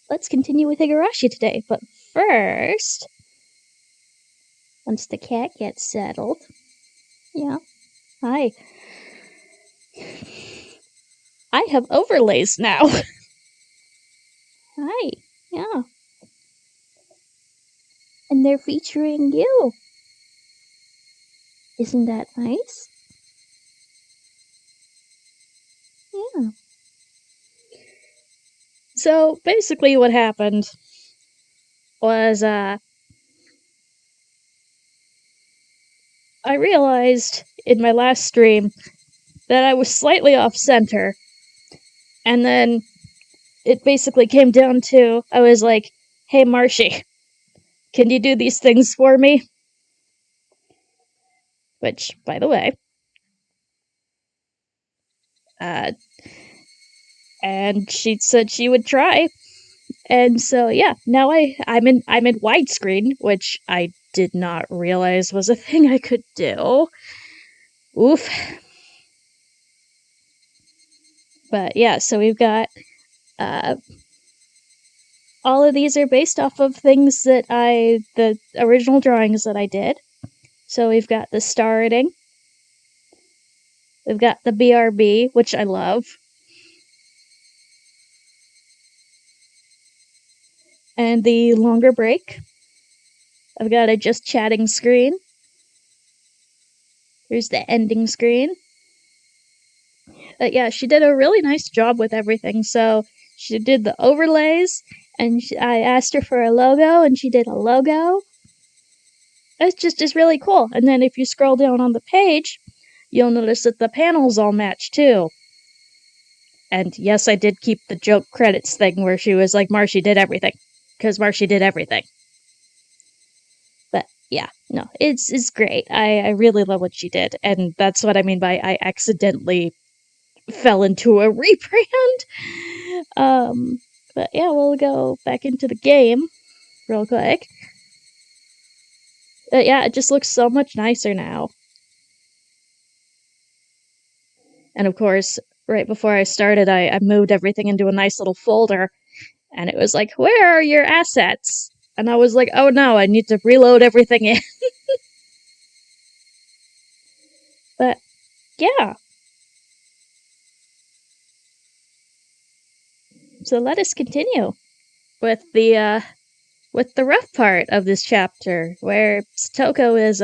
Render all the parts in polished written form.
let's continue with Higurashi today. But first, once the cat gets settled, yeah, hi. I have overlays now. Hi, yeah. And they're featuring you. Isn't that nice? Yeah. So basically what happened was I realized in my last stream that I was slightly off center. And then it basically came down to, I was like, hey Marshy, can you do these things for me? Which, by the way, and she said she would try. And so yeah, now I'm in widescreen, which I did not realize was a thing I could do. Oof. But yeah, so we've got all of these are based off of things that the original drawings that I did. So we've got the starting. We've got the BRB, which I love. And the longer break. I've got a just chatting screen. Here's the ending screen. Yeah, she did a really nice job with everything. So she did the overlays, and I asked her for a logo, and she did a logo. It's really cool. And then if you scroll down on the page, you'll notice that the panels all match too. And yes, I did keep the joke credits thing where she was like, Marshy did everything. Because Marshy did everything. But yeah, no, it's great. I really love what she did. And that's what I mean by I accidentally fell into a rebrand. But yeah, we'll go back into the game real quick. Yeah, it just looks so much nicer now. And of course, right before I started, I moved everything into a nice little folder. And it was like, where are your assets? And I was like, oh no, I need to reload everything in. But yeah. So let us continue with the rough part of this chapter, where Satoko is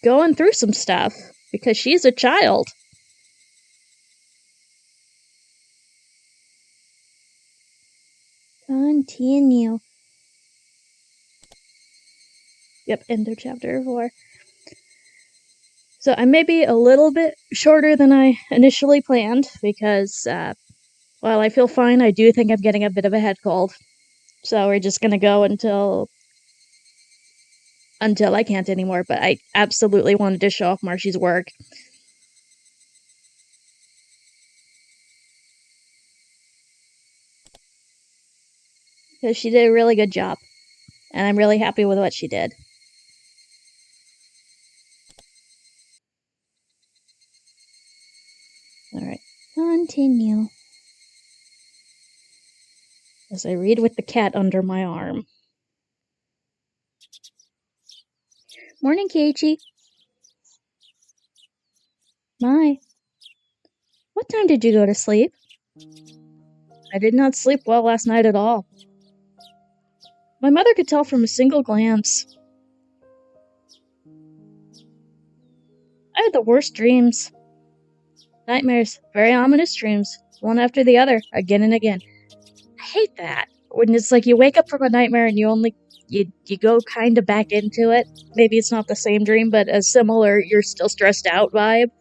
going through some stuff because she's a child. Continue. Yep, end of chapter 4. So I may be a little bit shorter than I initially planned because while I feel fine, I do think I'm getting a bit of a head cold. So we're just gonna go until I can't anymore, but I absolutely wanted to show off Marshy's work. Because she did a really good job. And I'm really happy with what she did. Alright, continue. As I read with the cat under my arm. Morning, Keiichi. My. What time did you go to sleep? I did not sleep well last night at all. My mother could tell from a single glance. I had the worst dreams. Nightmares, very ominous dreams, one after the other, again and again. I hate that. When it's like you wake up from a nightmare and you go kind of back into it. Maybe it's not the same dream, but a similar you're still stressed out vibe.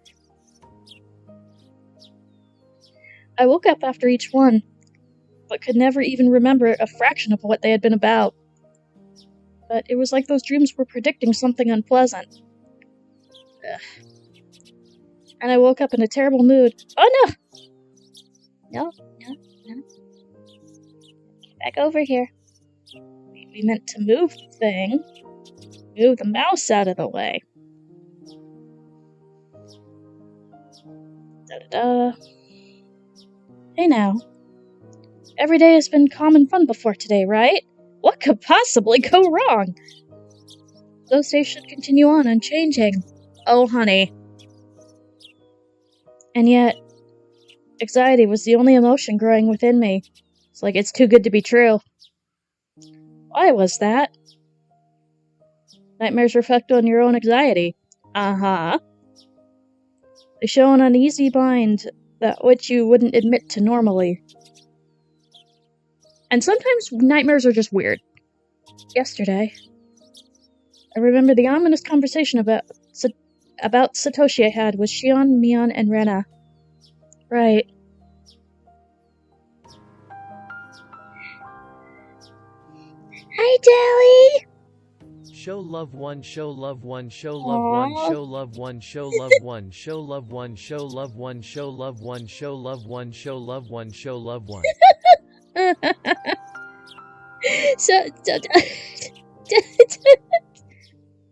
I woke up after each one, but could never even remember a fraction of what they had been about. But it was like those dreams were predicting something unpleasant. Ugh. And I woke up in a terrible mood. Oh no! No. Back over here. We meant to move the thing. Move the mouse out of the way. Da-da-da. Hey now. Every day has been calm and fun before today, right? What could possibly go wrong? Those days should continue on unchanging. Oh, honey. And yet, anxiety was the only emotion growing within me. It's like it's too good to be true. Why was that? Nightmares reflect on your own anxiety. Uh-huh. They show an uneasy mind that which you wouldn't admit to normally. And sometimes nightmares are just weird. Yesterday, I remember the ominous conversation about Satoshi I had with Shion, Mion, and Rena. Right. Hi, Jelly! Show love one, show love one, show love one, show love one, show love one, show love one, show love one, show love one, show love one, show love one, show love one.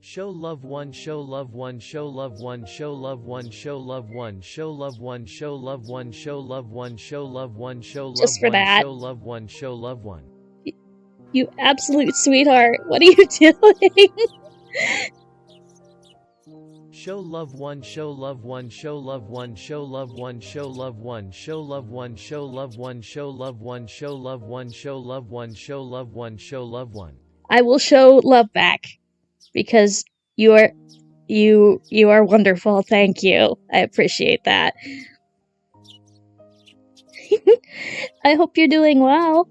Show love one, show love one, show love one, show love one, show love one, show love one, show love one, show love one, show love one, show love one, show love one, show love one. You absolute sweetheart. What are you doing? Show love one, show love one, show love one, show love one, show love one, show love one, show love one, show love one, show love one, show love one, show love one, show love one. I will show love back because you are wonderful. Thank you. I appreciate that. I hope you're doing well.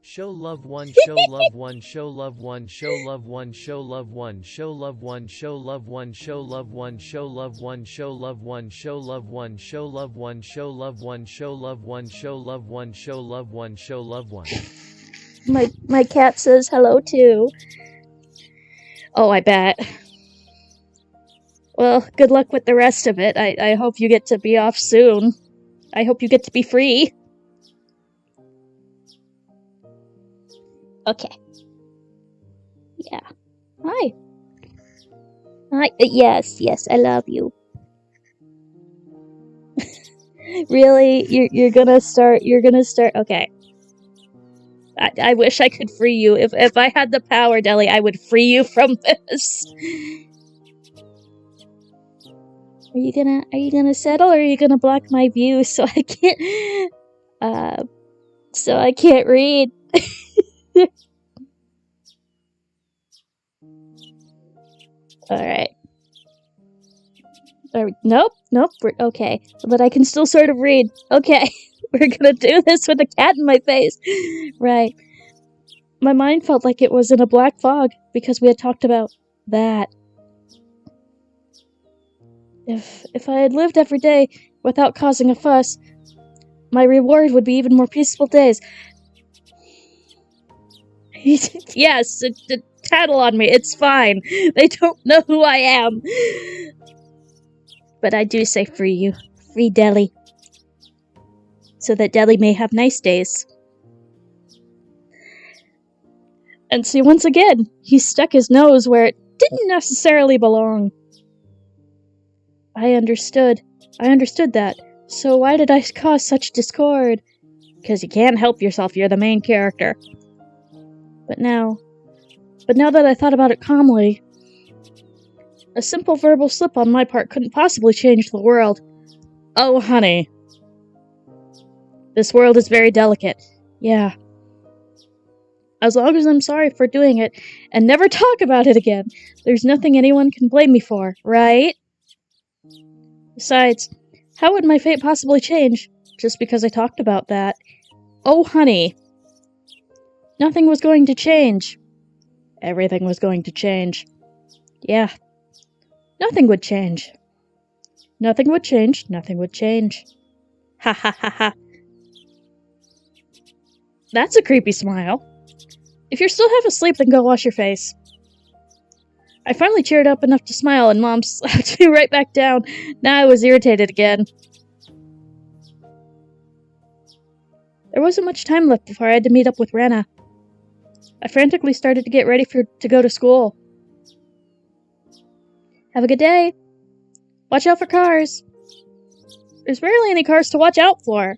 Show love one, show love one, show love one, show love one, show love one, show love one, show love one, show love one, show love one, show love one, show love one, show love one, show love one, show love one, show love one, show love one, show love one. My cat says hello too. Oh, I bet. Well, good luck with the rest of it. I hope you get to be off soon. I hope you get to be free. Okay. Yeah. Hi. Hi. Yes, I love you. Really? You're gonna start. Okay. I wish I could free you. If I had the power, Deli, I would free you from this. Are you gonna settle, or are you gonna block my view so I can't read? Alright. Nope, we're okay. But I can still sort of read. Okay, we're gonna do this with a cat in my face. Right. My mind felt like it was in a black fog because we had talked about that. If I had lived every day without causing a fuss, my reward would be even more peaceful days. Yes, tattle on me, it's fine. They don't know who I am. But I do say free you. Free Deli. So that Deli may have nice days. And see, once again, he stuck his nose where it didn't necessarily belong. I understood that. So why did I cause such discord? Because you can't help yourself, you're the main character. But now that I thought about it calmly, a simple verbal slip on my part couldn't possibly change the world. Oh, honey. This world is very delicate. Yeah. As long as I'm sorry for doing it, and never talk about it again, there's nothing anyone can blame me for, right? Besides, how would my fate possibly change, just because I talked about that? Oh, honey. Nothing was going to change. Everything was going to change. Yeah. Nothing would change. Nothing would change. Nothing would change. Ha ha ha ha. That's a creepy smile. If you're still half asleep, then go wash your face. I finally cheered up enough to smile, and Mom slapped me right back down. Now I was irritated again. There wasn't much time left before I had to meet up with Rena. I frantically started to get ready to go to school. Have a good day. Watch out for cars. There's barely any cars to watch out for.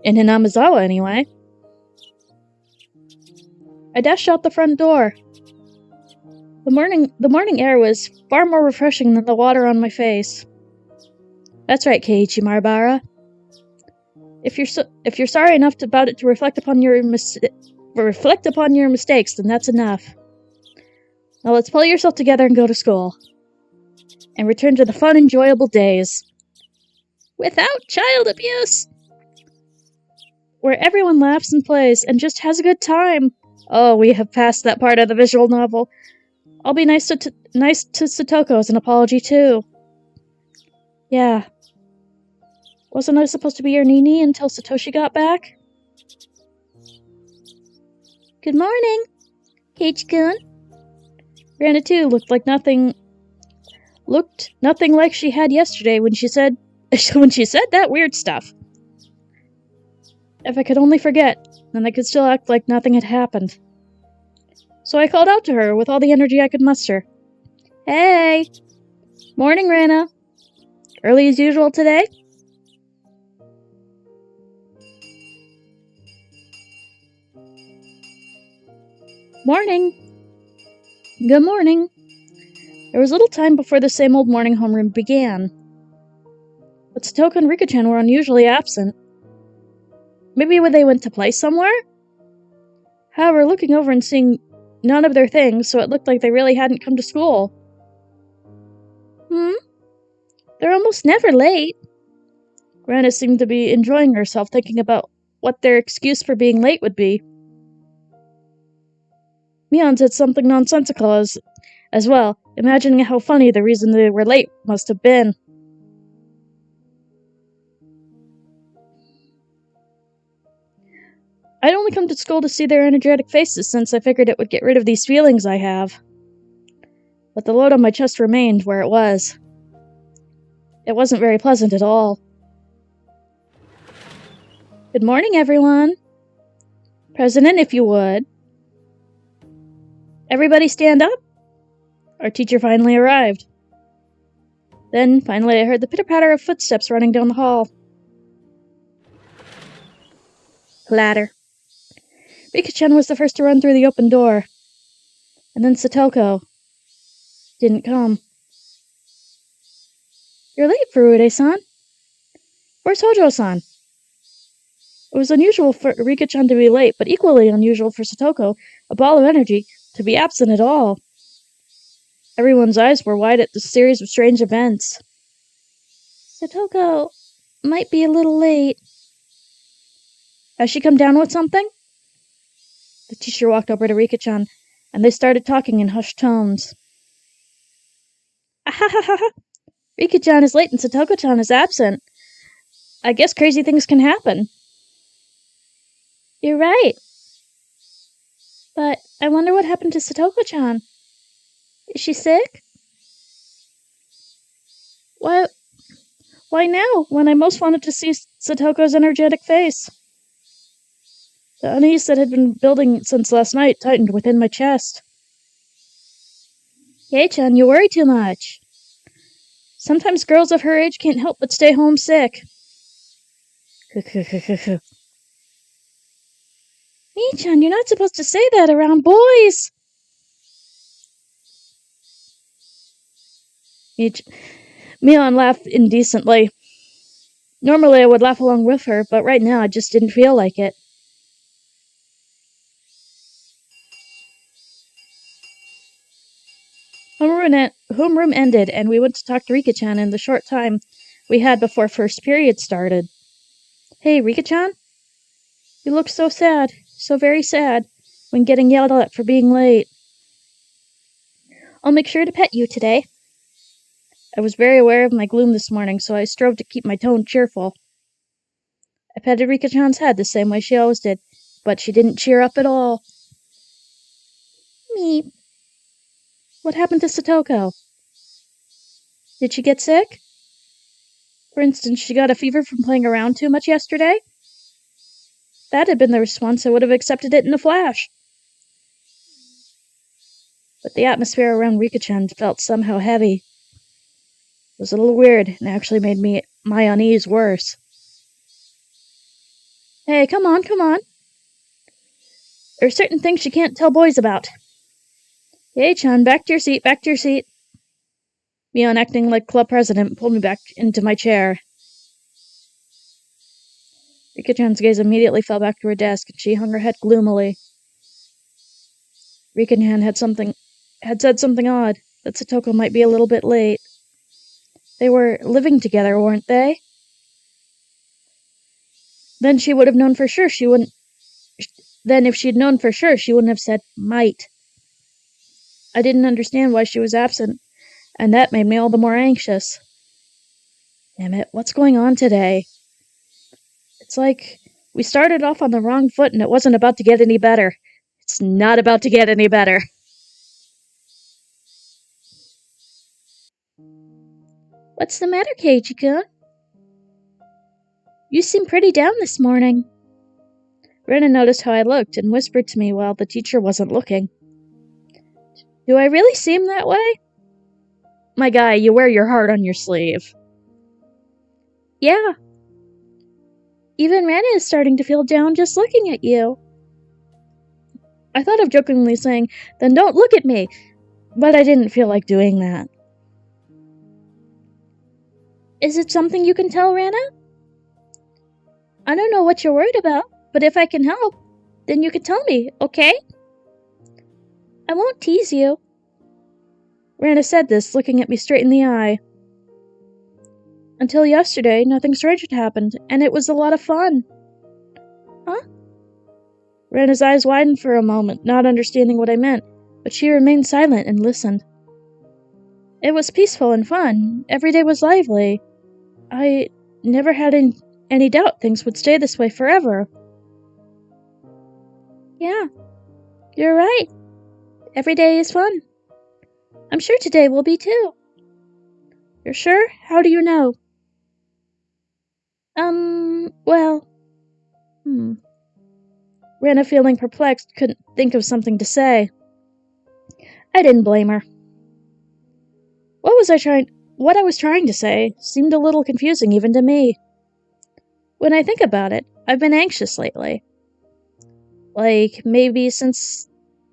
In Hinamizawa, anyway. I dashed out the front door. The morning air was far more refreshing than the water on my face. That's right, Keiichi Marabara. If you're sorry enough about it to reflect upon your mistakes, then that's enough. Now let's pull yourself together and go to school. And return to the fun, enjoyable days. Without child abuse! Where everyone laughs and plays and just has a good time. Oh, we have passed that part of the visual novel. I'll be nice to Satoko as an apology, too. Yeah. Wasn't I supposed to be your Nini until Satoshi got back? Good morning, Keiichi-kun. Rana, too, looked nothing like she had yesterday when she said that weird stuff. If I could only forget, then I could still act like nothing had happened. So I called out to her with all the energy I could muster. Hey! Morning, Rana. Early as usual today? Morning. Good morning. There was little time before the same old morning homeroom began. But Satoko and Rika-chan were unusually absent. Maybe they went to play somewhere? However, looking over and seeing none of their things, so it looked like they really hadn't come to school. They're almost never late. Rana seemed to be enjoying herself, thinking about what their excuse for being late would be. Mion said something nonsensical as well, imagining how funny the reason they were late must have been. I'd only come to school to see their energetic faces since I figured it would get rid of these feelings I have. But the load on my chest remained where it was. It wasn't very pleasant at all. Good morning, everyone. President, if you would. Everybody stand up. Our teacher finally arrived. Then, finally, I heard the pitter-patter of footsteps running down the hall. Clatter. Rika-chan was the first to run through the open door. And then Satoko didn't come. You're late, Furude-san. Where's Hojo-san? It was unusual for Rika-chan to be late, but equally unusual for Satoko, a ball of energy, to be absent at all. Everyone's eyes were wide at the series of strange events. Satoko might be a little late. Has she come down with something? The teacher walked over to Rika-chan, and they started talking in hushed tones. Ahahaha! Rika-chan is late and Satoko-chan is absent. I guess crazy things can happen. You're right. But I wonder what happened to Satoko-chan. Is she sick? Why now, when I most wanted to see Satoko's energetic face? The unease that had been building since last night tightened within my chest. Kei-chan, you worry too much. Sometimes girls of her age can't help but stay homesick. Mii-chan, you're not supposed to say that around boys. Mion laughed indecently. Normally I would laugh along with her, but right now I just didn't feel like it. Homeroom ended, and we went to talk to Rika-chan in the short time we had before first period started. Hey, Rika-chan? You look so sad, so very sad, when getting yelled at for being late. I'll make sure to pet you today. I was very aware of my gloom this morning, so I strove to keep my tone cheerful. I petted Rika-chan's head the same way she always did, but she didn't cheer up at all. Meep. What happened to Satoko? Did she get sick? For instance, she got a fever from playing around too much yesterday? If that had been the response, I would have accepted it in a flash. But the atmosphere around Rika-chan felt somehow heavy. was a little weird and actually made my unease worse. Hey, come on, come on. There are certain things you can't tell boys about. Hey, Chan, back to your seat, back to your seat. Mion, acting like club president, pulled me back into my chair. Rika-chan's gaze immediately fell back to her desk, and she hung her head gloomily. Rika-chan had said something odd, that Satoko might be a little bit late. They were living together, weren't they? Then she would have known for sure she wouldn't... Then if she'd known for sure, she wouldn't have said might. I didn't understand why she was absent, and that made me all the more anxious. Damn it, what's going on today? It's like we started off on the wrong foot and it wasn't about to get any better. It's not about to get any better. What's the matter, Keiichi-kun? You seem pretty down this morning. Rena noticed how I looked and whispered to me while the teacher wasn't looking. Do I really seem that way? My guy, you wear your heart on your sleeve. Yeah. Even Rena is starting to feel down just looking at you. I thought of jokingly saying, then don't look at me, but I didn't feel like doing that. Is it something you can tell Rena? I don't know what you're worried about, but if I can help, then you can tell me, okay? I won't tease you. Rana said this, looking at me straight in the eye. Until yesterday, nothing strange had happened, and it was a lot of fun. Huh? Rana's eyes widened for a moment, not understanding what I meant, but she remained silent and listened. It was peaceful and fun. Every day was lively. I never had any doubt things would stay this way forever. Yeah, you're right. Every day is fun. I'm sure today will be too. You're sure? How do you know? Well... Rana, feeling perplexed, couldn't think of something to say. I didn't blame her. What I was trying to say seemed a little confusing even to me. When I think about it, I've been anxious lately. Like, maybe since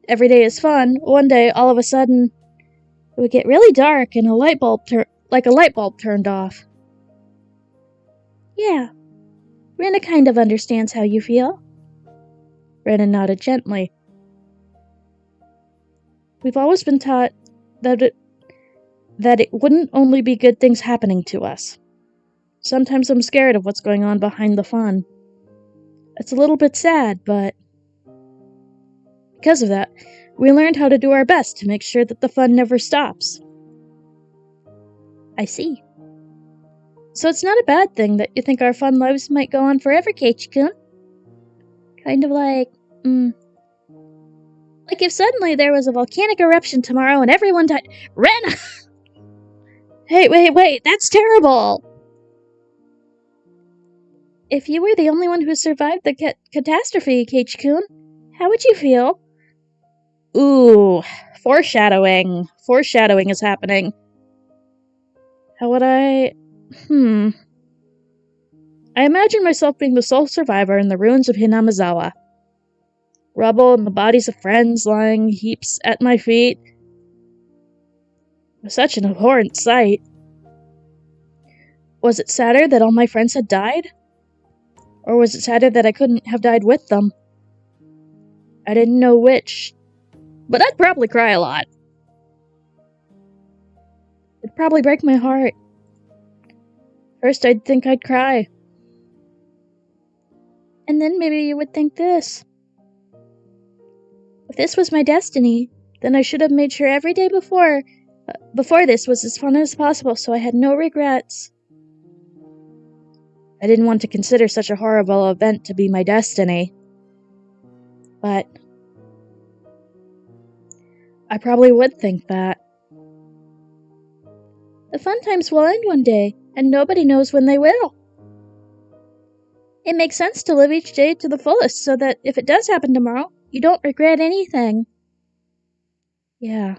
every day is fun, one day, all of a sudden, it would get really dark and a light bulb turned off. Yeah, Rena kind of understands how you feel. Rena nodded gently. We've always been taught that it wouldn't only be good things happening to us. Sometimes I'm scared of what's going on behind the fun. It's a little bit sad, but because of that, we learned how to do our best to make sure that the fun never stops. I see. So it's not a bad thing that you think our fun lives might go on forever, Keiichi-kun. Kind of like, like if suddenly there was a volcanic eruption tomorrow and everyone died. Ren! Hey, wait, that's terrible! If you were the only one who survived the catastrophe, Keiichi-kun, how would you feel? Ooh, foreshadowing. Foreshadowing is happening. How would I... I imagine myself being the sole survivor in the ruins of Hinamizawa. Rubble and the bodies of friends lying heaps at my feet. It was such an abhorrent sight. Was it sadder that all my friends had died? Or was it sadder that I couldn't have died with them? I didn't know which, but I'd probably cry a lot. It'd probably break my heart. First, I'd think I'd cry. And then maybe you would think this. If this was my destiny, then I should have made sure every day before this was as fun as possible, so I had no regrets. I didn't want to consider such a horrible event to be my destiny. But I probably would think that. The fun times will end one day, and nobody knows when they will. It makes sense to live each day to the fullest so that if it does happen tomorrow, you don't regret anything. Yeah.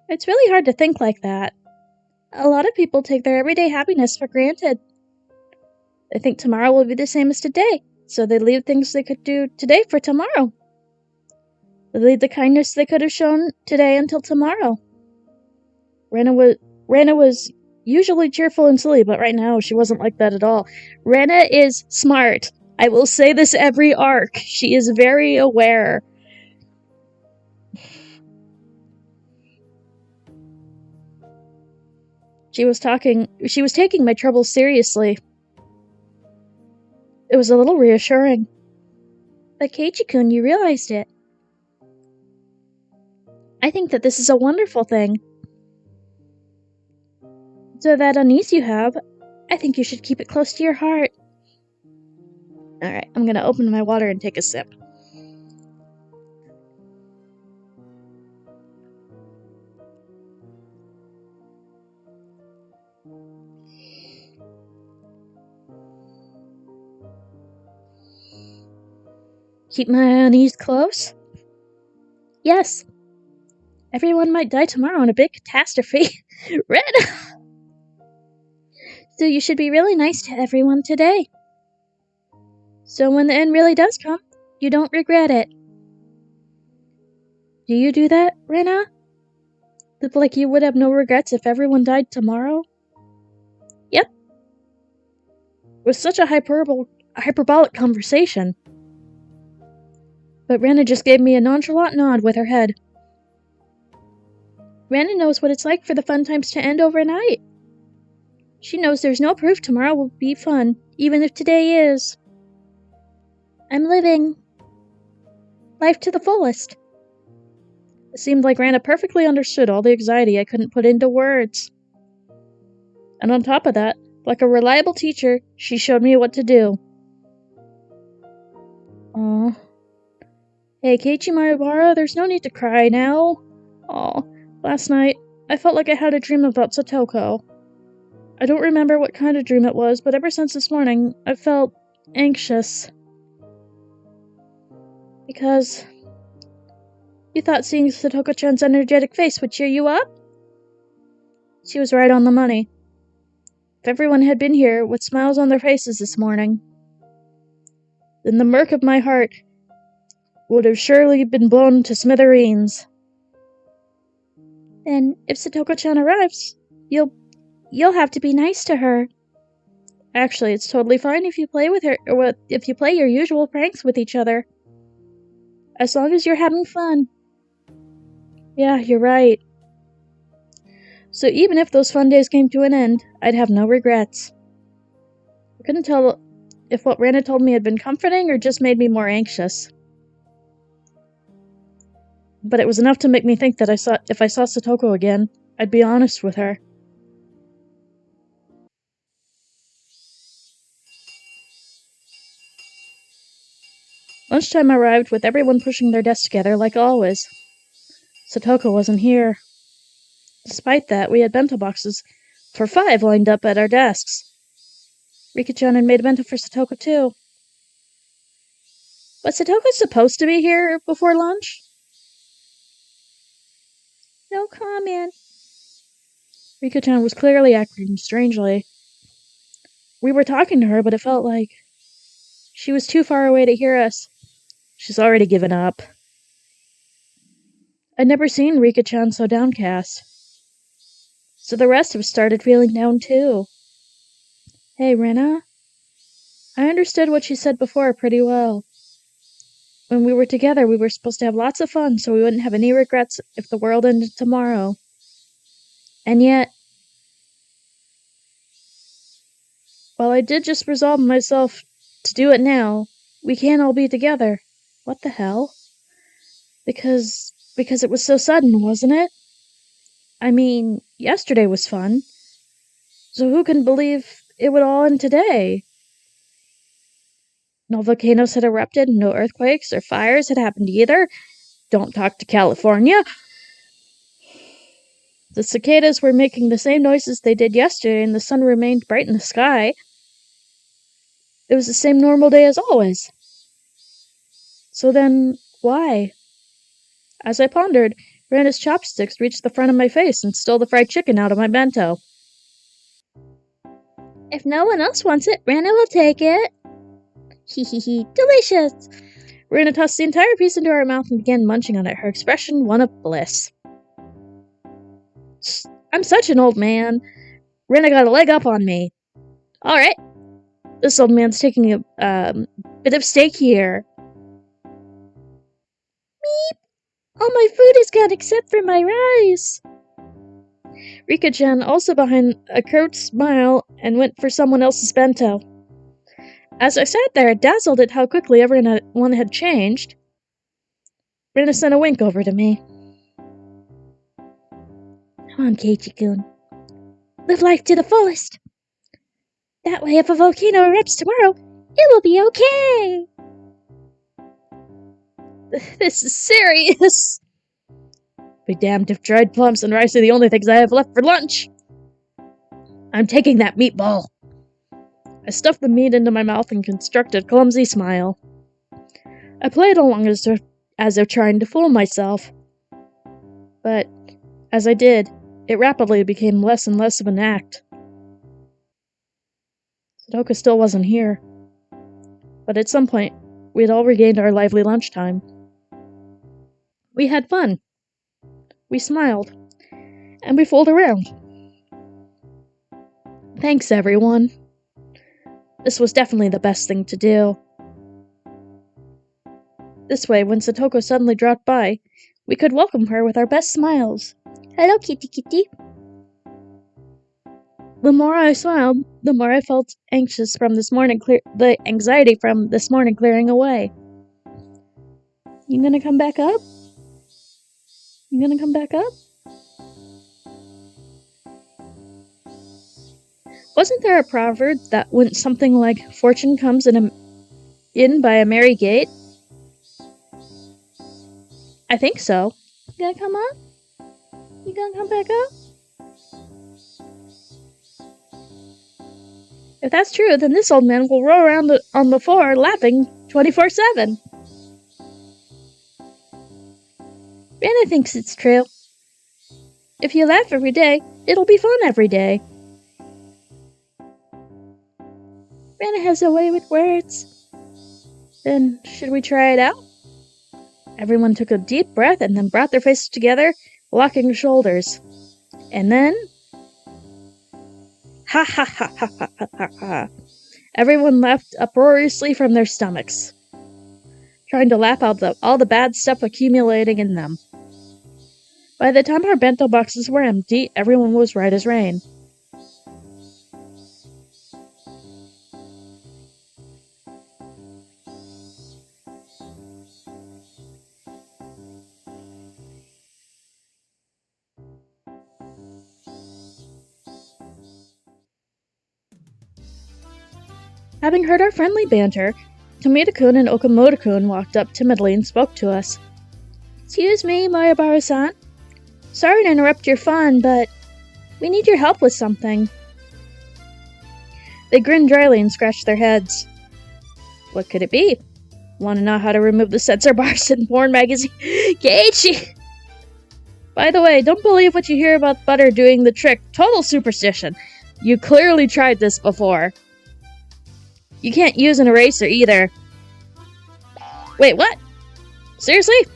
It's really hard to think like that. A lot of people take their everyday happiness for granted. They think tomorrow will be the same as today, so they leave things they could do today for tomorrow. They leave the kindness they could have shown today until tomorrow. Rana was usually cheerful and silly, but right now she wasn't like that at all. Rana is smart. I will say this every arc. She is very aware. She was taking my troubles seriously. It was a little reassuring. But Keiichi-kun, you realized it. I think that this is a wonderful thing. So that unease you have, I think you should keep it close to your heart. Alright, I'm gonna open my water and take a sip. Keep my unease close? Yes. Everyone might die tomorrow in a big catastrophe. Red! So you should be really nice to everyone today. So when the end really does come, you don't regret it. Do you do that, Rena? Live like you would have no regrets if everyone died tomorrow? Yep. It was such a hyperbolic conversation. But Rena just gave me a nonchalant nod with her head. Rena knows what it's like for the fun times to end overnight. She knows there's no proof tomorrow will be fun, even if today is. I'm living life to the fullest. It seemed like Rana perfectly understood all the anxiety I couldn't put into words. And on top of that, like a reliable teacher, she showed me what to do. Aw. Hey, Keiichi Maribara, there's no need to cry now. Aw, last night, I felt like I had a dream about Satoko. I don't remember what kind of dream it was, but ever since this morning, I've felt anxious. Because you thought seeing Satoko-chan's energetic face would cheer you up? She was right on the money. If everyone had been here with smiles on their faces this morning, then the murk of my heart would have surely been blown to smithereens. Then, if Satoko-chan arrives, you'll have to be nice to her. Actually, it's totally fine if you play with her, or if you play your usual pranks with each other. As long as you're having fun. Yeah, you're right. So even if those fun days came to an end, I'd have no regrets. I couldn't tell if what Rana told me had been comforting or just made me more anxious. But it was enough to make me think that if I saw Satoko again, I'd be honest with her. Lunchtime arrived with everyone pushing their desks together like always. Satoko wasn't here. Despite that, we had bento boxes for 5 lined up at our desks. Rika-chan had made a bento for Satoko too. Was Satoko supposed to be here before lunch? No comment. Rika-chan was clearly acting strangely. We were talking to her, but it felt like she was too far away to hear us. She's already given up. I'd never seen Rika-chan so downcast. So the rest of us started feeling down too. Hey, Rena. I understood what she said before pretty well. When we were together, we were supposed to have lots of fun so we wouldn't have any regrets if the world ended tomorrow. And yet, while I did just resolve myself to do it now, we can't all be together. What the hell? Because it was so sudden, wasn't it? I mean, yesterday was fun. So who can believe it would all end today? No volcanoes had erupted, no earthquakes or fires had happened either. Don't talk to California. The cicadas were making the same noises they did yesterday, and the sun remained bright in the sky. It was the same normal day as always. So then, why? As I pondered, Rana's chopsticks reached the front of my face and stole the fried chicken out of my bento. If no one else wants it, Rana will take it. Hee hee hee, delicious! Rana tossed the entire piece into her mouth and began munching on it, her expression one of bliss. I'm such an old man. Rana got a leg up on me. Alright. This old man's taking a bit of steak here. Meep! All my food is gone except for my rice. Rika-chan, also behind a curt smile, and went for someone else's bento. As I sat there, dazzled at how quickly everyone had changed, Rina sent a wink over to me. Come on, Keiichi-kun. Live life to the fullest. That way, if a volcano erupts tomorrow, it will be okay. This is serious. Be damned if dried plums and rice are the only things I have left for lunch. I'm taking that meatball. I stuffed the meat into my mouth and constructed a clumsy smile. I played along as if trying to fool myself. But, as I did, it rapidly became less and less of an act. Sadoko still wasn't here. But at some point, we had all regained our lively lunchtime. We had fun. We smiled. And we fooled around. Thanks, everyone. This was definitely the best thing to do. This way, when Satoko suddenly dropped by, we could welcome her with our best smiles. Hello, kitty kitty. The more I smiled, the more I felt anxious from this morning the anxiety from this morning clearing away. You gonna come back up? You gonna come back up? Wasn't there a proverb that went something like, fortune comes in by a merry gate? I think so. You gonna come up? You gonna come back up? If that's true, then this old man will roll around on the floor laughing 24/7. Rana thinks it's true. If you laugh every day, it'll be fun every day. Rana has a way with words. Then, should we try it out? Everyone took a deep breath and then brought their faces together, locking shoulders. And then... Ha ha ha ha ha ha ha ha. Everyone laughed uproariously from their stomachs, trying to laugh out all the bad stuff accumulating in them. By the time our bento boxes were empty, everyone was right as rain. Having heard our friendly banter, Tomita-kun and Okamoto-kun walked up timidly and spoke to us. Excuse me, Maribara-san. Sorry to interrupt your fun, but we need your help with something. They grinned dryly and scratched their heads. What could it be? Want to know how to remove the censor bars in porn magazine? Keiichi! By the way, don't believe what you hear about butter doing the trick. Total superstition. You clearly tried this before. You can't use an eraser either. Wait, what? Seriously?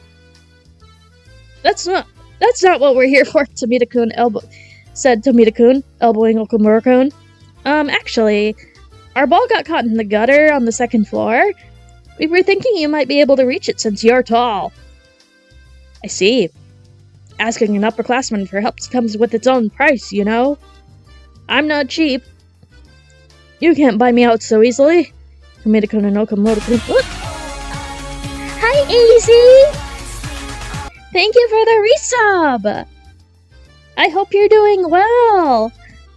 That's not what we're here for, Tomita-kun said Tomita-kun, elbowing Okamura-kun. Actually, our ball got caught in the gutter on the second floor. We were thinking you might be able to reach it since you're tall. I see. Asking an upperclassman for help comes with its own price, you know? I'm not cheap. You can't buy me out so easily. Tomita-kun and Okamoto-kun. Hi, AZ! Thank you for the resub! I hope you're doing well.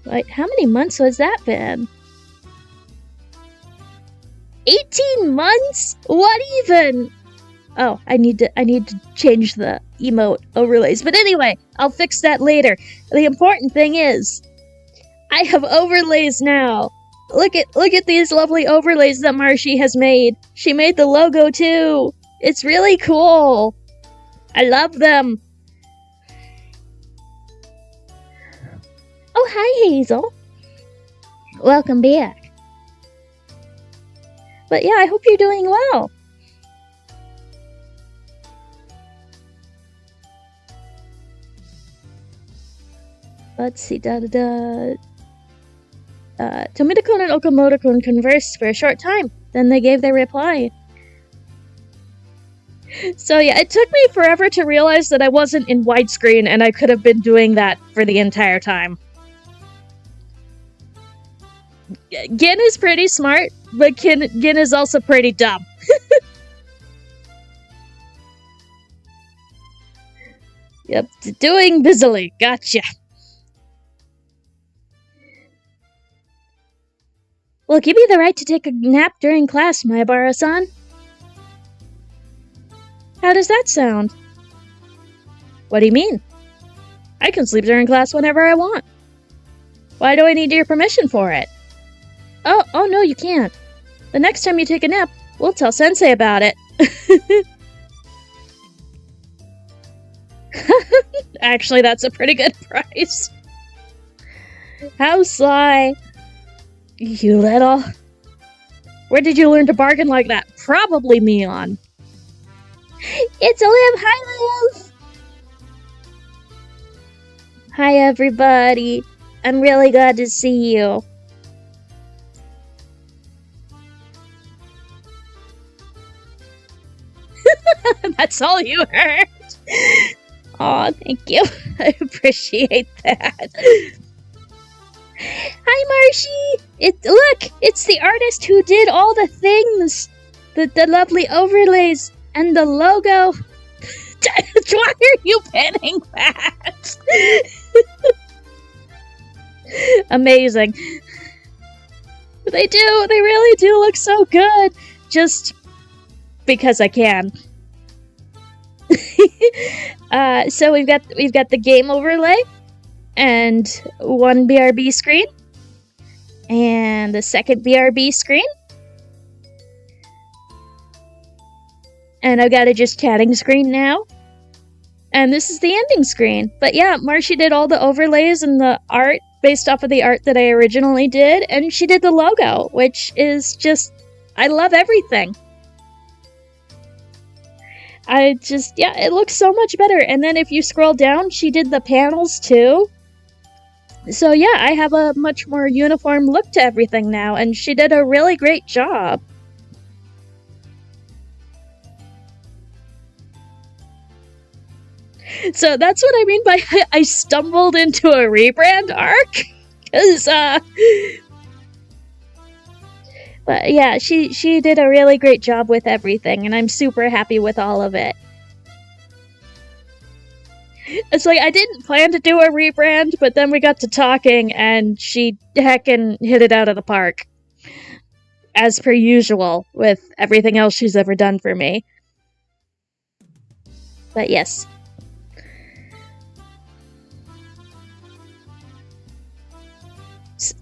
Wait, how many months has that been? 18 months? What even? Oh, I need to change the emote overlays. But anyway, I'll fix that later. The important thing is, I have overlays now. Look at these lovely overlays that Marcy has made. She made the logo too. It's really cool. I love them. Oh, hi, Hazel. Welcome back. But yeah, I hope you're doing well. Let's see, Tomita-kun and Okamoto-kun conversed for a short time. Then they gave their reply. So yeah, it took me forever to realize that I wasn't in widescreen, and I could have been doing that for the entire time. Gin is pretty smart, but Gin is also pretty dumb. Yep, doing busily. Gotcha. Well, give me the right to take a nap during class, Maebara-san. How does that sound? What do you mean? I can sleep during class whenever I want. Why do I need your permission for it? Oh no, you can't. The next time you take a nap, we'll tell Sensei about it. Actually, that's a pretty good price. How sly. You little. Where did you learn to bargain like that? Probably Mion. It's Olive! Hi, Liv! Hi, everybody. I'm really glad to see you. That's all you heard? Aw, thank you. I appreciate that. Hi, Marshy! Look! It's the artist who did all the things! The lovely overlays and the logo. Why are you pinning that? Amazing. They really do look so good. Just because I can. So we've got the game overlay and one BRB screen and the second BRB screen. And I've got a just chatting screen now. And this is the ending screen. But yeah, Marshy did all the overlays and the art based off of the art that I originally did, and she did the logo, which is just, I love everything. It looks so much better. And then if you scroll down, she did the panels too. So yeah, I have a much more uniform look to everything now, and she did a really great job. So that's what I mean by I stumbled into a rebrand arc. But yeah, she did a really great job with everything, and I'm super happy with all of it. It's like, I didn't plan to do a rebrand, but then we got to talking, and she heckin' hit it out of the park. As per usual, with everything else she's ever done for me. But yes.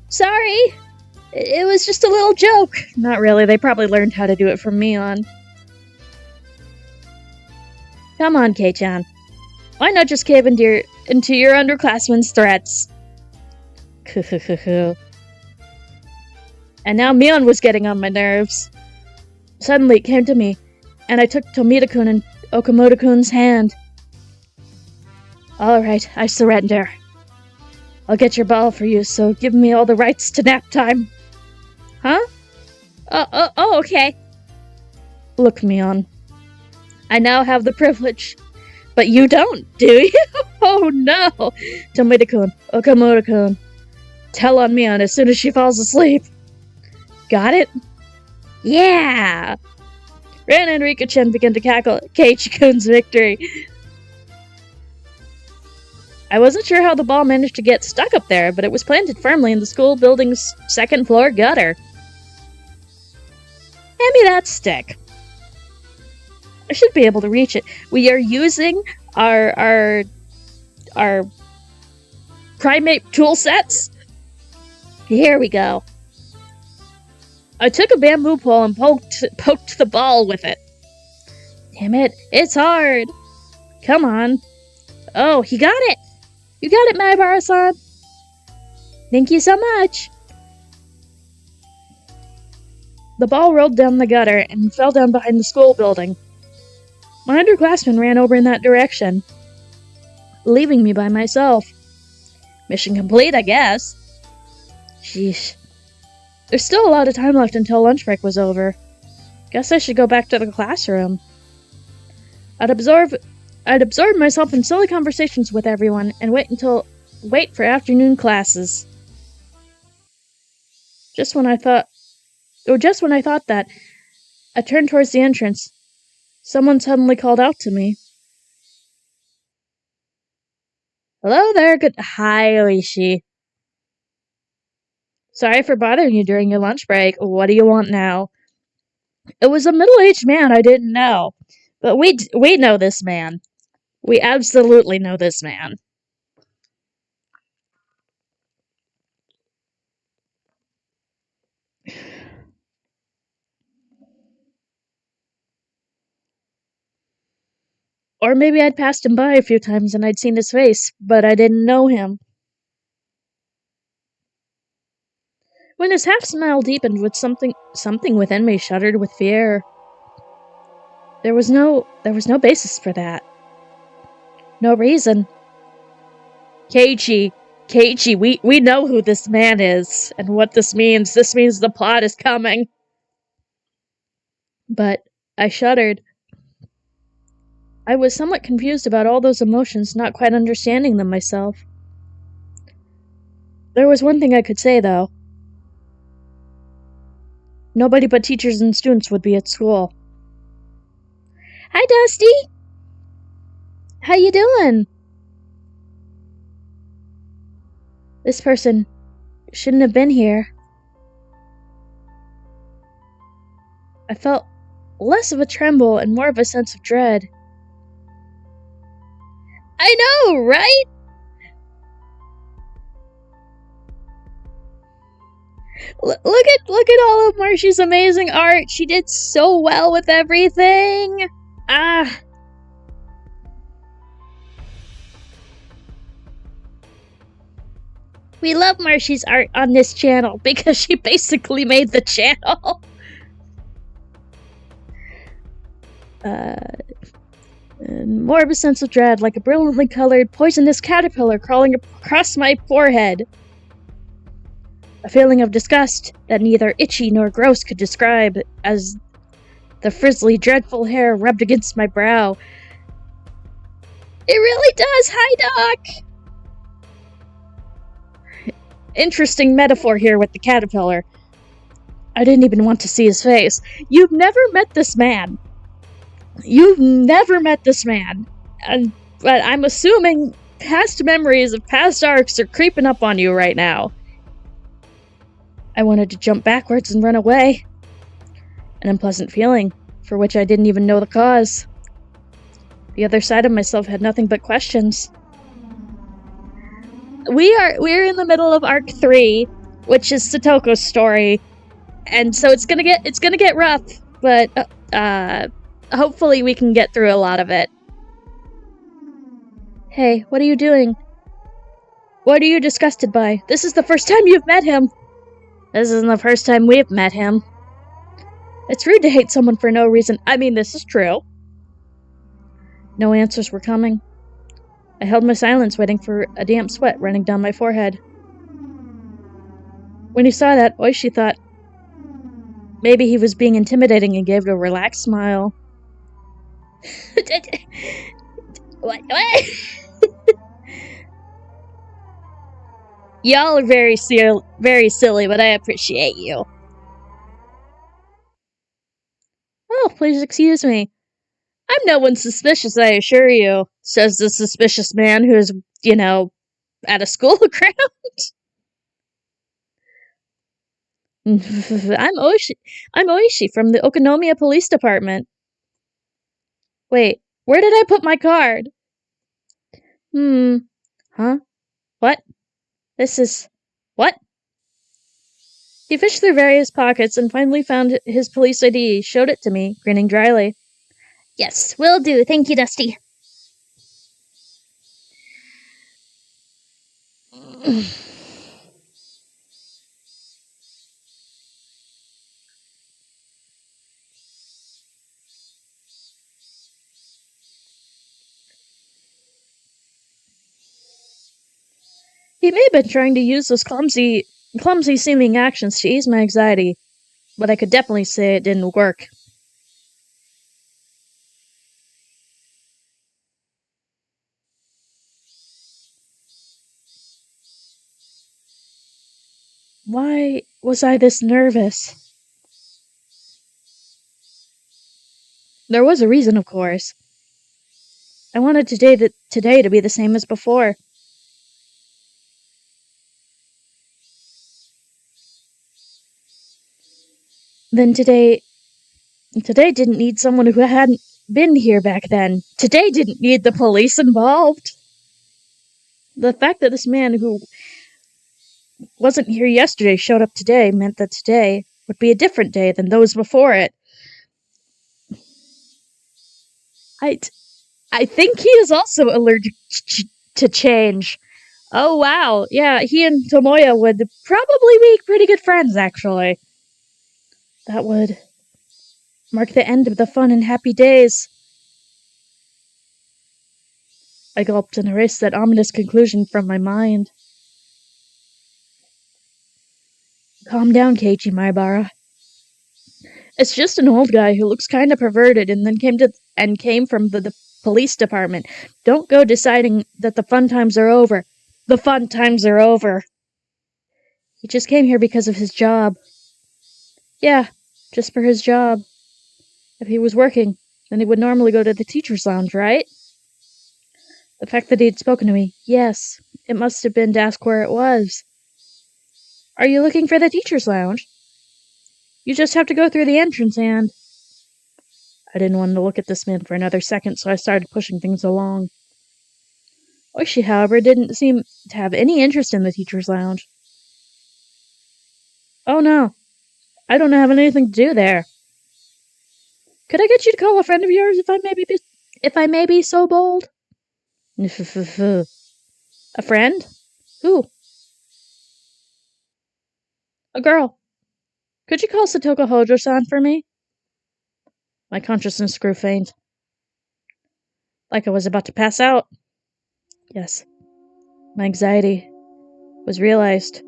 Sorry! It was just a little joke. Not really, they probably learned how to do it from Mion. Come on, Kei-chan. Why not just cave into your underclassmen's threats? And now Mion was getting on my nerves. Suddenly it came to me, and I took Tomita-kun and Okamoto-kun's hand. Alright, I surrender. I'll get your ball for you, so give me all the rights to nap time. Huh? Oh, okay. Look, Mion. I now have the privilege. But you don't, do you? Oh no! Tomita-kun, Okamoto-kun. Tell on Mion as soon as she falls asleep. Got it? Yeah! Ran and Rika-chan began to cackle at Keiichi-kun's victory. I wasn't sure how the ball managed to get stuck up there, but it was planted firmly in the school building's second floor gutter. Hand me that stick. I should be able to reach it. We are using our primate tool sets. Here we go. I took a bamboo pole and poked the ball with it. Damn it, it's hard. Come on. Oh, he got it. You got it, Maebara-san. Thank you so much. The ball rolled down the gutter and fell down behind the school building. My underclassmen ran over in that direction, leaving me by myself. Mission complete, I guess. Sheesh. There's still a lot of time left until lunch break was over. Guess I should go back to the classroom. I'd absorb myself in silly conversations with everyone and wait for afternoon classes. Just when I thought that, I turned towards the entrance. Someone suddenly called out to me. Hello there, Hi, Oishi. Sorry for bothering you during your lunch break. What do you want now? It was a middle-aged man I didn't know. But we know this man. We absolutely know this man. Or maybe I'd passed him by a few times and I'd seen his face, but I didn't know him. When his half smile deepened with something within me shuddered with fear. There was no basis for that. No reason. Keiichi, we know who this man is and what this means. This means the plot is coming. But I shuddered. I was somewhat confused about all those emotions, not quite understanding them myself. There was one thing I could say, though. Nobody but teachers and students would be at school. Hi, Dusty! How you doing? This person shouldn't have been here. I felt less of a tremble and more of a sense of dread. I know, right? Look at all of Marshy's amazing art. She did so well with everything. We love Marshy's art on this channel because she basically made the channel. And more of a sense of dread, like a brilliantly colored, poisonous caterpillar crawling across my forehead. A feeling of disgust that neither itchy nor gross could describe as the frizzly, dreadful hair rubbed against my brow. It really does! Hi, Doc! Interesting metaphor here with the caterpillar. I didn't even want to see his face. You've never met this man. But I'm assuming past memories of past arcs are creeping up on you right now. I wanted to jump backwards and run away. An unpleasant feeling, for which I didn't even know the cause. The other side of myself had nothing but questions. We're in the middle of Arc 3, which is Satoko's story, and so it's gonna get rough, but hopefully we can get through a lot of it. Hey, what are you doing? What are you disgusted by? This is the first time you've met him. This isn't the first time we've met him. It's rude to hate someone for no reason. I mean, this is true. No answers were coming. I held my silence, waiting for a damp sweat running down my forehead. When he saw that, Oishi thought maybe he was being intimidating and gave it a relaxed smile. What? Y'all are very silly, but I appreciate you. Oh, please excuse me. I'm no one suspicious, I assure you, says the suspicious man who's, at a school ground. I'm Oishi from the Okonomiya Police Department. Wait, where did I put my card? Huh? What? This is... What? He fished through various pockets and finally found his police ID, showed it to me, grinning dryly. Yes, will do. Thank you, Dusty. He may have been trying to use those clumsy-seeming actions to ease my anxiety, but I could definitely say it didn't work. Why was I this nervous? There was a reason, of course. I wanted today to be the same as before. Then today didn't need someone who hadn't been here back then. Today didn't need the police involved. The fact that this man who wasn't here yesterday showed up today meant that today would be a different day than those before it. I think he is also allergic to change. Oh wow, yeah, he and Tomoya would probably be pretty good friends, actually. That would mark the end of the fun and happy days. I gulped and erased that ominous conclusion from my mind. Calm down, Keiichi Maibara. It's just an old guy who looks kind of perverted and then came from the police department. Don't go deciding that the fun times are over. The fun times are over. He just came here because of his job. Yeah, just for his job. If he was working, then he would normally go to the teacher's lounge, right? The fact that he'd spoken to me, yes, it must have been to ask where it was. Are you looking for the teacher's lounge? You just have to go through the entrance and... I didn't want to look at this man for another second, so I started pushing things along. Oishi, however, didn't seem to have any interest in the teacher's lounge. Oh no, I don't have anything to do there. Could I get you to call a friend of yours if I may be so bold? A friend? Who? A girl. Could you call Satoko Hojo-san for me? My consciousness grew faint. Like I was about to pass out. Yes. My anxiety was realized.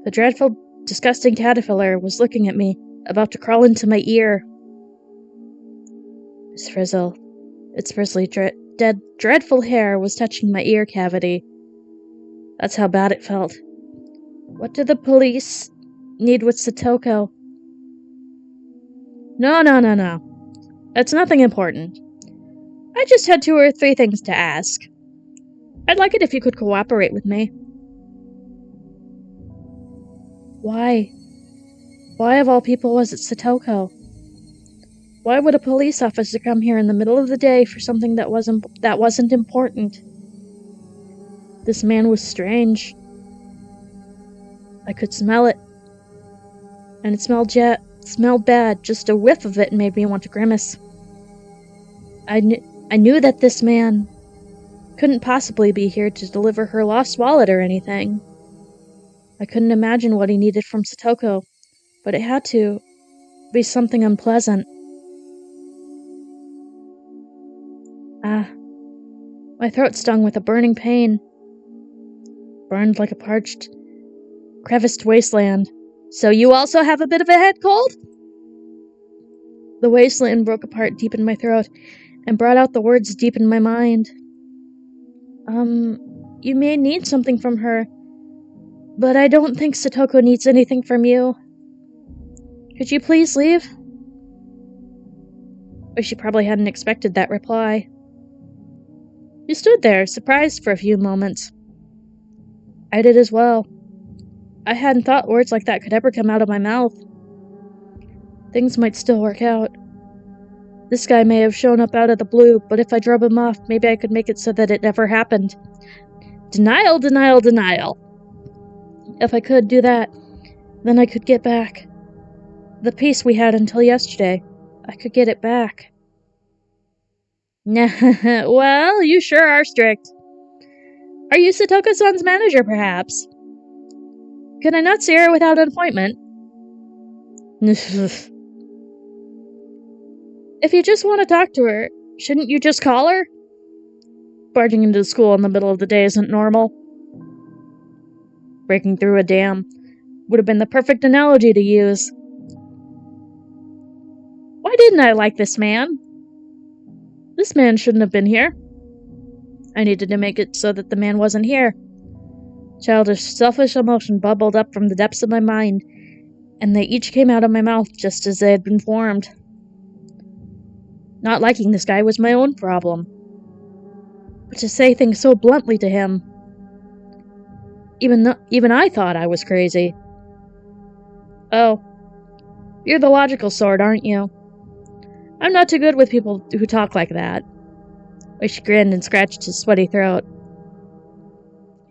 The dreadful, disgusting caterpillar was looking at me, about to crawl into my ear. Its bristly, dreadful hair was touching my ear cavity. That's how bad it felt. What did the police need with Satoko? No. It's nothing important. I just had 2 or 3 things to ask. I'd like it if you could cooperate with me. Why? Why of all people was it Satoko? Why would a police officer come here in the middle of the day for something that wasn't important? This man was strange. I could smell it. And it smelled bad. Just a whiff of it made me want to grimace. I knew that this man couldn't possibly be here to deliver her lost wallet or anything. I couldn't imagine what he needed from Satoko, but it had to be something unpleasant. My throat stung with a burning pain. Burned like a parched, creviced wasteland. So you also have a bit of a head cold? The wasteland broke apart deep in my throat and brought out the words deep in my mind. You may need something from her, but I don't think Satoko needs anything from you. Could you please leave? Or she probably hadn't expected that reply. She stood there, surprised for a few moments. I did as well. I hadn't thought words like that could ever come out of my mouth. Things might still work out. This guy may have shown up out of the blue, but if I drove him off, maybe I could make it so that it never happened. Denial. If I could do that, then I could get back. The peace we had until yesterday. I could get it back. Well, you sure are strict. Are you Satoko-san's manager, perhaps? Can I not see her without an appointment? If you just want to talk to her, shouldn't you just call her? Barging into the school in the middle of the day isn't normal. Breaking through a dam would have been the perfect analogy to use. Why didn't I like this man? This man shouldn't have been here. I needed to make it so that the man wasn't here. Childish, selfish emotion bubbled up from the depths of my mind, and they each came out of my mouth just as they had been formed. Not liking this guy was my own problem. But to say things so bluntly to him, even I thought I was crazy. Oh, you're the logical sort, aren't you? I'm not too good with people who talk like that. She grinned and scratched his sweaty throat.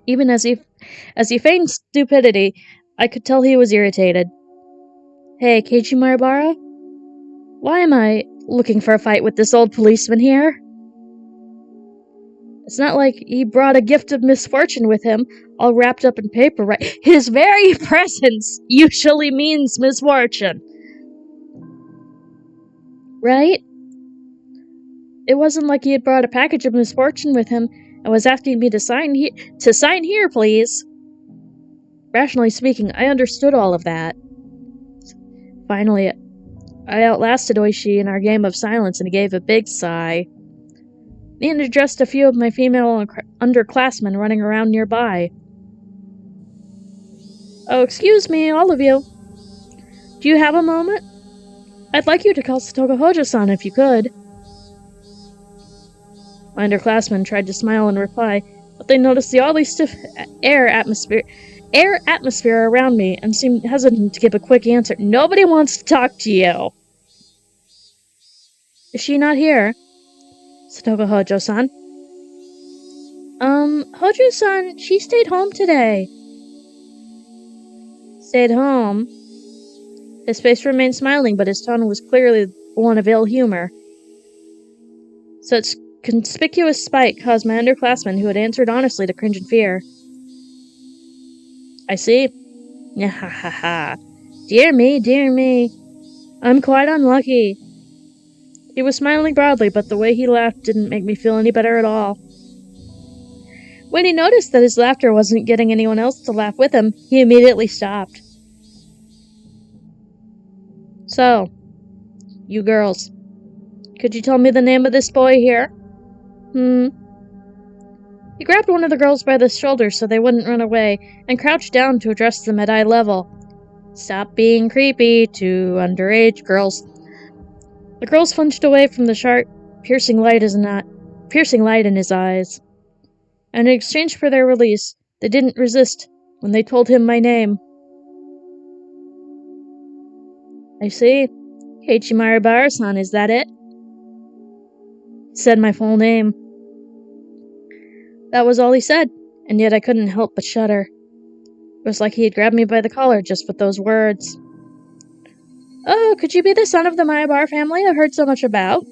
Even as he feigned stupidity, I could tell he was irritated. Hey, Keiichi Maribara? Why am I looking for a fight with this old policeman here? It's not like he brought a gift of misfortune with him, all wrapped up in paper, right? His very presence usually means misfortune. Right? It wasn't like he had brought a package of misfortune with him and was asking me to sign here, please. Rationally speaking, I understood all of that. Finally, I outlasted Oishi in our game of silence and gave a big sigh. And addressed a few of my female underclassmen running around nearby. Oh, excuse me, all of you. Do you have a moment? I'd like you to call Satoga Hojo-san if you could. My underclassmen tried to smile in reply, but they noticed the oddly stiff air atmosphere around me and seemed hesitant to give a quick answer. Nobody wants to talk to you. Is she not here? Satoga Hojo-san. Hojo-san, she stayed home today. Stayed home? His face remained smiling, but his tone was clearly one of ill humor. Such conspicuous spite caused my underclassmen, who had answered honestly, to cringe in fear. I see. Nyahahaha. Dear me. I'm quite unlucky. He was smiling broadly, but the way he laughed didn't make me feel any better at all. When he noticed that his laughter wasn't getting anyone else to laugh with him, he immediately stopped. So, you girls, could you tell me the name of this boy here? He grabbed one of the girls by the shoulder so they wouldn't run away, and crouched down to address them at eye level. Stop being creepy to underage girls. The girls flinched away from the sharp, piercing light in his eyes. And in exchange for their release, they didn't resist when they told him my name. I see. Keiichi Maribara-san, is that it? He said my full name. That was all he said, and yet I couldn't help but shudder. It was like he had grabbed me by the collar just with those words. Oh, could you be the son of the Maribara family I've heard so much about?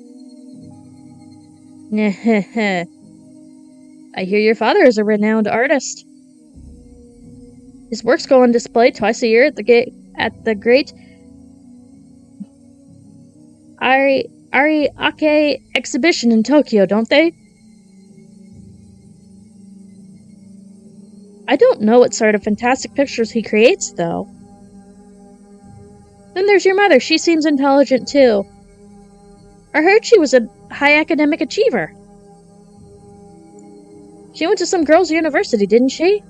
Neheheh. I hear your father is a renowned artist. His works go on display twice a year at the great Ariake exhibition in Tokyo, don't they? I don't know what sort of fantastic pictures he creates, though. Then there's your mother. She seems intelligent, too. I heard she was a high academic achiever. She went to some girls' university, didn't she?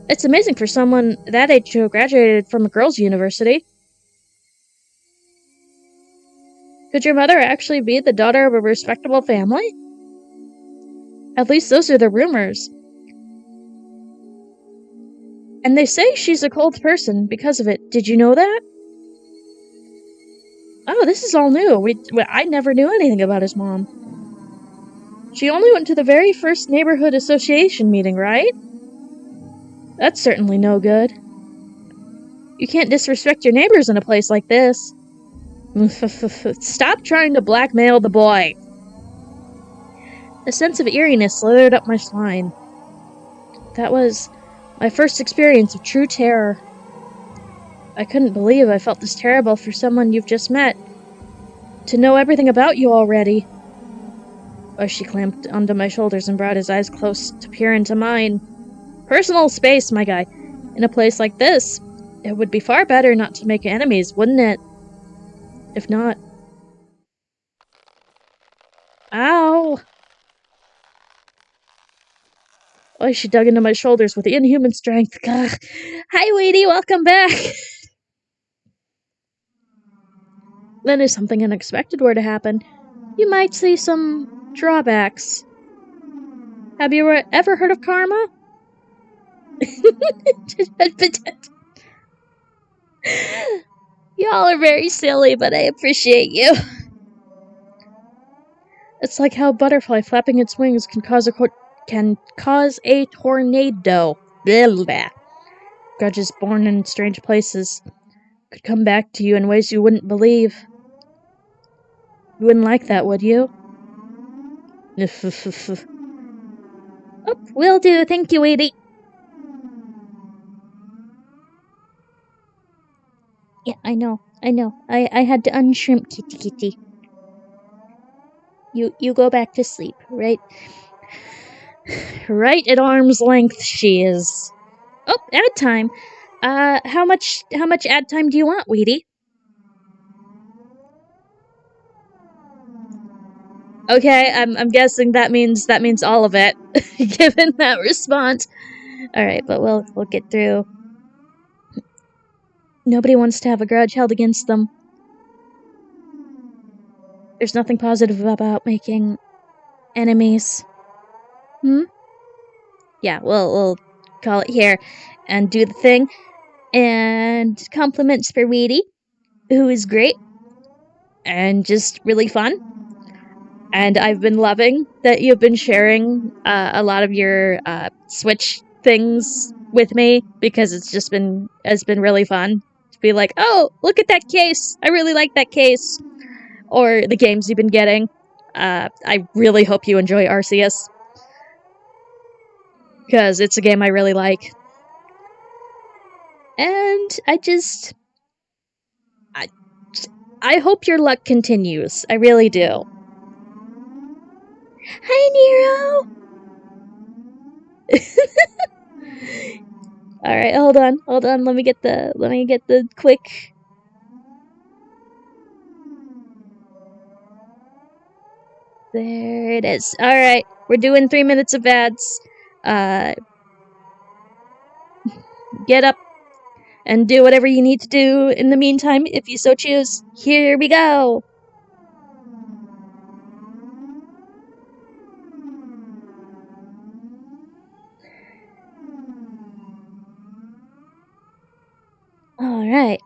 It's amazing for someone that age to have graduated from a girls' university. Could your mother actually be the daughter of a respectable family? At least those are the rumors. And they say she's a cold person because of it. Did you know that? Oh, this is all new. I never knew anything about his mom. She only went to the very first neighborhood association meeting, right? That's certainly no good. You can't disrespect your neighbors in a place like this. Stop trying to blackmail the boy. A sense of eeriness slithered up my spine. That was my first experience of true terror. I couldn't believe I felt this terrible for someone you've just met. To know everything about you already. She clamped onto my shoulders and brought his eyes close to peer into mine. Personal space, my guy. In a place like this, it would be far better not to make enemies, wouldn't it? If not... Ow! Oh, she dug into my shoulders with inhuman strength. Ugh. Hi, Weedy, welcome back! Then if something unexpected were to happen, you might see some drawbacks. Have you ever heard of karma? Y'all are very silly, but I appreciate you. It's like how a butterfly flapping its wings can cause a tornado. Blah, blah. Grudges born in strange places could come back to you in ways you wouldn't believe. You wouldn't like that, would you? Oh, will do. Thank you, Edie. Yeah, I know. I had to unshrimp Kitty. You go back to sleep, right? Right at arm's length she is. Oh, ad time. How much ad time do you want, Weedy? Okay, I'm guessing that means all of it, given that response. Alright, but we'll get through. Nobody wants to have a grudge held against them. There's nothing positive about making enemies. Yeah, we'll call it here and do the thing. And compliments for Weedy, who is great and just really fun. And I've been loving that you've been sharing a lot of your Switch things with me, because it's been really fun to be like, oh, look at that case. I really like that case. Or the games you've been getting. I really hope you enjoy Arceus, because it's a game I really like. And I hope your luck continues. I really do. Hi, Nero! Alright, hold on. Let me get the quick... There it is. Alright, we're doing 3 minutes of ads. Get up and do whatever you need to do in the meantime, if you so choose. Here we go! Alright.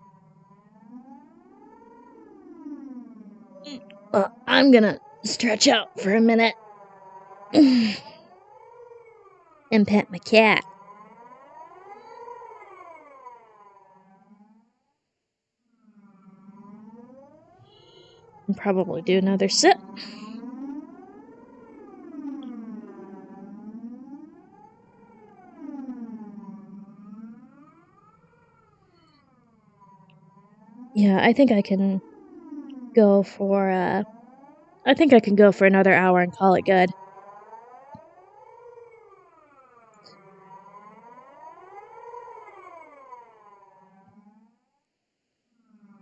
Well, I'm gonna stretch out for a minute. And pet my cat. And probably do another sip. Yeah, I think I can go for another hour and call it good.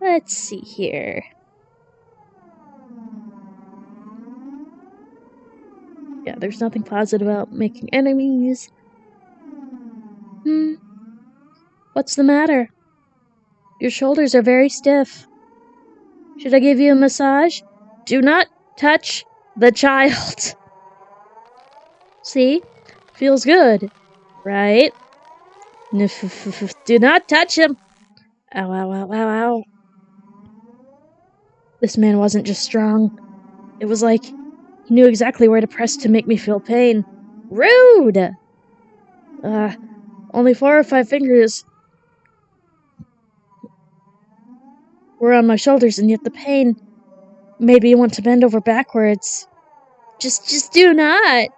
Let's see here. Yeah, there's nothing positive about making enemies. What's the matter? Your shoulders are very stiff. Should I give you a massage? Do not touch the child. See? Feels good, right? Do not touch him. Ow, ow, ow, ow, ow. This man wasn't just strong. It was like he knew exactly where to press to make me feel pain. Rude! Only 4 or 5 fingers were on my shoulders, and yet the pain made me want to bend over backwards. Just do not!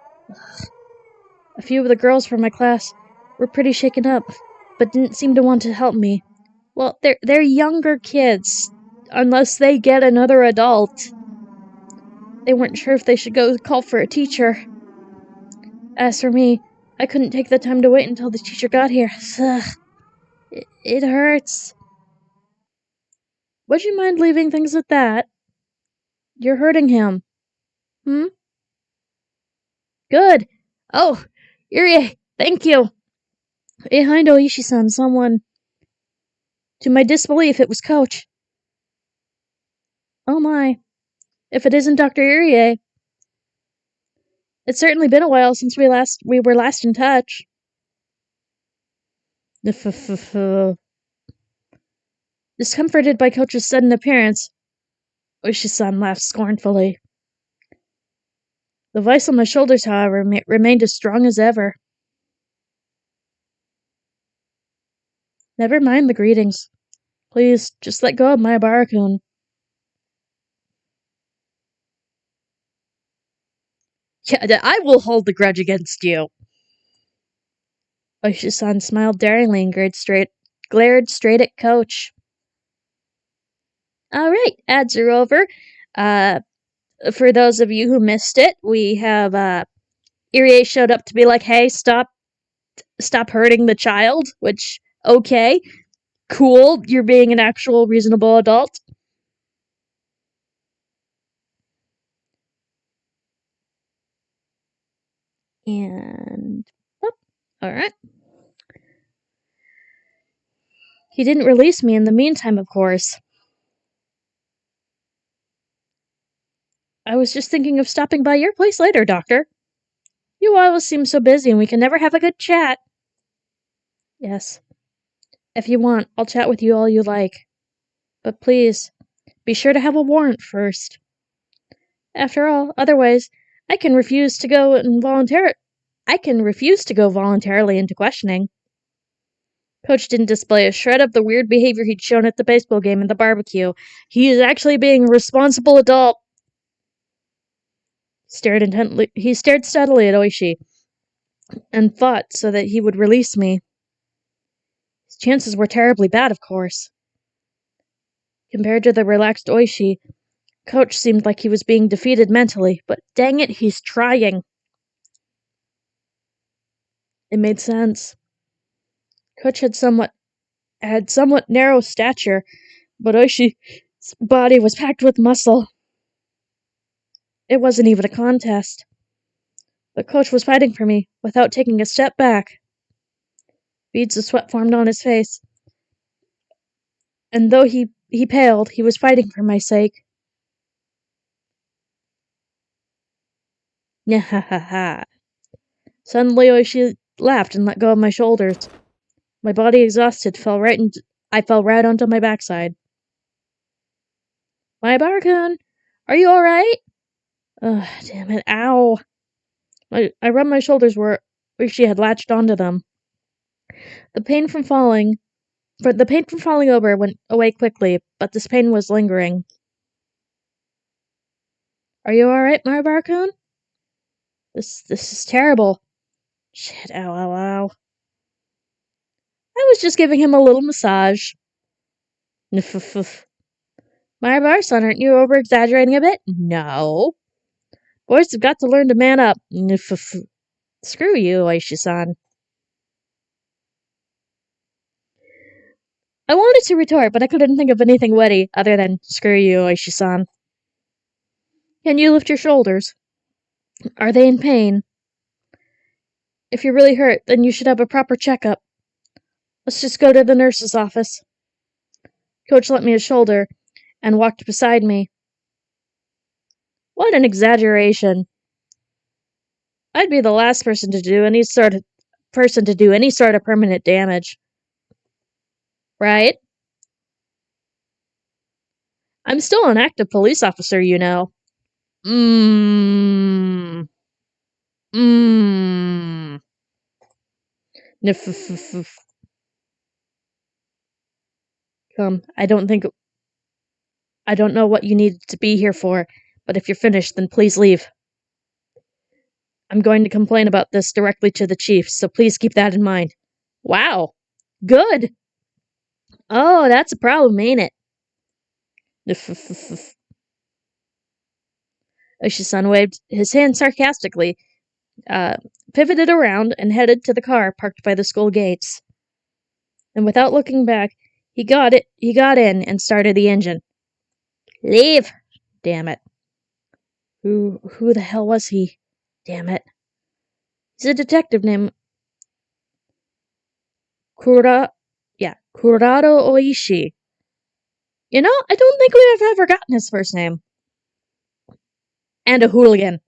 A few of the girls from my class were pretty shaken up, but didn't seem to want to help me. Well, they're younger kids, unless they get another adult. They weren't sure if they should go call for a teacher. As for me, I couldn't take the time to wait until the teacher got here. Ugh, it hurts. Would you mind leaving things at that? You're hurting him. Hmm? Good. Oh, Irie, thank you. Behind Oishi-san, someone. To my disbelief, it was Coach. Oh my. If it isn't Dr. Irie. It's certainly been a while since we were last in touch. Discomforted by Coach's sudden appearance, Oishi-san laughed scornfully. The voice on my shoulders, however, remained as strong as ever. Never mind the greetings. Please, just let go of my Barakun. Yeah, I will hold the grudge against you. Oishi-san smiled daringly and glared straight at Coach. Alright, ads are over. For those of you who missed it, we have, Irie showed up to be like, hey, stop hurting the child, which, okay, cool, you're being an actual reasonable adult. And, oh, alright. He didn't release me in the meantime, of course. I was just thinking of stopping by your place later, Doctor. You always seem so busy and we can never have a good chat. Yes. If you want, I'll chat with you all you like. But please, be sure to have a warrant first. After all, otherwise, I can refuse to go voluntarily into questioning. Coach didn't display a shred of the weird behavior he'd shown at the baseball game and the barbecue. He is actually being a responsible adult. He stared steadily at Oishi and fought so that he would release me. His chances were terribly bad, of course. Compared to the relaxed Oishi, Coach seemed like he was being defeated mentally, but dang it, he's trying. It made sense. Coach had somewhat narrow stature, but Oishi's body was packed with muscle. It wasn't even a contest. But Coach was fighting for me, without taking a step back. Beads of sweat formed on his face. And though he paled, he was fighting for my sake. Nyahahaha. Suddenly Oishi laughed and let go of my shoulders. My body exhausted, I fell right onto my backside. My Barakun, are you alright? Ugh, damn it, ow. I rubbed my shoulders where she had latched onto them. The pain from falling over went away quickly, but this pain was lingering. Are you alright, my Barakun? This is terrible. Shit, ow, ow, ow. I was just giving him a little massage. My Bar-san, aren't you over-exaggerating a bit? No. Boys have got to learn to man up. Screw you, Oishi-san. I wanted to retort, but I couldn't think of anything witty other than screw you, Oishi-san. Can you lift your shoulders? Are they in pain? If you're really hurt, then you should have a proper checkup. Let's just go to the nurse's office. Coach lent me his shoulder and walked beside me. What an exaggeration. I'd be the last person to do any sort of permanent damage. Right? I'm still an active police officer, you know. Come, I don't know what you needed to be here for, but if you're finished, then please leave. I'm going to complain about this directly to the chief, so please keep that in mind. Wow. Good. Oh, that's a problem, ain't it? Oishi-san waved his hand sarcastically, pivoted around and headed to the car parked by the school gates. And without looking back, he got in and started the engine. Leave! Damn it. Who the hell was he? Damn it. He's a detective named Kurado Oishi. You know, I don't think we have ever gotten his first name. And a hooligan.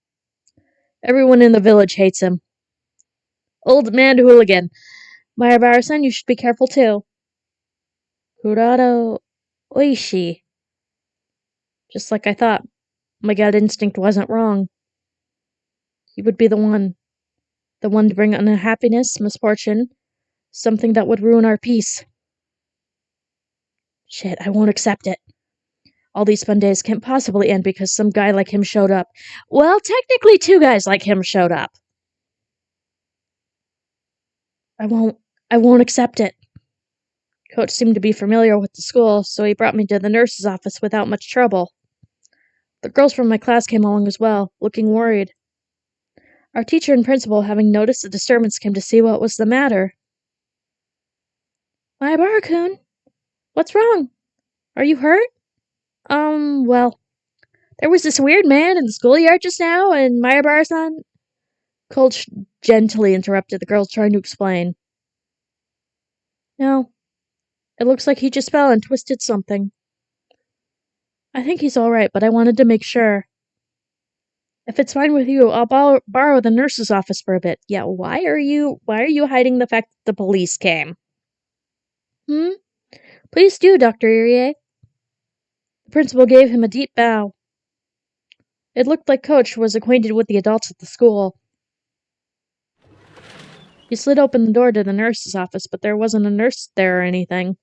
Everyone in the village hates him. Old man hooligan. Mayabara-san, you should be careful too. Kurado Oishi. Just like I thought. My gut instinct wasn't wrong. He would be the one to bring unhappiness, misfortune, something that would ruin our peace. Shit, I won't accept it. All these fun days can't possibly end because some guy like him showed up. Well, technically 2 guys like him showed up. I won't accept it. Coach seemed to be familiar with the school, so he brought me to the nurse's office without much trouble. The girls from my class came along as well, looking worried. Our teacher and principal, having noticed the disturbance, came to see what was the matter. Mayabara-kun, what's wrong? Are you hurt? Well, there was this weird man in the schoolyard just now, and Mayabara-san... Coach gently interrupted the girls, trying to explain. No, it looks like he just fell and twisted something. I think he's alright, but I wanted to make sure. If it's fine with you, I'll borrow the nurse's office for a bit. Yeah, why are you hiding the fact that the police came? Please do, Dr. Irie. The principal gave him a deep bow. It looked like Coach was acquainted with the adults at the school. He slid open the door to the nurse's office, but there wasn't a nurse there or anything.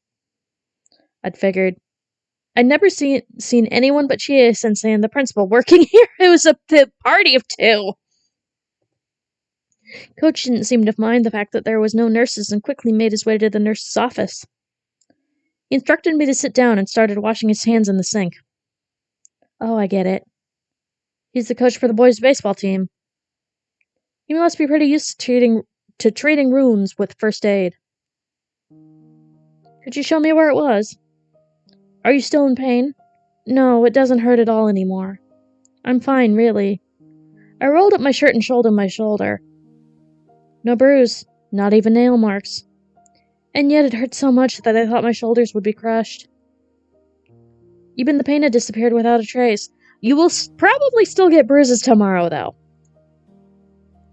I'd figured. I'd never seen anyone but Chie-sensei and the principal working here. It was a party of 2. Coach didn't seem to mind the fact that there was no nurses and quickly made his way to the nurse's office. He instructed me to sit down and started washing his hands in the sink. Oh, I get it. He's the coach for the boys' baseball team. He must be pretty used to treating wounds with first aid. Could you show me where it was? Are you still in pain? No, it doesn't hurt at all anymore. I'm fine, really. I rolled up my shirt and showed him my shoulder. No bruise, not even nail marks. And yet it hurt so much that I thought my shoulders would be crushed. Even the pain had disappeared without a trace. You will probably still get bruises tomorrow, though.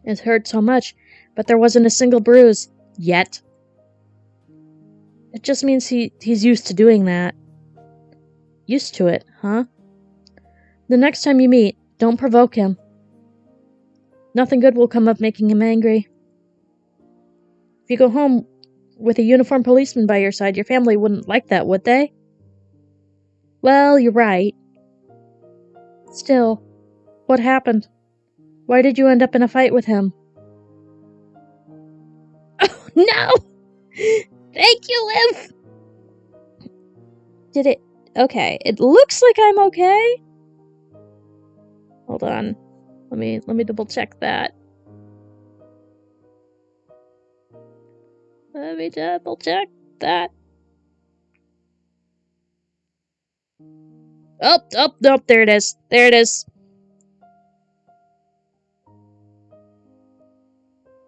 It hurt so much, but there wasn't a single bruise. Yet. It just means he's used to doing that. Used to it, huh? The next time you meet, don't provoke him. Nothing good will come of making him angry. If you go home with a uniformed policeman by your side, your family wouldn't like that, would they? Well, you're right. Still, what happened? Why did you end up in a fight with him? Oh, no! Thank you, Liv! Did it... Okay, it looks like I'm okay. Hold on. Let me double check that. Let me double check that. Oh, nope, there it is. There it is.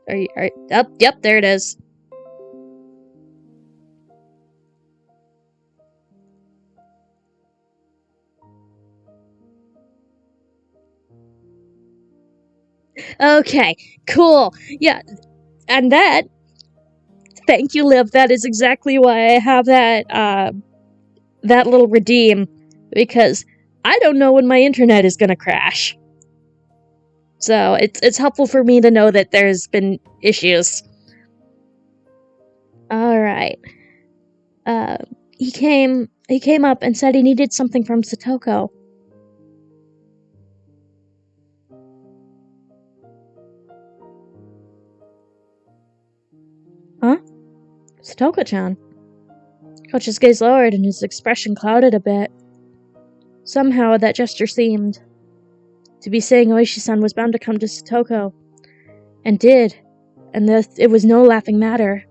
Yep, there it is. Okay, cool. Yeah, and that... Thank you, Liv. That is exactly why I have that little redeem. Because I don't know when my internet is gonna crash. So it's helpful for me to know that there's been issues. Alright. He came up and said he needed something from Satoko. Huh? Satoko-chan. Coach's gaze lowered and his expression clouded a bit. Somehow that gesture seemed to be saying Oishi-san was bound to come to Satoko. And did. And it was no laughing matter.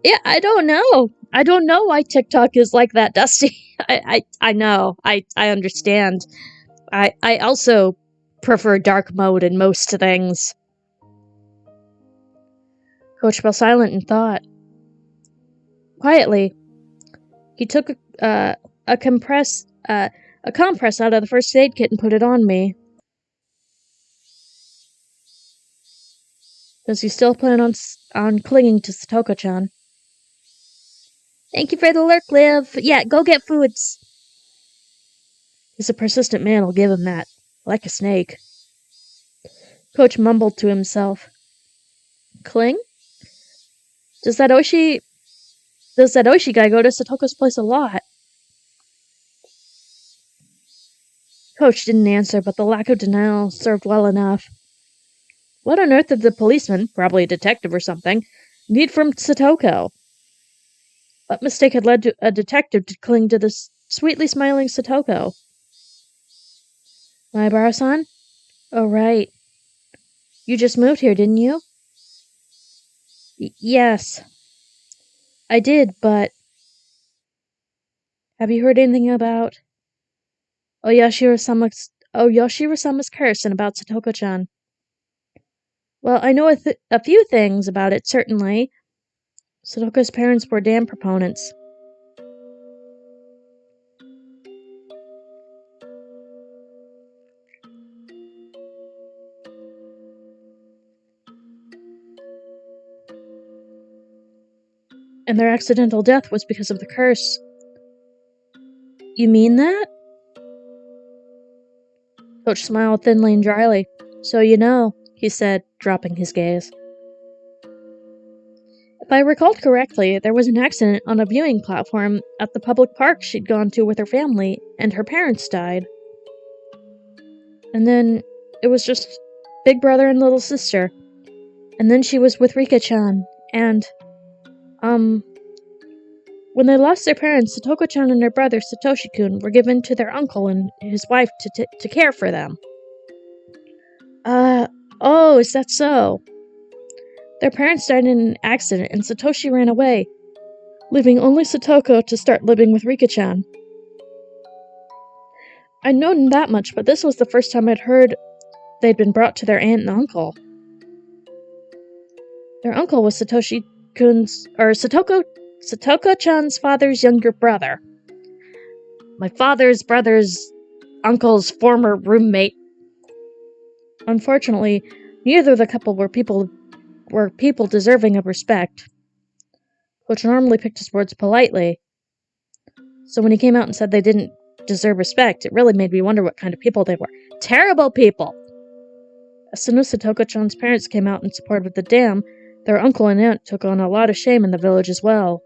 Yeah, I don't know. I don't know why TikTok is like that, Dusty. I know. I understand. I also prefer dark mode in most things. Coach fell silent in thought. Quietly, he took a compress out of the first aid kit and put it on me. Does he still plan on clinging to Satoko-chan? Thank you for the lurk, Liv. Yeah, go get foods. He's a persistent man, I'll give him that. Like a snake. Coach mumbled to himself. Cling? Does that Oshi guy go to Satoko's place a lot? Coach didn't answer, but the lack of denial served well enough. What on earth did the policeman, probably a detective or something, need from Satoko? What mistake had led to a detective to cling to the sweetly smiling Satoko? Maibara-san? Oh, right. You just moved here, didn't you? Yes. I did, but... Have you heard anything about... Yoshiro-sama's curse and about Satoko-chan? Well, I know a few things about it, certainly. Satoko's parents were damn proponents. And their accidental death was because of the curse. You mean that? Coach smiled thinly and dryly. So you know, he said, dropping his gaze. If I recalled correctly, there was an accident on a viewing platform at the public park she'd gone to with her family, and her parents died. And then it was just big brother and little sister. And then she was with Rika-chan, and, when they lost their parents, Satoko-chan and her brother Satoshi-kun were given to their uncle and his wife to care for them. Oh, is that so? Their parents died in an accident and Satoshi ran away, leaving only Satoko to start living with Rika-chan. I'd known that much, but this was the first time I'd heard they'd been brought to their aunt and uncle. Their uncle was Satoko-chan's father's younger brother. My father's brother's uncle's former roommate. Unfortunately, neither of the couple were people deserving of respect. Coach normally picked his words politely. So when he came out and said they didn't deserve respect, it really made me wonder what kind of people they were. Terrible people! As soon as Satoko-chan's parents came out in support of the dam, their uncle and aunt took on a lot of shame in the village as well.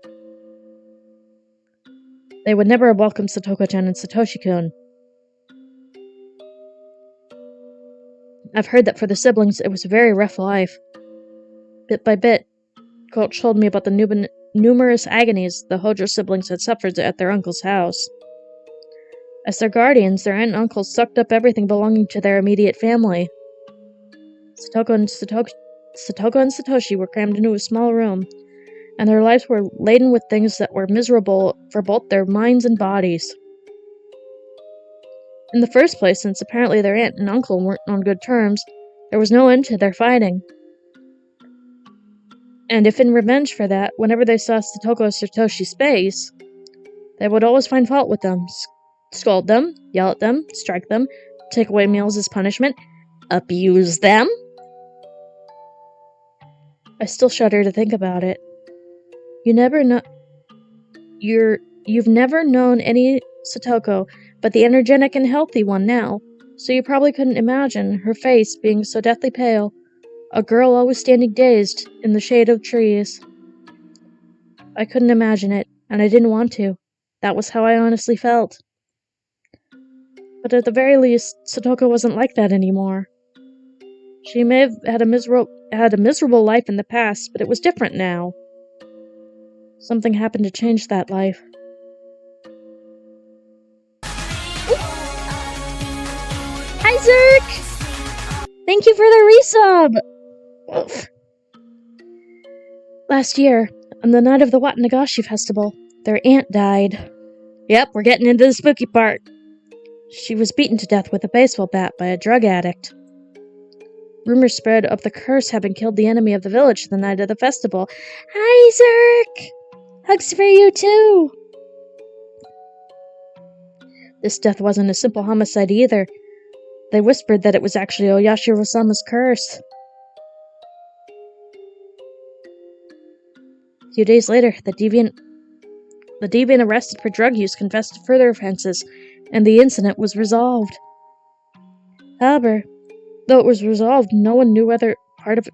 They would never have welcomed Satoko-chan and Satoshi-kun. I've heard that for the siblings, it was a very rough life. Bit by bit, Coach told me about the numerous agonies the Hojo siblings had suffered at their uncle's house. As their guardians, their aunt and uncle sucked up everything belonging to their immediate family. Satoko and Satoshi were crammed into a small room, and their lives were laden with things that were miserable for both their minds and bodies. In the first place, since apparently their aunt and uncle weren't on good terms, there was no end to their fighting. And if in revenge for that, whenever they saw Satoko or Satoshi's face, they would always find fault with them, scold them, yell at them, strike them, take away meals as punishment, abuse them. I still shudder to think about it. You've never known any Satoko, but the energetic and healthy one now, so you probably couldn't imagine her face being so deathly pale, a girl always standing dazed in the shade of trees. I couldn't imagine it, and I didn't want to. That was how I honestly felt. But at the very least, Satoko wasn't like that anymore. She may have had a miserable life in the past, but it was different now. Something happened to change that life. Hi, Zerk! Thank you for the resub! Oof. Last year, on the night of the Watanagashi festival, their aunt died. Yep, we're getting into the spooky part. She was beaten to death with a baseball bat by a drug addict. Rumors spread of the curse having killed the enemy of the village the night of the festival. Hi, Zerk! Hugs for you, too! This death wasn't a simple homicide either. They whispered that it was actually Oyashiro-sama's curse. A few days later, the deviant arrested for drug use confessed to further offenses, and the incident was resolved. However, though it was resolved, no one knew whether the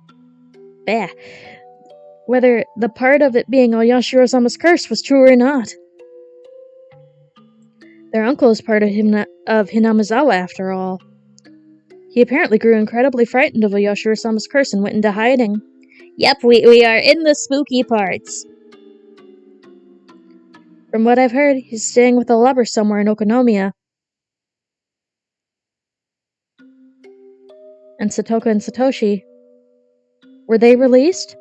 part of it being Oyashiro-sama's curse was true or not. Their uncle is part of Hinamizawa, after all. He apparently grew incredibly frightened of Oyashiro-sama's curse and went into hiding. Yep, we are in the spooky parts. From what I've heard, he's staying with a lover somewhere in Okonomiya. And Satoka and Satoshi, were they released?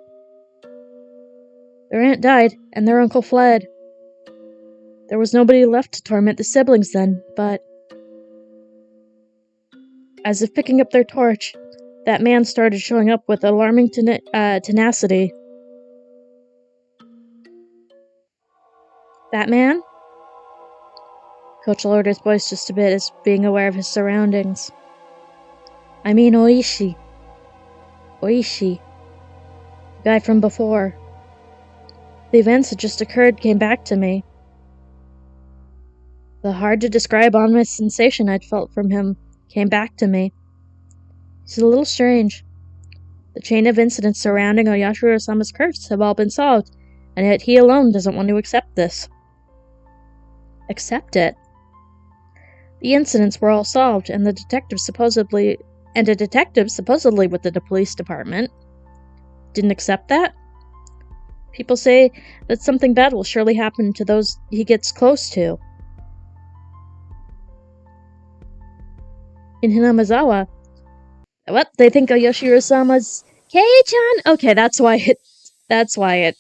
Their aunt died, and their uncle fled. There was nobody left to torment the siblings then, but... As if picking up their torch, that man started showing up with alarming tenacity. That man? Coach lowered his voice just a bit as being aware of his surroundings. I mean Oishi. Oishi. The guy from before. The events that just occurred came back to me. The hard-to-describe ominous sensation I'd felt from him came back to me. He's a little strange. The chain of incidents surrounding Oyashiro-sama's curse have all been solved, and yet he alone doesn't want to accept this. Accept it? The incidents were all solved, and a detective supposedly with the police department didn't accept that? People say that something bad will surely happen to those he gets close to. In Hinamizawa, what? They think Oyashiro-sama's Kei-chan? Okay, that's why it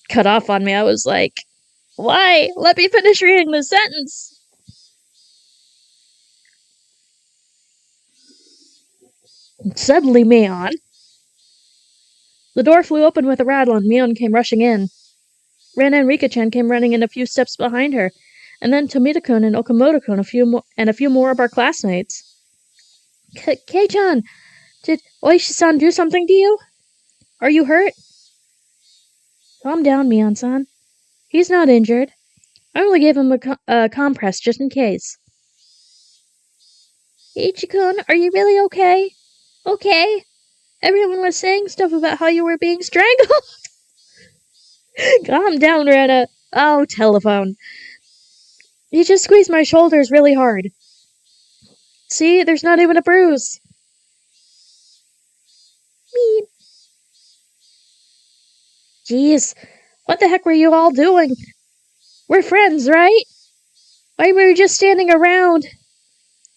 cut off on me. I was like, why? Let me finish reading the sentence. And suddenly, Mion. The door flew open with a rattle and Mion came rushing in. Ren and Rika-chan came running in a few steps behind her, and then Tomita-kun and Okamoto-kun and a few more of our classmates. Kei-chan, did Oishi-san do something to you? Are you hurt? Calm down, Mion-san. He's not injured. I only gave him a compress just in case. Ichi-kun, are you really okay? Okay. Everyone was saying stuff about how you were being strangled. Calm down, Rena. Oh, telephone. He just squeezed my shoulders really hard. See, there's not even a bruise. Me. Jeez, what the heck were you all doing? We're friends, right? Why were you just standing around?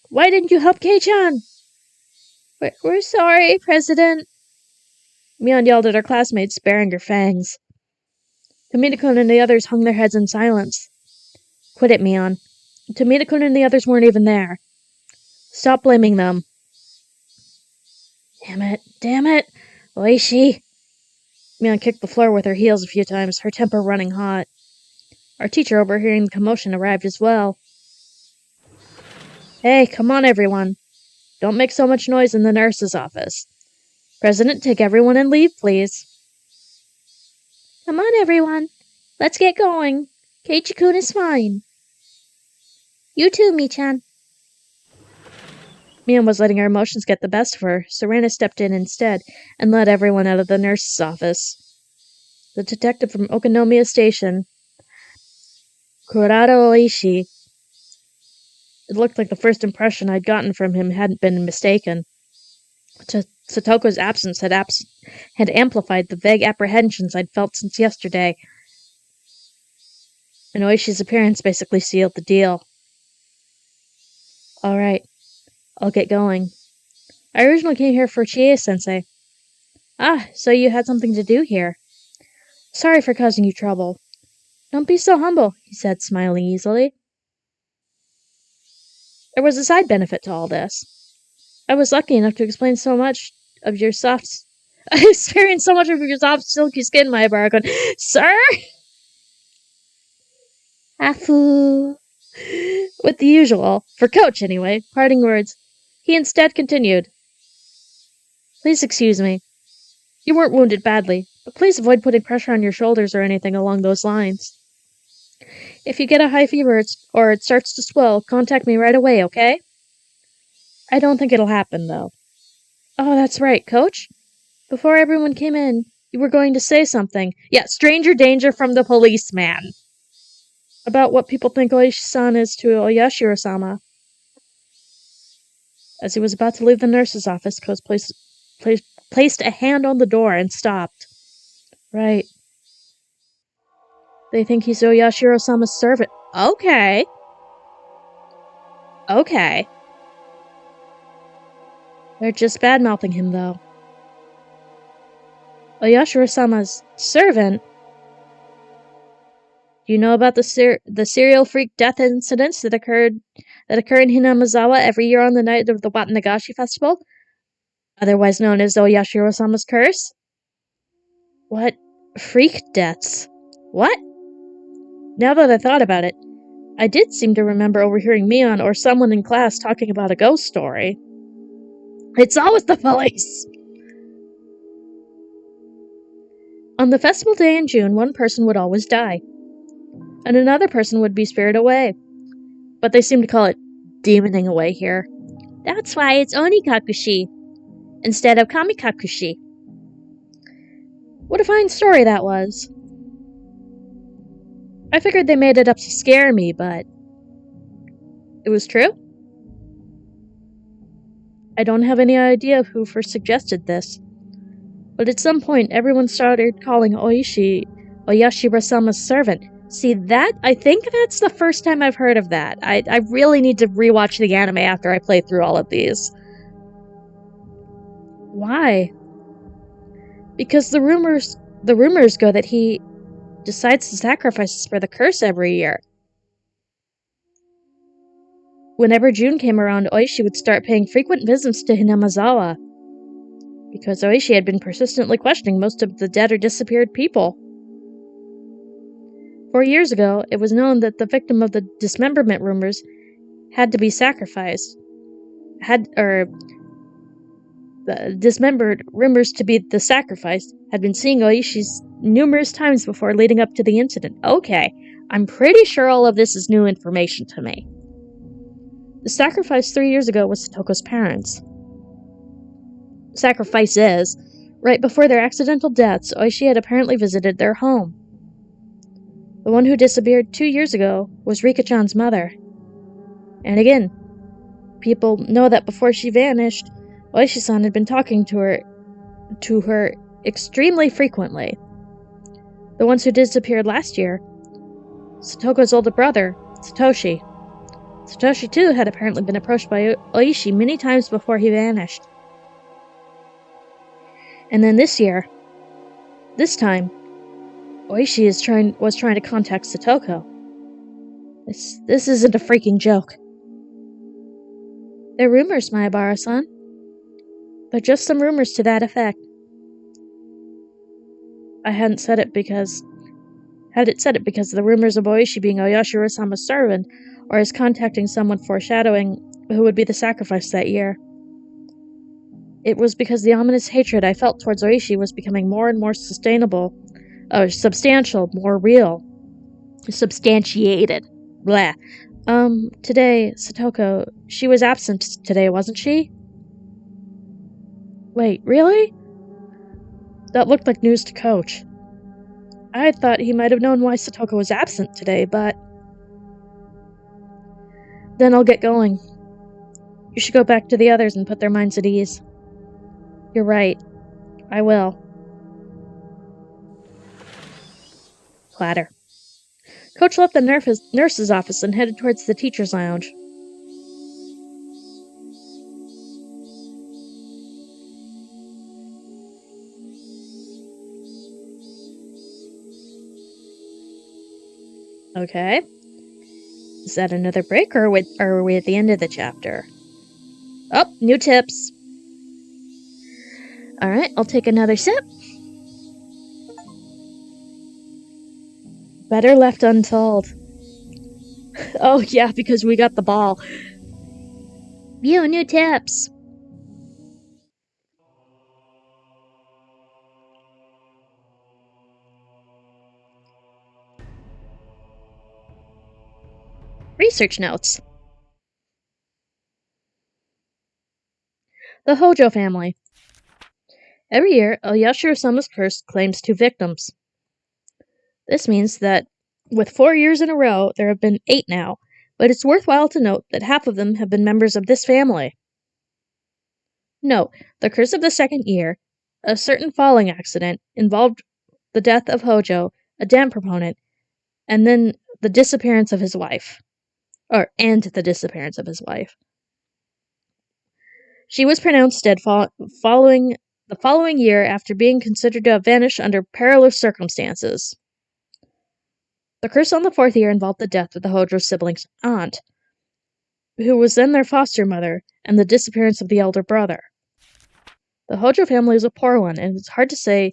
Why didn't you help Kei-chan? We're sorry, President. Mion yelled at her classmates, baring her fangs. Tomita-kun and the others hung their heads in silence. Quit it, Mion. Tomita-kun and the others weren't even there. Stop blaming them. Damn it. Oishi. Mion kicked the floor with her heels a few times, her temper running hot. Our teacher, overhearing the commotion, arrived as well. Hey, come on, everyone. Don't make so much noise in the nurse's office. President, take everyone and leave, please. Come on, everyone. Let's get going. Keiichi-kun is fine. You too, Mi-chan. Mion was letting her emotions get the best of her, so Rena stepped in instead and led everyone out of the nurse's office. The detective from Okonomiya Station, Kurata Oishi. It looked like the first impression I'd gotten from him hadn't been mistaken. Satoko's absence had amplified the vague apprehensions I'd felt since yesterday, and Oishi's appearance basically sealed the deal. All right, I'll get going. I originally came here for Chie-sensei. Ah, so you had something to do here. Sorry for causing you trouble. Don't be so humble, he said, smiling easily. There was a side benefit to all this. I was lucky enough to explain so much of your soft... I experienced so much of your soft, silky skin, my Barakun. Sir? Afu. With the usual, for Coach anyway, parting words, he instead continued. Please excuse me. You weren't wounded badly, but please avoid putting pressure on your shoulders or anything along those lines. If you get a high fever or it starts to swell, contact me right away, okay? I don't think it'll happen, though. Oh, that's right, Coach. Before everyone came in, you were going to say something. Yeah, stranger danger from the policeman. About what people think Oishi-san is to Oyashiro-sama. As he was about to leave the nurse's office, Coach placed a hand on the door and stopped. Right. They think he's Oyashiro-sama's servant. Okay. They're just bad-mouthing him, though. Oyashiro-sama's servant? Do you know about the serial freak death incidents that occur in Hinamizawa every year on the night of the Watanagashi festival? Otherwise known as Oyashiro-sama's curse? What? Freak deaths? What? Now that I thought about it, I did seem to remember overhearing Mion or someone in class talking about a ghost story. It's always the police! On the festival day in June, one person would always die, and another person would be spirited away. But they seem to call it demoning away here. That's why it's Onikakushi instead of Kamikakushi. What a fine story that was. I figured they made it up to scare me, but it was true? I don't have any idea who first suggested this, but at some point everyone started calling Oyashiro-sama's servant. See, I think that's the first time I've heard of that. I really need to rewatch the anime after I play through all of these. Why? Because the rumors go that he decides to sacrifice for the curse every year. Whenever June came around, Oishi would start paying frequent visits to Hinamizawa, because Oishi had been persistently questioning most of the dead or disappeared people. 4 years ago, it was known that the victim of the dismemberment rumors had to be sacrificed. The dismembered rumors to be the sacrifice had been seeing Oishi's numerous times before leading up to the incident. Okay, I'm pretty sure all of this is new information to me. The sacrifice 3 years ago was Satoko's parents. Sacrifices. Right before their accidental deaths, Oishi had apparently visited their home. The one who disappeared 2 years ago was Rika-chan's mother. And again, people know that before she vanished, Oishi-san had been talking to her extremely frequently. The ones who disappeared last year, Satoko's older brother, Satoshi. Satoshi, too, had apparently been approached by Oishi many times before he vanished. And then this time, Oishi was trying to contact Satoko. This isn't a freaking joke. They're rumors, Mayabara-san. They're just some rumors to that effect. I hadn't said it because the rumors of Oishi being Oyashiro-sama's servant, or his contacting someone foreshadowing who would be the sacrifice that year. It was because the ominous hatred I felt towards Oishi was becoming more and more substantial, more real. Substantiated. Blah. Today, Satoko, she was absent today, wasn't she? Wait, really? That looked like news to Coach. I had thought he might have known why Satoko was absent today, but... Then I'll get going. You should go back to the others and put their minds at ease. You're right. I will. Clatter. Coach left the nurse's office and headed towards the teacher's lounge. Okay. Is that another break, or are we at the end of the chapter? Oh, new tips. Alright, I'll take another sip. Better left untold. Oh, yeah, because we got the ball. View new tips. Research notes. The Hojo family. Every year, Oyashiro-sama's curse claims 2 victims. This means that with 4 years in a row, there have been 8 now, but it's worthwhile to note that half of them have been members of this family. Note, the curse of the second year, a certain falling accident, involved the death of Hojo, a dam proponent, and then the disappearance of his wife. And the disappearance of his wife. She was pronounced dead following the following year after being considered to have vanished under perilous circumstances. The curse on the 4th year involved the death of the Hojo siblings' aunt, who was then their foster mother, and the disappearance of the elder brother. The Hojo family is a poor one, and it's hard to say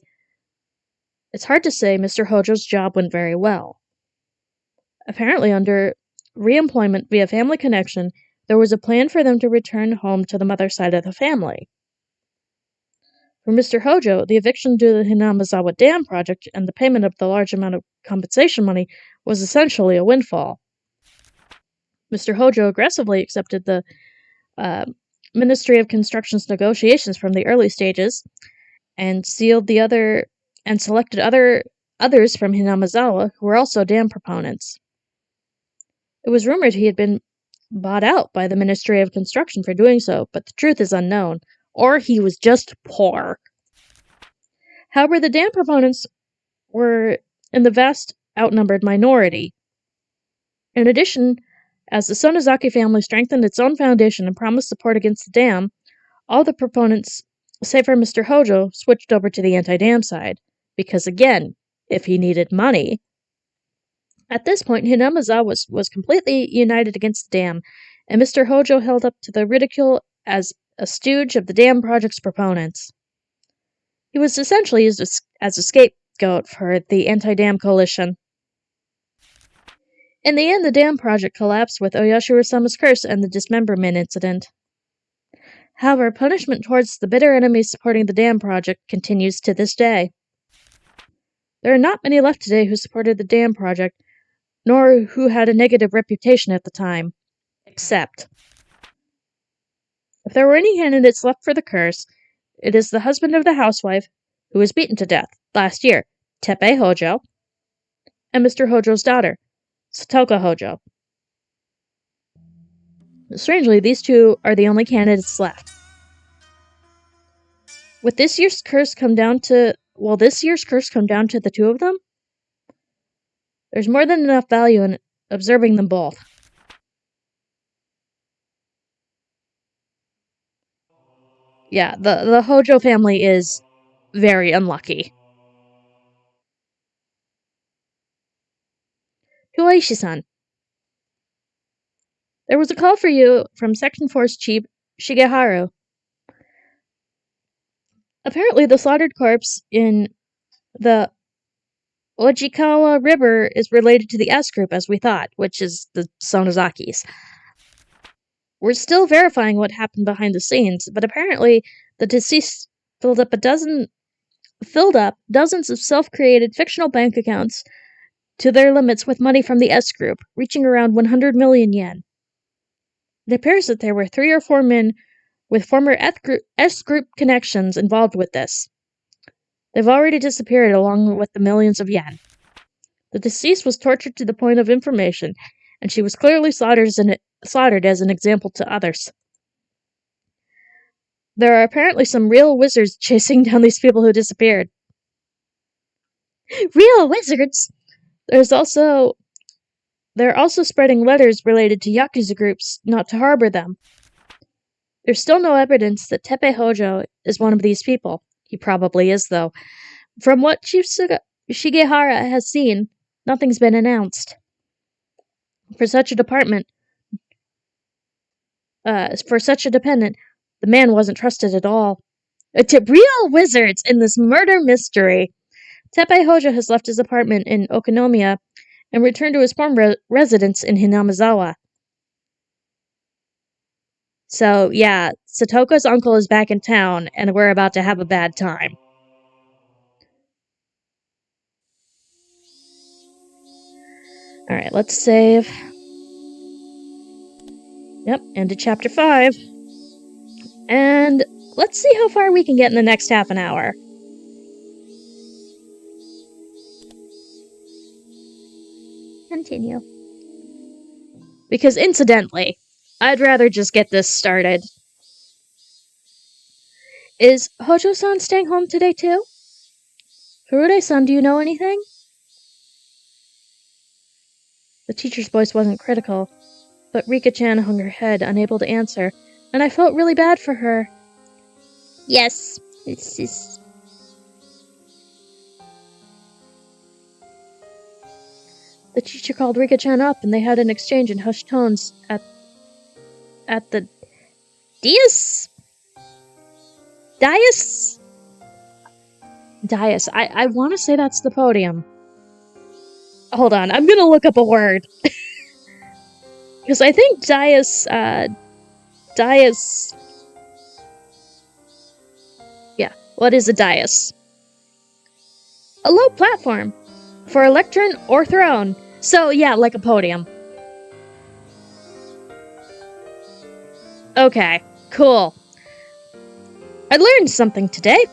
Mr. Hojo's job went very well. Apparently, under reemployment via family connection, there was a plan for them to return home to the mother's side of the family. For Mr. Hojo, the eviction due to the Hinamizawa Dam project and the payment of the large amount of compensation money was essentially a windfall. Mr. Hojo aggressively accepted the Ministry of Construction's negotiations from the early stages and selected others from Hinamizawa who were also dam proponents. It was rumored he had been bought out by the Ministry of Construction for doing so, but the truth is unknown. Or he was just poor. However, the dam proponents were in the vast outnumbered minority. In addition, as the Sonozaki family strengthened its own foundation and promised support against the dam, all the proponents, save for Mr. Hojo, switched over to the anti-dam side. Because again, if he needed money. At this point, Hinamizawa was completely united against the dam, and Mr. Hojo held up to the ridicule as a stooge of the dam project's proponents. He was essentially used as a scapegoat for the anti-dam coalition. In the end, the dam project collapsed with Oyashiro-sama's curse and the dismemberment incident. However, punishment towards the bitter enemies supporting the dam project continues to this day. There are not many left today who supported the dam project, nor who had a negative reputation at the time. Except, if there were any candidates left for the curse, it is the husband of the housewife, who was beaten to death last year, Teppei Hojo, and Mr. Hojo's daughter, Satoko Hojo. Strangely, these two are the only candidates left. Will this year's curse come down to the two of them? There's more than enough value in observing them both. Yeah, the Hojo family is very unlucky. To Aishi-san. There was a call for you from Section 4's Chief Shigeharu. Apparently, the slaughtered corpse in the Ojikawa River is related to the S group as we thought, which is the Sonozakis. We're still verifying what happened behind the scenes, but apparently the deceased filled up dozens of self-created fictional bank accounts to their limits with money from the S group, reaching around 100 million yen. It appears that there were 3 or 4 men with former S group connections involved with this. They've already disappeared along with the millions of yen. The deceased was tortured to the point of information, and she was clearly slaughtered as an example to others. There are apparently some real wizards chasing down these people who disappeared. Real wizards? They're also spreading letters related to Yakuza groups not to harbor them. There's still no evidence that Teppei Hojo is one of these people. He probably is, though. From what Chief Shigehara has seen, nothing's been announced. For such a dependent, the man wasn't trusted at all. To real wizards in this murder mystery. Teppei Hojo has left his apartment in Okonomiya and returned to his former residence in Hinamizawa. So, yeah, Satoko's uncle is back in town, and we're about to have a bad time. Alright, let's save. Yep, into chapter 5. And let's see how far we can get in the next half an hour. Continue. Because incidentally, I'd rather just get this started. Is Hojo-san staying home today too? Furude-san, do you know anything? The teacher's voice wasn't critical, but Rika-chan hung her head, unable to answer, and I felt really bad for her. Yes, it's just... The teacher called Rika-chan up, and they had an exchange in hushed tones at the dais? Dais. I want to say that's the podium. Hold on, I'm gonna look up a word. Because I think dais, yeah, what is a dais? A low platform. For a lectern or throne. So, yeah, like a podium. Okay, cool. I learned something today.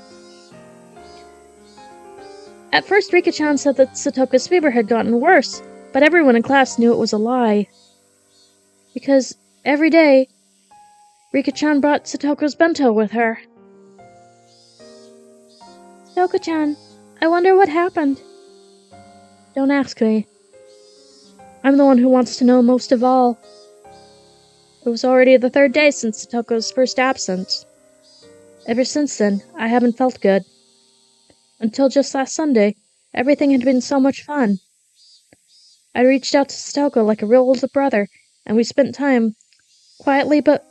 At first, Rika-chan said that Satoka's fever had gotten worse, but everyone in class knew it was a lie. Because every day, Rika-chan brought Satoka's bento with her. Satoka-chan, I wonder what happened. Don't ask me. I'm the one who wants to know most of all. It was already the 3rd day since Satoko's first absence. Ever since then, I haven't felt good. Until just last Sunday, everything had been so much fun. I reached out to Satoko like a real older brother, and we spent time quietly but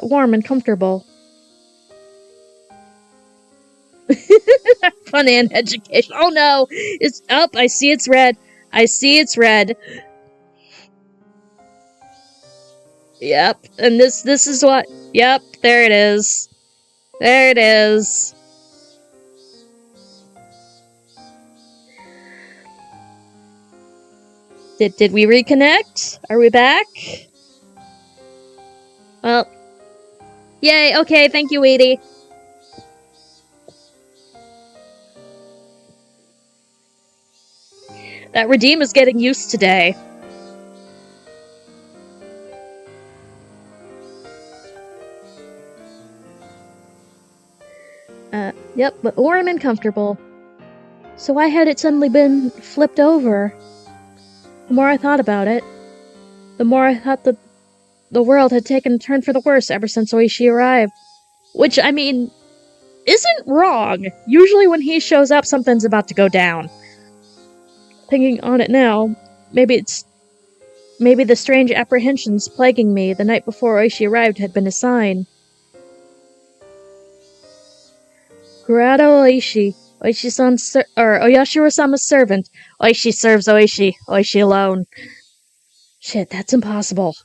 warm and comfortable. Fun and education. Oh no! It's up! I see it's red. Yep, and this is what... Yep, there it is. There it is. Did we reconnect? Are we back? Well, yay, okay, thank you, Edie. That redeem is getting used today. Yep, but warm and comfortable. So why had it suddenly been flipped over? The more I thought about it, the more I thought that the world had taken a turn for the worse ever since Oishi arrived. Which, I mean, isn't wrong. Usually when he shows up, something's about to go down. Thinking on it now, maybe the strange apprehensions plaguing me the night before Oishi arrived had been a sign. Kurado Oishi, Oyashiro-sama's servant. Oishi serves Oishi, Oishi alone. Shit, that's impossible.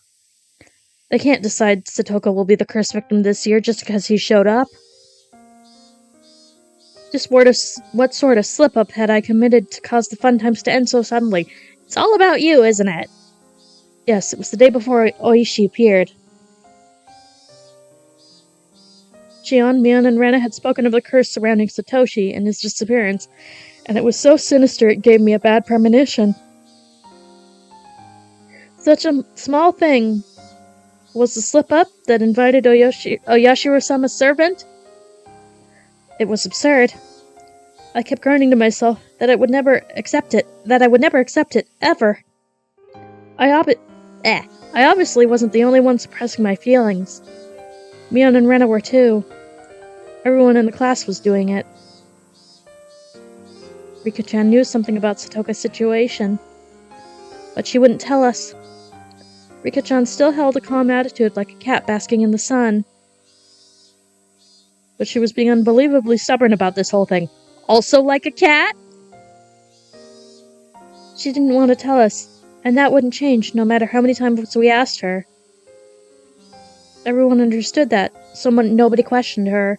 They can't decide Satoko will be the curse victim this year just because he showed up. Just what sort of slip-up had I committed to cause the fun times to end so suddenly? It's all about you, isn't it? Yes, it was the day before Oishi appeared. Shion, Mion, and Rena had spoken of the curse surrounding Satoshi and his disappearance, and it was so sinister it gave me a bad premonition. Such a small thing was the slip-up that invited Oyashiro-sama's servant. It was absurd. I kept groaning to myself that I would never accept it, ever. I obviously wasn't the only one suppressing my feelings. Mion and Rena were too. Everyone in the class was doing it. Rika-chan knew something about Satoka's situation. but she wouldn't tell us. Rika-chan still held a calm attitude like a cat basking in the sun. But she was being unbelievably stubborn about this whole thing. Also like a cat? She didn't want to tell us, and that wouldn't change no matter how many times we asked her. Everyone understood that, so nobody questioned her.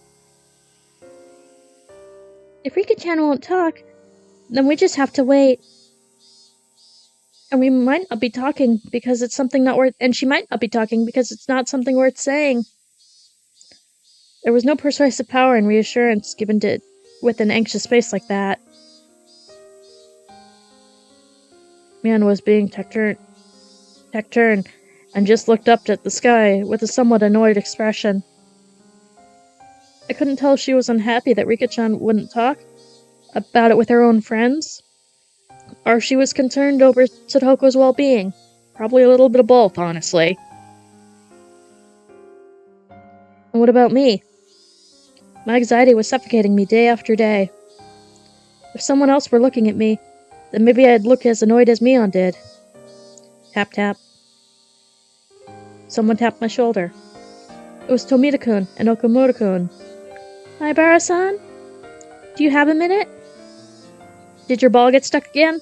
If Rika-chan won't talk, then we just have to wait. And we might not be talking because it's something not worth, and she might not be talking because it's not something worth saying. There was no persuasive power and reassurance given to with an anxious face like that. Man was being taciturn, and just looked up at the sky with a somewhat annoyed expression. I couldn't tell if she was unhappy that Rika-chan wouldn't talk about it with her own friends, or if she was concerned over Satoko's well-being. Probably a little bit of both, honestly. And what about me? My anxiety was suffocating me day after day. If someone else were looking at me, then maybe I'd look as annoyed as Mion did. Tap tap. Someone tapped my shoulder. It was Tomita-kun and Okamoto-kun. Hi, Bara-san? Do you have a minute? Did your ball get stuck again?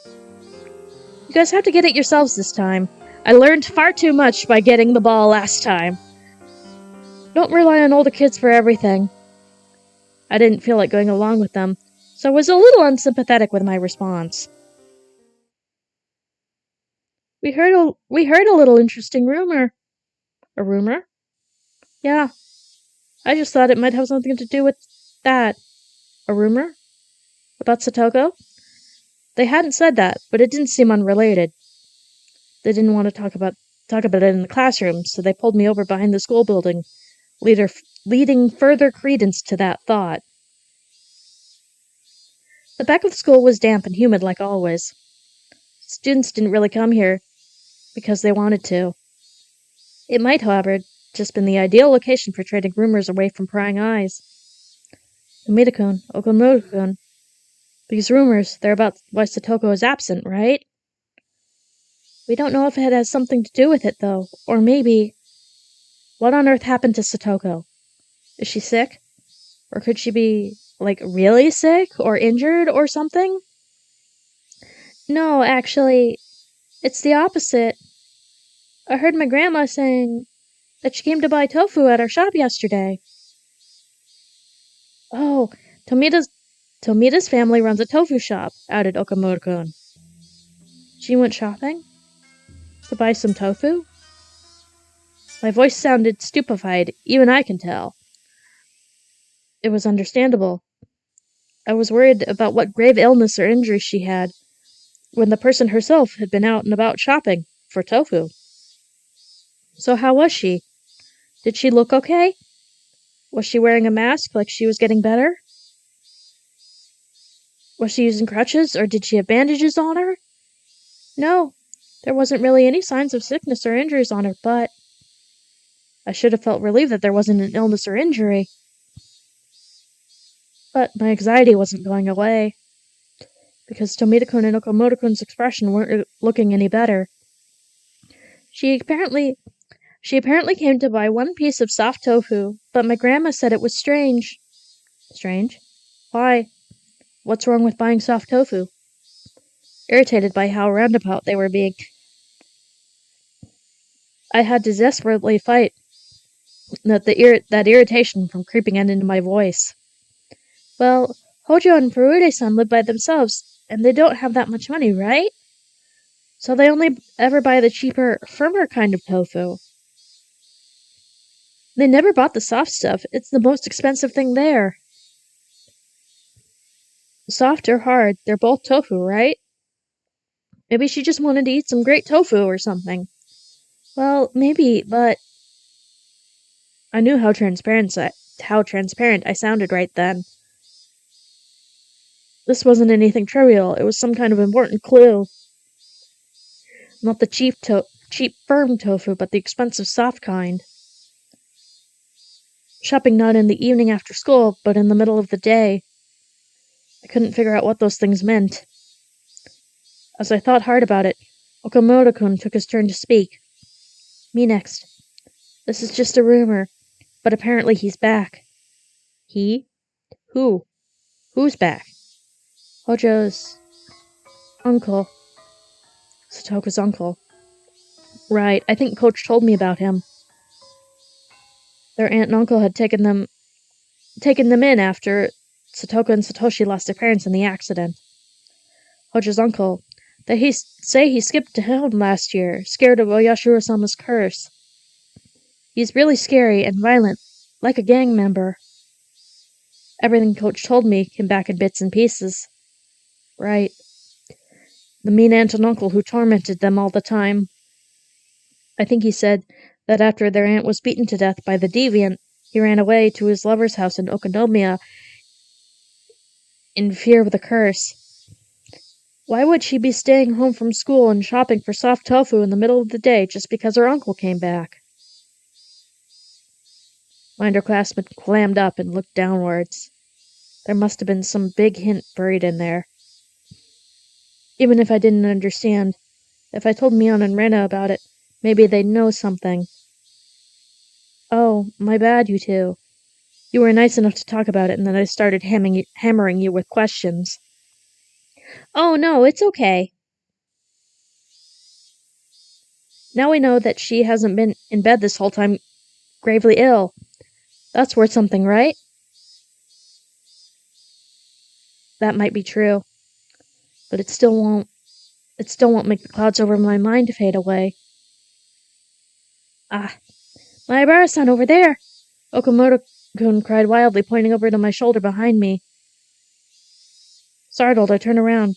You guys have to get it yourselves this time. I learned far too much by getting the ball last time. Don't rely on older kids for everything. I didn't feel like going along with them, so I was a little unsympathetic with my response. We heard a little interesting rumor. A rumor? Yeah. I just thought it might have something to do with that. A rumor? About Satoko? They hadn't said that, but it didn't seem unrelated. They didn't want to talk about it in the classroom, so they pulled me over behind the school building, leading further credence to that thought. The back of the school was damp and humid like always. Students didn't really come here because they wanted to. It might, however, just been the ideal location for trading rumors away from prying eyes. Tomita-kun, Okamoto-kun. These rumors, they're about why Satoko is absent, right? We don't know if it has something to do with it, though. Or maybe... What on earth happened to Satoko? Is she sick? Or could she be, really sick? Or injured or something? No, actually, it's the opposite. I heard my grandma saying that she came to buy tofu at our shop yesterday. Oh, Tomita's family runs a tofu shop, added Okamoto-kun. She went shopping? To buy some tofu? My voice sounded stupefied, even I can tell. It was understandable. I was worried about what grave illness or injury she had, when the person herself had been out and about shopping for tofu. So how was she? Did she look okay? Was she wearing a mask like she was getting better? Was she using crutches, or did she have bandages on her? No, there wasn't really any signs of sickness or injuries on her, but I should have felt relieved that there wasn't an illness or injury. But my anxiety wasn't going away, because Tomita-kun and Okamoto-kun's expression weren't looking any better. She apparently came to buy one piece of soft tofu, but my grandma said it was strange. Strange? Why? What's wrong with buying soft tofu? Irritated by how roundabout they were being, I had to desperately fight that irritation from creeping into my voice. Well, Hojo and Furude-san live by themselves, and they don't have that much money, right? So they only ever buy the cheaper, firmer kind of tofu. They never bought the soft stuff. It's the most expensive thing there. Soft or hard, they're both tofu, right? Maybe she just wanted to eat some great tofu or something. Well, maybe, but... I knew how transparent I sounded right then. This wasn't anything trivial. It was some kind of important clue. Not the cheap firm tofu, but the expensive soft kind. Shopping not in the evening after school, but in the middle of the day. I couldn't figure out what those things meant. As I thought hard about it, Okamoto-kun took his turn to speak. Me next. This is just a rumor, but apparently he's back. He? Who? Who's back? Hojo's uncle. Satoka's uncle. Right, I think Coach told me about him. Their aunt and uncle had taken them in after Satoka and Satoshi lost their parents in the accident. Hojo's uncle. They say he skipped to home last year, scared of Oyashiro-sama's curse. He's really scary and violent, like a gang member. Everything Coach told me came back in bits and pieces. Right. The mean aunt and uncle who tormented them all the time. I think he said that after their aunt was beaten to death by the deviant, he ran away to his lover's house in Okonomiya in fear of the curse. Why would she be staying home from school and shopping for soft tofu in the middle of the day just because her uncle came back? My underclassman clammed up and looked downwards. There must have been some big hint buried in there. Even if I didn't understand, if I told Mion and Rena about it, maybe they'd know something. Oh, my bad, you two. You were nice enough to talk about it, and then I started hammering you with questions. Oh, no, it's okay. Now we know that she hasn't been in bed this whole time, gravely ill. That's worth something, right? That might be true. But it still won't make the clouds over my mind fade away. Ah, my Ibara-san over there! Okamoto-kun cried wildly, pointing over to my shoulder behind me. Startled, I turned around,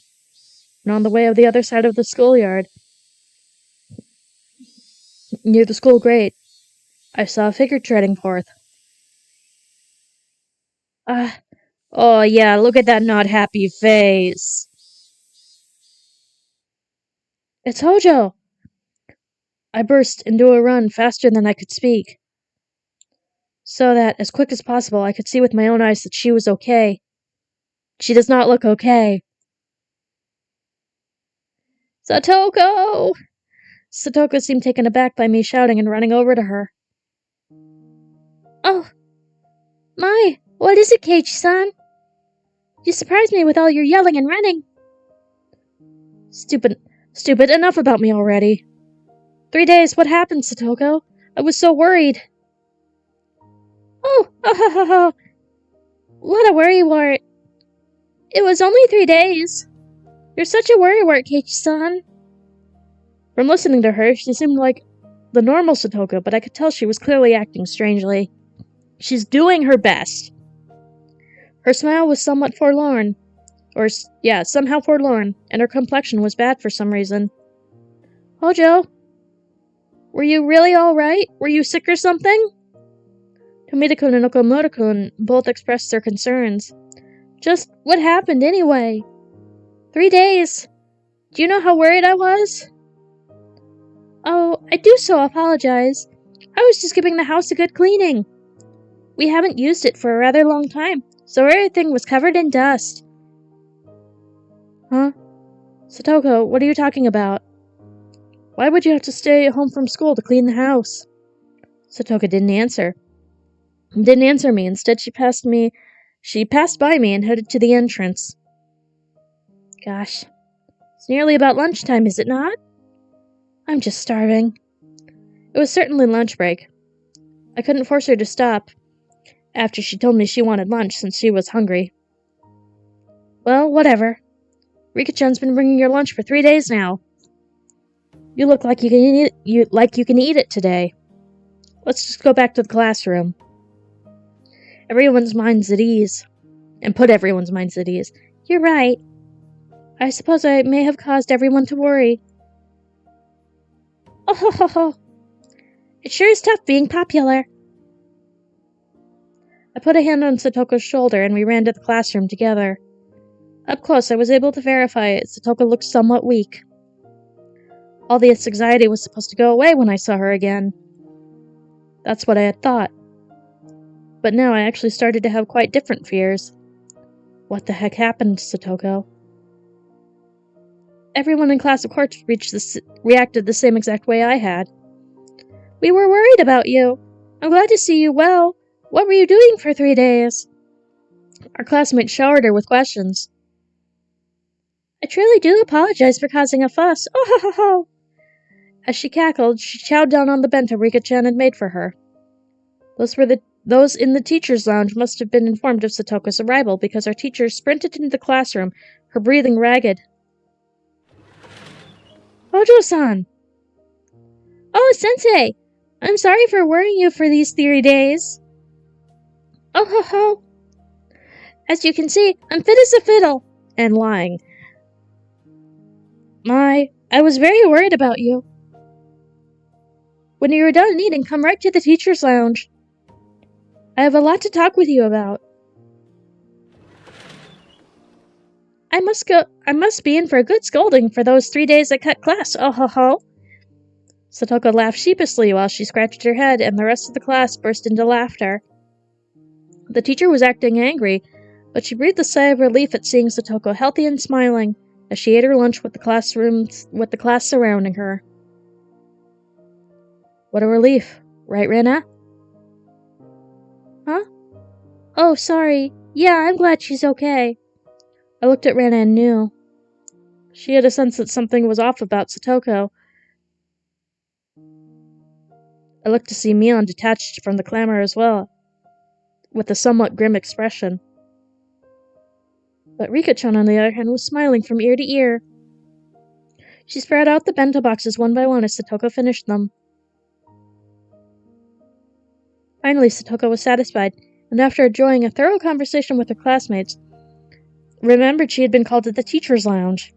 and on the way of the other side of the schoolyard, near the school grate, I saw a figure treading forth. Oh yeah, look at that not happy face. It's Hojo! I burst into a run faster than I could speak, so that, as quick as possible, I could see with my own eyes that she was okay. She does not look okay. Satoko! Satoko seemed taken aback by me shouting and running over to her. Oh, my, what is it, Keiichi-san? You surprised me with all your yelling and running. Stupid, enough about me already. 3 days, what happened, Satoko? I was so worried. Oh, what a worrywart. It was only 3 days. You're such a worrywart, Keiichi-san. From listening to her, she seemed like the normal Satoko, but I could tell she was clearly acting strangely. She's doing her best. Her smile was somewhat forlorn. Somehow forlorn, and her complexion was bad for some reason. Hojo, were you really alright? Were you sick or something? Tomita-kun and Okamoto-kun both expressed their concerns. Just what happened anyway? 3 days. Do you know how worried I was? Oh, I do so apologize. I was just giving the house a good cleaning. We haven't used it for a rather long time, so everything was covered in dust. Huh? Satoko, what are you talking about? Why would you have to stay home from school to clean the house? Satoko didn't answer. Didn't answer me. Instead, she passed by me and headed to the entrance. Gosh. It's nearly about lunchtime, is it not? I'm just starving. It was certainly lunch break. I couldn't force her to stop after she told me she wanted lunch since she was hungry. Well, whatever. Rika-chan's been bringing your lunch for 3 days now. You look like you can eat it today. Let's just go back to the classroom. Everyone's minds at ease. And put everyone's minds at ease. You're right. I suppose I may have caused everyone to worry. Oh ho ho ho. It sure is tough being popular. I put a hand on Satoko's shoulder and we ran to the classroom together. Up close, I was able to verify Satoko looked somewhat weak. All this anxiety was supposed to go away when I saw her again. That's what I had thought. But now I actually started to have quite different fears. What the heck happened to Satoko? Everyone in class, of course, reacted the same exact way I had. We were worried about you. I'm glad to see you well. What were you doing for 3 days? Our classmates showered her with questions. I truly do apologize for causing a fuss. Oh ho ho ho! As she cackled, she chowed down on the bento Rika-chan had made for her. Those in the teacher's lounge must have been informed of Satoko's arrival because our teacher sprinted into the classroom, her breathing ragged. Hojo-san! Oh, Sensei! I'm sorry for worrying you for these 3 days. Oh ho ho! As you can see, I'm fit as a fiddle! And lying. I was very worried about you. When you are done eating, come right to the teacher's lounge. I have a lot to talk with you about. I must be in for a good scolding for those 3 days I cut class, oh ho ho. Satoko laughed sheepishly while she scratched her head, and the rest of the class burst into laughter. The teacher was acting angry, but she breathed a sigh of relief at seeing Satoko healthy and smiling as she ate her lunch with the class surrounding her. What a relief, right, Rena? Huh? Oh, sorry. Yeah, I'm glad she's okay. I looked at Rena and knew. She had a sense that something was off about Satoko. I looked to see Mion detached from the clamor as well, with a somewhat grim expression. But Rika-chan, on the other hand, was smiling from ear to ear. She spread out the bento boxes one by one as Satoko finished them. Finally, Satoko was satisfied, and after enjoying a thorough conversation with her classmates, remembered she had been called to the teacher's lounge.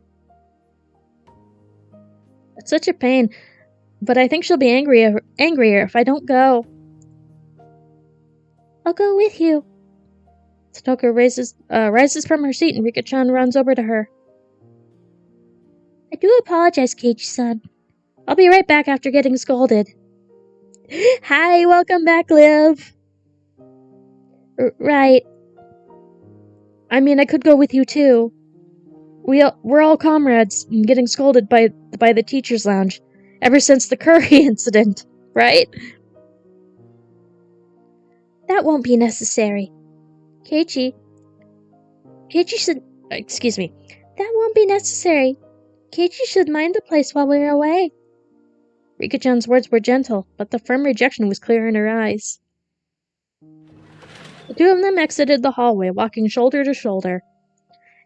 It's such a pain, but I think she'll be angrier if I don't go. I'll go with you. Satoko rises from her seat and Rika-chan runs over to her. I do apologize, Keiichi-san. I'll be right back after getting scolded. Hi, welcome back, Liv. Right. I mean, I could go with you too. We're all comrades and getting scolded by the teacher's lounge ever since the curry incident, right? That won't be necessary. Keiichi should... Excuse me. That won't be necessary. Keiichi should mind the place while we're away. Rika-chan's words were gentle, but the firm rejection was clear in her eyes. The two of them exited the hallway, walking shoulder to shoulder.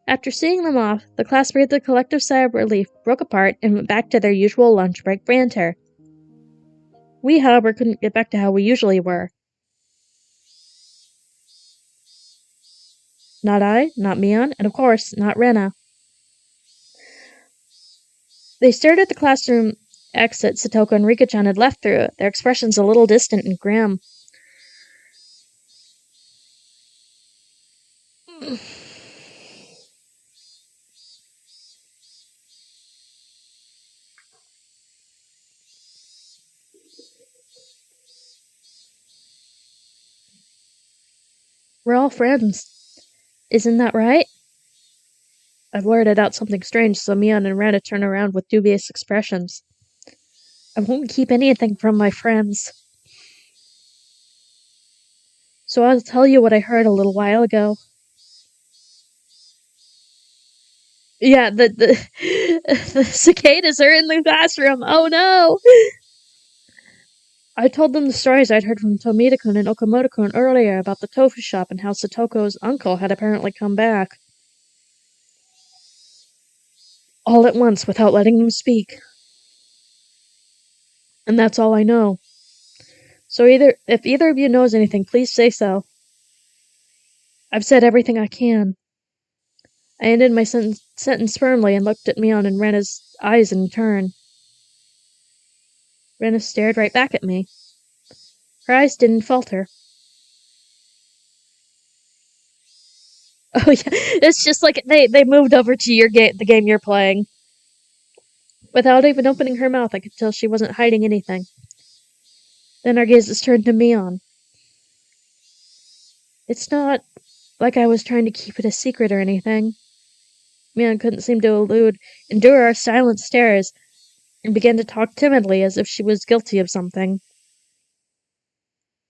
After seeing them off, the class breathed a collective sigh of relief, broke apart, and went back to their usual lunch break banter. We, however, couldn't get back to how we usually were. Not I, not Mion, and of course, not Rena. They stared at the classroom exit Satoko and Rika-chan had left through it, their expressions a little distant and grim. We're all friends. Isn't that right? I blurted out something strange, so Mion and Rena turned around with dubious expressions. I won't keep anything from my friends. So I'll tell you what I heard a little while ago. Yeah, the cicadas are in the classroom. Oh no! I told them the stories I'd heard from Tomita-kun and Okamoto-kun earlier about the tofu shop and how Satoko's uncle had apparently come back. All at once, without letting them speak. And that's all I know. So if either of you knows anything, please say so. I've said everything I can. I ended my sentence firmly and looked at Mion and Rena's eyes in turn. Rena stared right back at me. Her eyes didn't falter. Oh yeah, it's just like they moved over to the game you're playing. Without even opening her mouth, I could tell she wasn't hiding anything. Then our gazes turned to Mion. It's not like I was trying to keep it a secret or anything. Mion couldn't seem to endure our silent stares, and began to talk timidly as if she was guilty of something.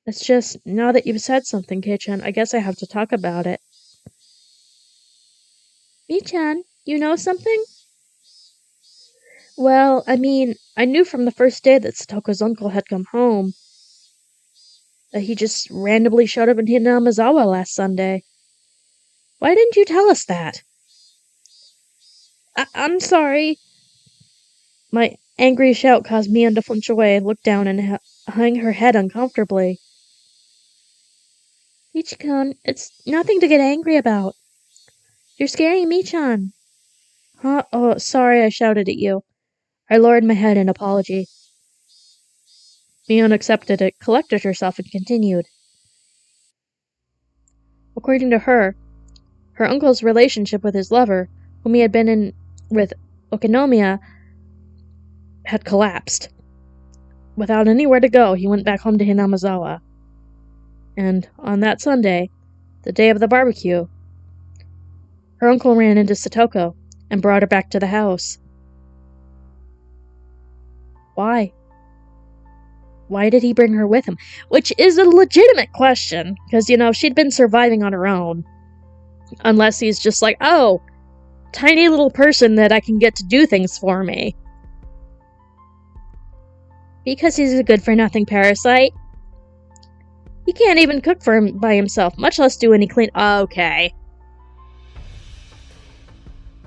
It's just, now that you've said something, Kei-chan, I guess I have to talk about it. Mi-chan, you know something? Well, I mean, I knew from the first day that Satoko's uncle had come home. That he just randomly showed up in Hinamizawa last Sunday. Why didn't you tell us that? I'm sorry. My angry shout caused Mion to flinch away, look down, and hang her head uncomfortably. Ichikun, it's nothing to get angry about. You're scaring Mi-chan. Huh? Oh, sorry I shouted at you. I lowered my head in apology. Mion accepted it, collected herself, and continued. According to her uncle's relationship with his lover, whom he had been in with Okinomiya, had collapsed. Without anywhere to go, he went back home to Hinamizawa. And on that Sunday, the day of the barbecue, her uncle ran into Satoko and brought her back to the house. Why? Why did he bring her with him? Which is a legitimate question, because, she'd been surviving on her own. Unless he's just like, oh, tiny little person that I can get to do things for me. Because he's a good-for-nothing parasite. He can't even cook for him by himself, much less do any clean. Okay.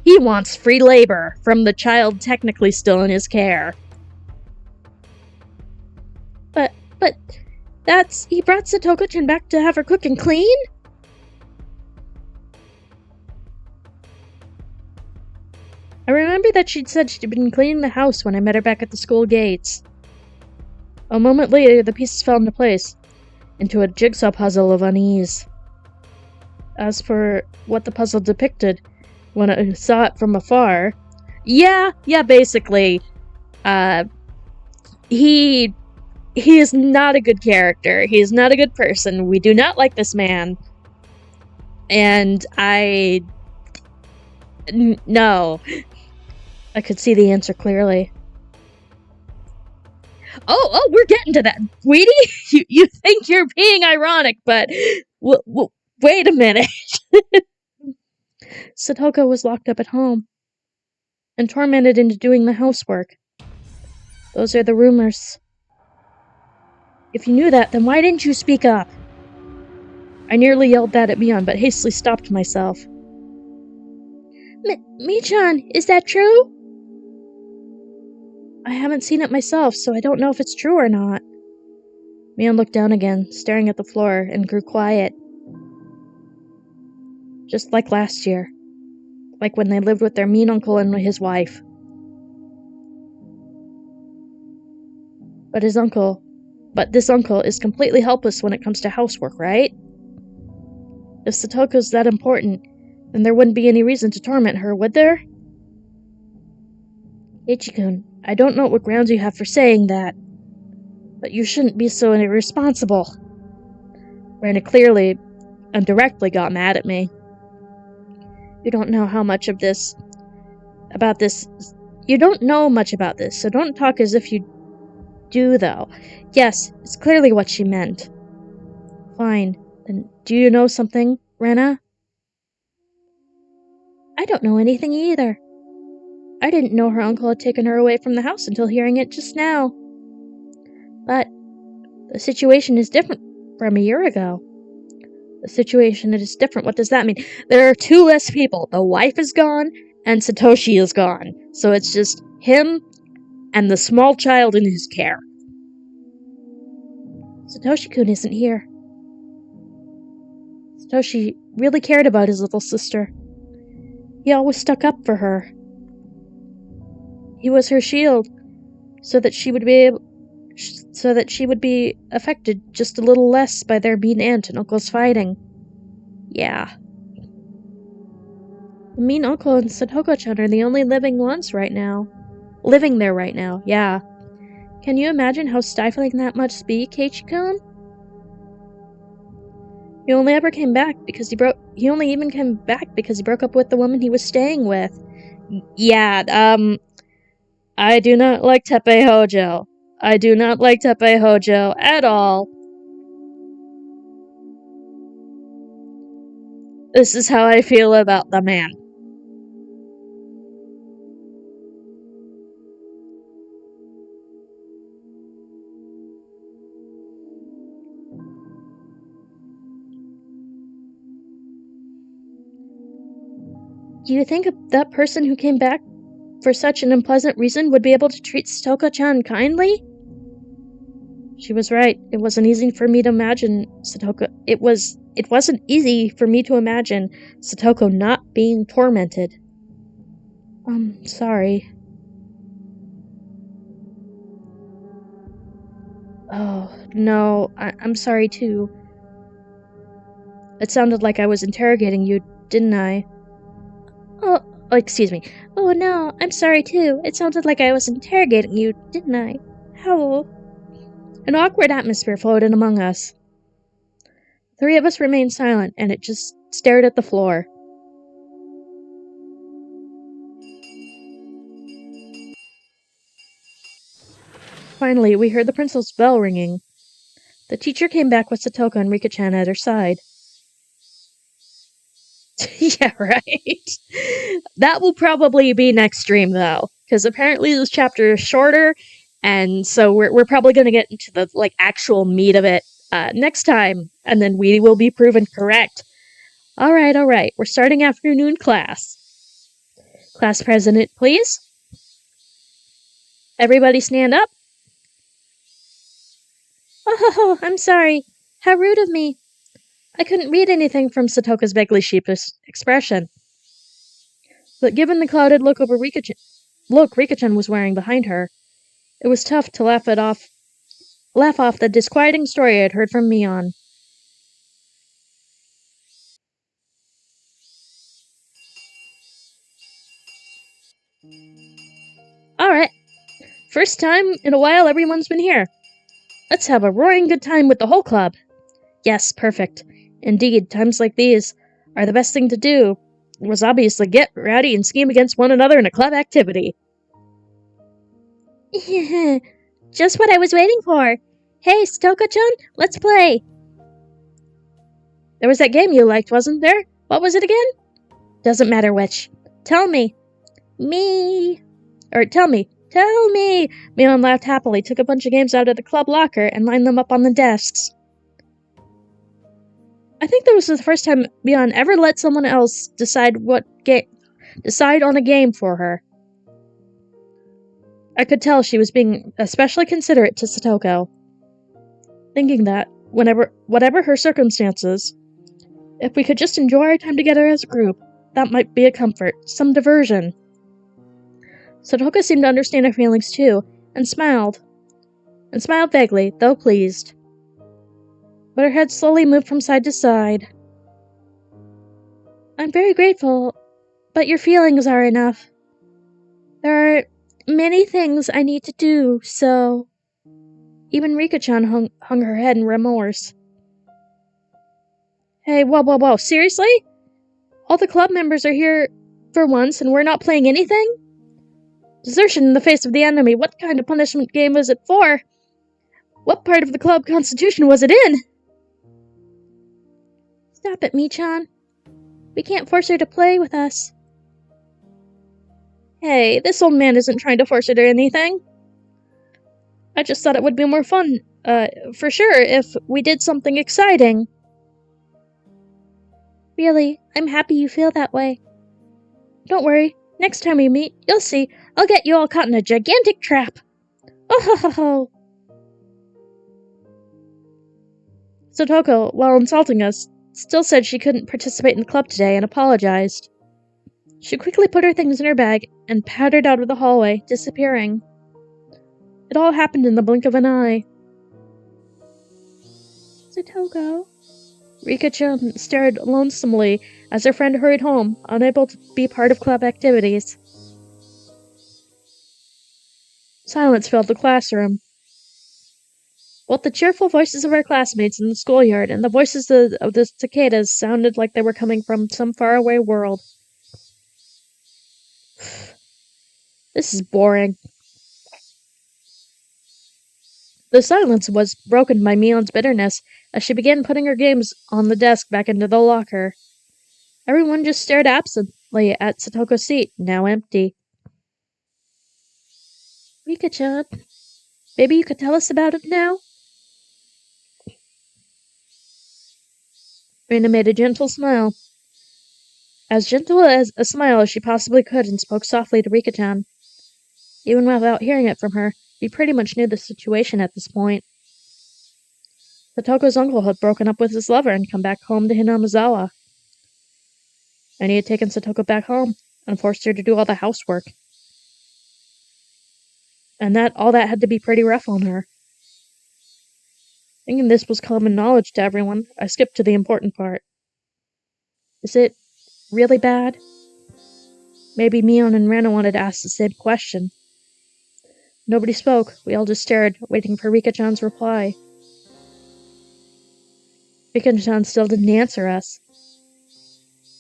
He wants free labor from the child technically still in his care. But he brought Satoko-chan back to have her cook and clean? I remember that she'd said she'd been cleaning the house when I met her back at the school gates. A moment later, the pieces fell into place, into a jigsaw puzzle of unease. As for what the puzzle depicted, when I saw it from afar, basically, he is not a good character. He is not a good person. We do not like this man. And no. I could see the answer clearly. Oh, we're getting to that. Weedy, you think you're being ironic, but wait a minute. Satoko was locked up at home and tormented into doing the housework. Those are the rumors. If you knew that, then why didn't you speak up? I nearly yelled that at Mion, but hastily stopped myself. Mi-chan, is that true? I haven't seen it myself, so I don't know if it's true or not. Mion looked down again, staring at the floor, and grew quiet. Just like last year. Like when they lived with their mean uncle and his wife. But this uncle is completely helpless when it comes to housework, right? If Satoko's that important, then there wouldn't be any reason to torment her, would there? Ichikun, I don't know what grounds you have for saying that, but you shouldn't be so irresponsible. Rana clearly and directly got mad at me. You don't know much about this. You don't know much about this, so don't talk as if you do, though. Yes, it's clearly what she meant. Fine. Then do you know something, Rena? I don't know anything either. I didn't know her uncle had taken her away from the house until hearing it just now. But the situation is different from a year ago. The situation is different. What does that mean? There are two less people. The wife is gone, and Satoshi is gone. So it's just him and the small child in his care. Satoshi-kun isn't here. Satoshi really cared about his little sister. He always stuck up for her. He was her shield, so that she would be affected just a little less by their mean aunt and uncle's fighting. Yeah. The mean uncle and Satoko-chan are the only living ones right now. Living there right now, yeah. Can you imagine how stifling that must be, Keiichi-kun? He only ever came back because he only even came back because he broke up with the woman he was staying with. Yeah, I do not like Teppei Hojo. I do not like Teppei Hojo at all. This is how I feel about the man. Do you think that person who came back for such an unpleasant reason would be able to treat Satoko-chan kindly? She was right. It wasn't easy for me to imagine Satoko. It wasn't easy for me to imagine Satoko not being tormented. Sorry. Oh, no, I'm sorry too. It sounded like I was interrogating you, didn't I? Oh, excuse me. Oh no, I'm sorry too. It sounded like I was interrogating you, didn't I? How? An awkward atmosphere floated among us. Three of us remained silent, and it just stared at the floor. Finally, we heard the principal's bell ringing. The teacher came back with Satoko and Rika-chan at her side. Yeah, right. That will probably be next stream, though, because apparently this chapter is shorter, and so we're probably going to get into the actual meat of it next time, and then we will be proven correct. All right. We're starting afternoon class. Class president, please. Everybody stand up. Oh, I'm sorry. How rude of me. I couldn't read anything from Satoka's vaguely sheepish expression. But given the clouded look Rika-chan was wearing behind her, it was tough to laugh off the disquieting story I had heard from Mion. Alright, first time in a while everyone's been here. Let's have a roaring good time with the whole club. Yes, perfect. Indeed, times like these are the best thing to do. It was obviously get rowdy and scheme against one another in a club activity. Just what I was waiting for. Hey, Stoka-chan, let's play. There was that game you liked, wasn't there? What was it again? Doesn't matter which. Tell me. Tell me. Mion laughed happily, took a bunch of games out of the club locker, and lined them up on the desks. I think that was the first time Mion ever let someone else decide on a game for her. I could tell she was being especially considerate to Satoko. Thinking that, whatever her circumstances, if we could just enjoy our time together as a group, that might be a comfort, some diversion. Satoko seemed to understand her feelings too, and smiled vaguely, though pleased. But her head slowly moved from side to side. I'm very grateful, but your feelings are enough. There are many things I need to do, so... Even Rika-chan hung her head in remorse. Hey, whoa, seriously? All the club members are here for once, and we're not playing anything? Desertion in the face of the enemy, what kind of punishment game was it for? What part of the club constitution was it in? Stop it, Mi-chan. We can't force her to play with us. Hey, this old man isn't trying to force her to anything. I just thought it would be more fun, for sure, if we did something exciting. Really, I'm happy you feel that way. Don't worry, next time we meet, you'll see, I'll get you all caught in a gigantic trap. Oh ho ho ho! Satoko, while insulting us, still said she couldn't participate in the club today and apologized. She quickly put her things in her bag and pattered out of the hallway, disappearing. It all happened in the blink of an eye. Satoko? Rika-chan stared lonesomely as her friend hurried home, unable to be part of club activities. Silence filled the classroom. Both the cheerful voices of our classmates in the schoolyard and the voices of the cicadas sounded like they were coming from some faraway world. This is boring. The silence was broken by Mion's bitterness as she began putting her games on the desk back into the locker. Everyone just stared absently at Satoko's seat, now empty. Rika-chan, maybe you could tell us about it now? Rina made a gentle smile. As gentle as a smile as she possibly could, and spoke softly to Rika-chan. Even without hearing it from her, we pretty much knew the situation at this point. Satoko's uncle had broken up with his lover and come back home to Hinamizawa. And he had taken Satoko back home and forced her to do all the housework. And all that had to be pretty rough on her. Thinking this was common knowledge to everyone, I skipped to the important part. Is it really bad? Maybe Mion and Rana wanted to ask the same question. Nobody spoke. We all just stared, waiting for Rika-chan's reply. Rika-chan still didn't answer us.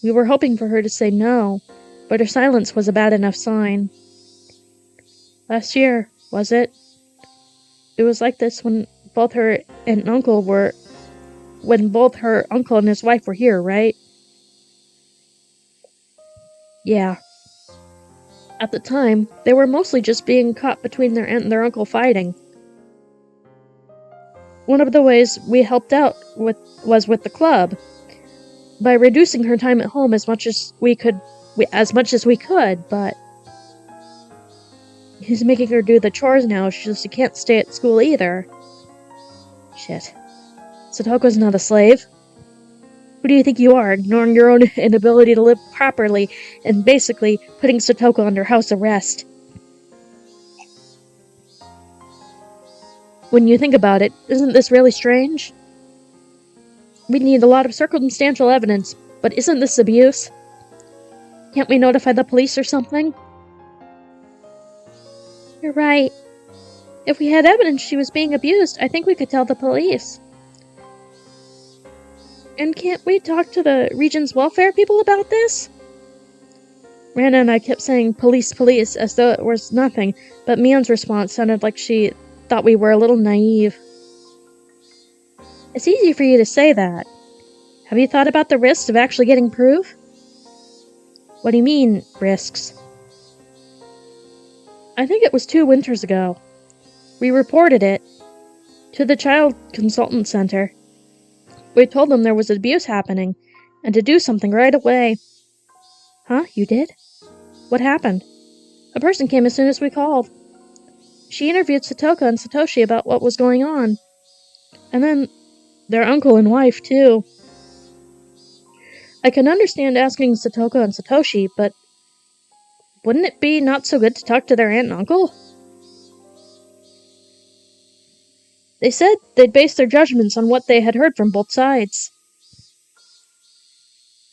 We were hoping for her to say no, but her silence was a bad enough sign. Last year, was it? It was like this when both her uncle and his wife were here, right? Yeah. At the time, they were mostly just being caught between their aunt and their uncle fighting. One of the ways we helped out was with the club, by reducing her time at home as much as we could, but he's making her do the chores now, so she can't stay at school either. Shit. Satoko's not a slave. Who do you think you are, ignoring your own inability to live properly and basically putting Satoko under house arrest? When you think about it, isn't this really strange? We need a lot of circumstantial evidence, but isn't this abuse? Can't we notify the police or something? You're right. If we had evidence she was being abused, I think we could tell the police. And can't we talk to the region's welfare people about this? Rana and I kept saying police, police, as though it was nothing, but Mion's response sounded like she thought we were a little naive. It's easy for you to say that. Have you thought about the risks of actually getting proof? What do you mean, risks? I think it was 2 winters ago. We reported it to the Child Consultant Center. We told them there was abuse happening, and to do something right away. Huh? You did? What happened? A person came as soon as we called. She interviewed Satoko and Satoshi about what was going on. And then their uncle and wife, too. I can understand asking Satoko and Satoshi, but wouldn't it be not so good to talk to their aunt and uncle? They said they'd base their judgments on what they had heard from both sides.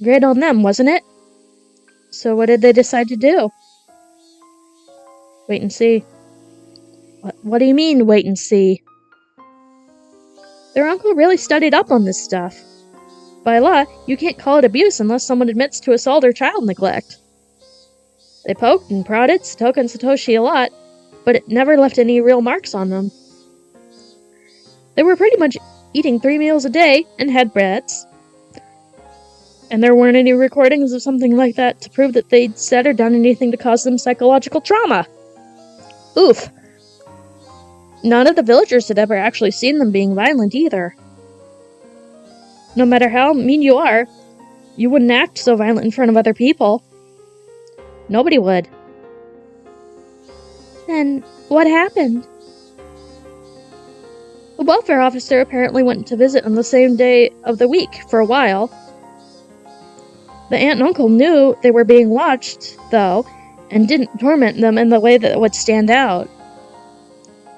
Great on them, wasn't it? So what did they decide to do? Wait and see. What do you mean, wait and see? Their uncle really studied up on this stuff. By law, you can't call it abuse unless someone admits to assault or child neglect. They poked and prodded Satoko and Satoshi a lot, but it never left any real marks on them. They were pretty much eating 3 meals a day and had breads. And there weren't any recordings of something like that to prove that they'd said or done anything to cause them psychological trauma. Oof. None of the villagers had ever actually seen them being violent either. No matter how mean you are, you wouldn't act so violent in front of other people. Nobody would. Then, what happened? The welfare officer apparently went to visit on the same day of the week for a while. The aunt and uncle knew they were being watched, though, and didn't torment them in the way that would stand out.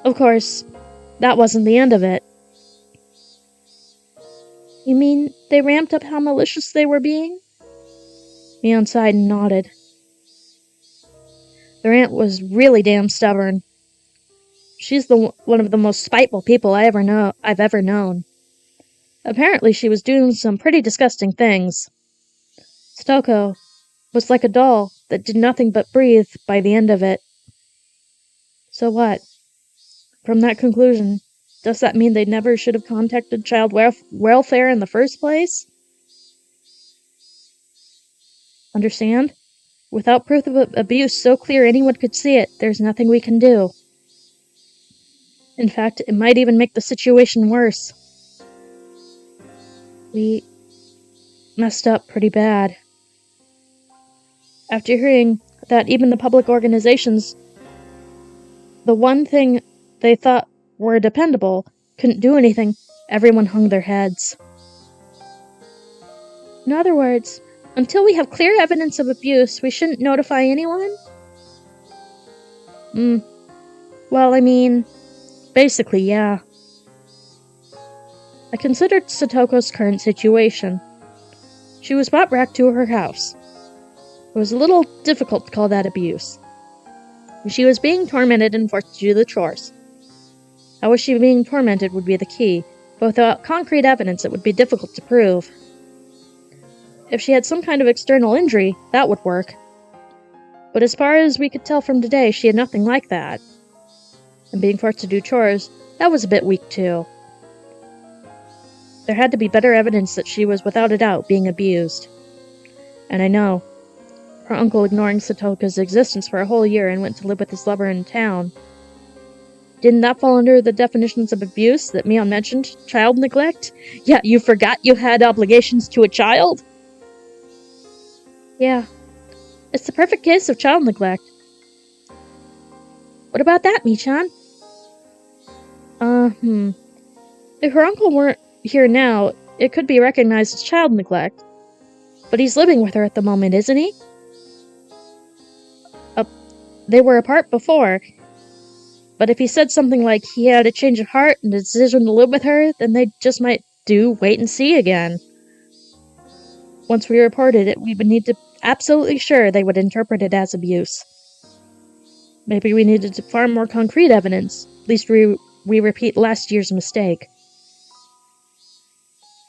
Of course, that wasn't the end of it. You mean they ramped up how malicious they were being? Mion sighed and nodded. Their aunt was really damn stubborn. She's one of the most spiteful people I've ever known. Apparently she was doing some pretty disgusting things. Satoko was like a doll that did nothing but breathe by the end of it. So what? From that conclusion, does that mean they never should have contacted child welfare in the first place? Understand? Without proof of abuse so clear anyone could see it, there's nothing we can do. In fact, it might even make the situation worse. We messed up pretty bad. After hearing that even the public organizations, the one thing they thought were dependable, couldn't do anything, everyone hung their heads. In other words, until we have clear evidence of abuse, we shouldn't notify anyone? Well, I mean, basically, yeah. I considered Satoko's current situation. She was brought back to her house. It was a little difficult to call that abuse. She was being tormented and forced to do the chores. How was she being tormented would be the key, but without concrete evidence it would be difficult to prove. If she had some kind of external injury, that would work. But as far as we could tell from today, she had nothing like that. And being forced to do chores, that was a bit weak too. There had to be better evidence that she was without a doubt being abused. And I know. Her uncle ignoring Satoko's existence for a whole year and went to live with his lover in town. Didn't that fall under the definitions of abuse that Mion mentioned? Child neglect? Yeah, you forgot you had obligations to a child? Yeah. It's the perfect case of child neglect. What about that, Michan? If her uncle weren't here now, it could be recognized as child neglect. But he's living with her at the moment, isn't he? They were apart before. But if he said something like he had a change of heart and a decision to live with her, then they just might do wait and see again. Once we reported it, we would need to absolutely sure they would interpret it as abuse. Maybe we needed far more concrete evidence. At least we repeat last year's mistake.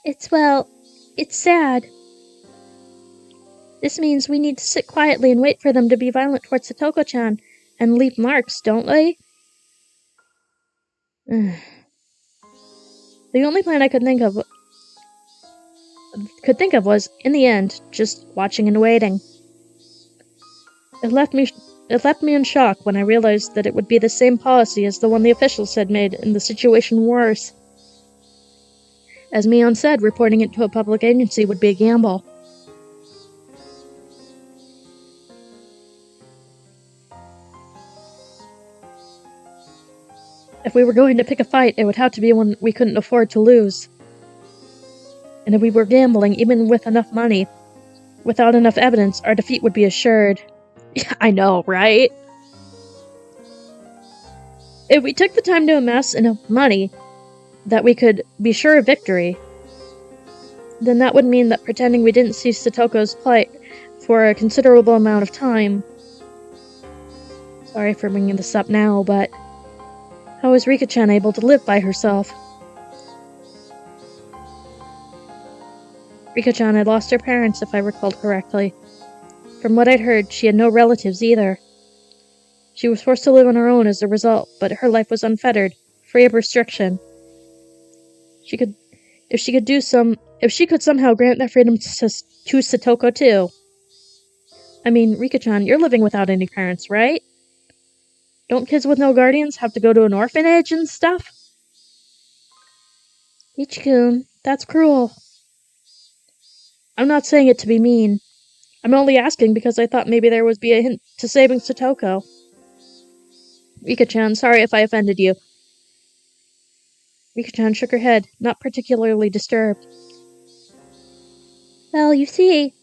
It's sad. This means we need to sit quietly and wait for them to be violent towards Satoko-chan and leave marks, don't we? The only plan I could think of was, in the end, just watching and waiting. It left me in shock when I realized that it would be the same policy as the one the officials had made, and the situation worse. As Mion said, reporting it to a public agency would be a gamble. If we were going to pick a fight, it would have to be one we couldn't afford to lose. And if we were gambling, even with enough money, without enough evidence, our defeat would be assured. I know, right? If we took the time to amass enough money that we could be sure of victory, then that would mean that pretending we didn't see Satoko's plight for a considerable amount of time. Sorry for bringing this up now, but how was Rika-chan able to live by herself? Rika-chan had lost her parents, if I recalled correctly. From what I'd heard, she had no relatives either. She was forced to live on her own as a result, but her life was unfettered, free of restriction. If she could somehow grant that freedom to Satoko too. I mean, Rika-chan, you're living without any parents, right? Don't kids with no guardians have to go to an orphanage and stuff? Ichikun, that's cruel. I'm not saying it to be mean. I'm only asking because I thought maybe there would be a hint to saving Satoko. Rika-chan, sorry if I offended you. Rika-chan shook her head, not particularly disturbed. Well, you see,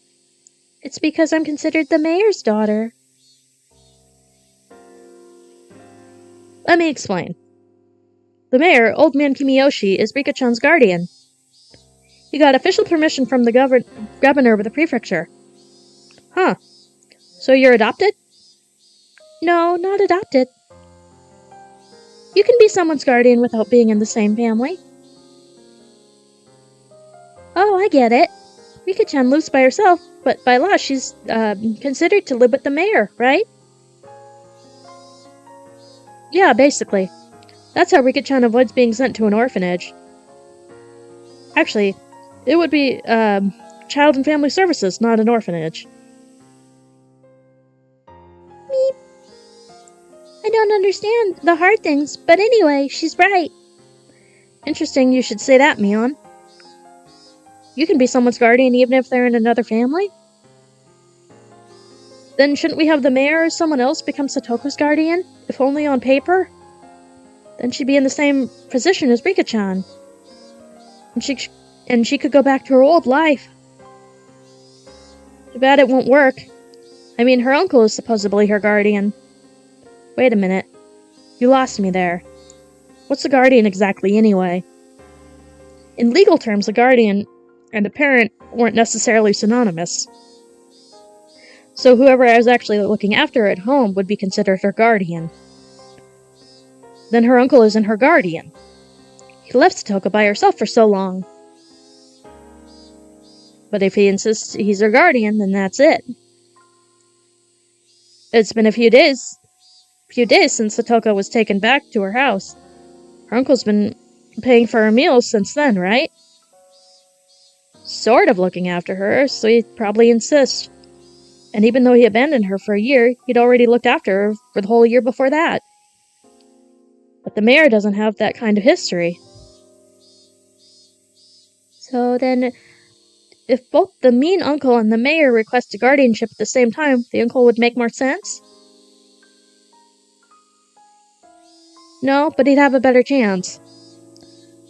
it's because I'm considered the mayor's daughter. Let me explain. The mayor, Old Man Kimiyoshi, is Rika-chan's guardian. He got official permission from the governor of the prefecture. Huh. So you're adopted? No, not adopted. You can be someone's guardian without being in the same family. Oh, I get it. Rika-chan lives by herself, but by law she's considered to live with the mayor, right? Yeah, basically. That's how Rika-chan avoids being sent to an orphanage. Actually, it would be Child and Family Services, not an orphanage. Meep. I don't understand the hard things, but anyway, she's right. Interesting you should say that, Mion. You can be someone's guardian even if they're in another family? Then shouldn't we have the mayor or someone else become Satoko's guardian, if only on paper? Then she'd be in the same position as Rika-chan. And she could go back to her old life. Too bad it won't work. I mean, her uncle is supposedly her guardian. Wait a minute. You lost me there. What's a guardian exactly, anyway? In legal terms, a guardian and a parent weren't necessarily synonymous. So whoever is actually looking after her at home would be considered her guardian. Then her uncle isn't her guardian. He left Satoko by herself for so long. But if he insists he's her guardian, then that's it. It's been a few days since Satoko was taken back to her house. Her uncle's been paying for her meals since then, right? Sort of looking after her, so he'd probably insist. And even though he abandoned her for a year, he'd already looked after her for the whole year before that. But the mayor doesn't have that kind of history. So then, if both the mean uncle and the mayor request a guardianship at the same time, the uncle would make more sense? No, but he'd have a better chance.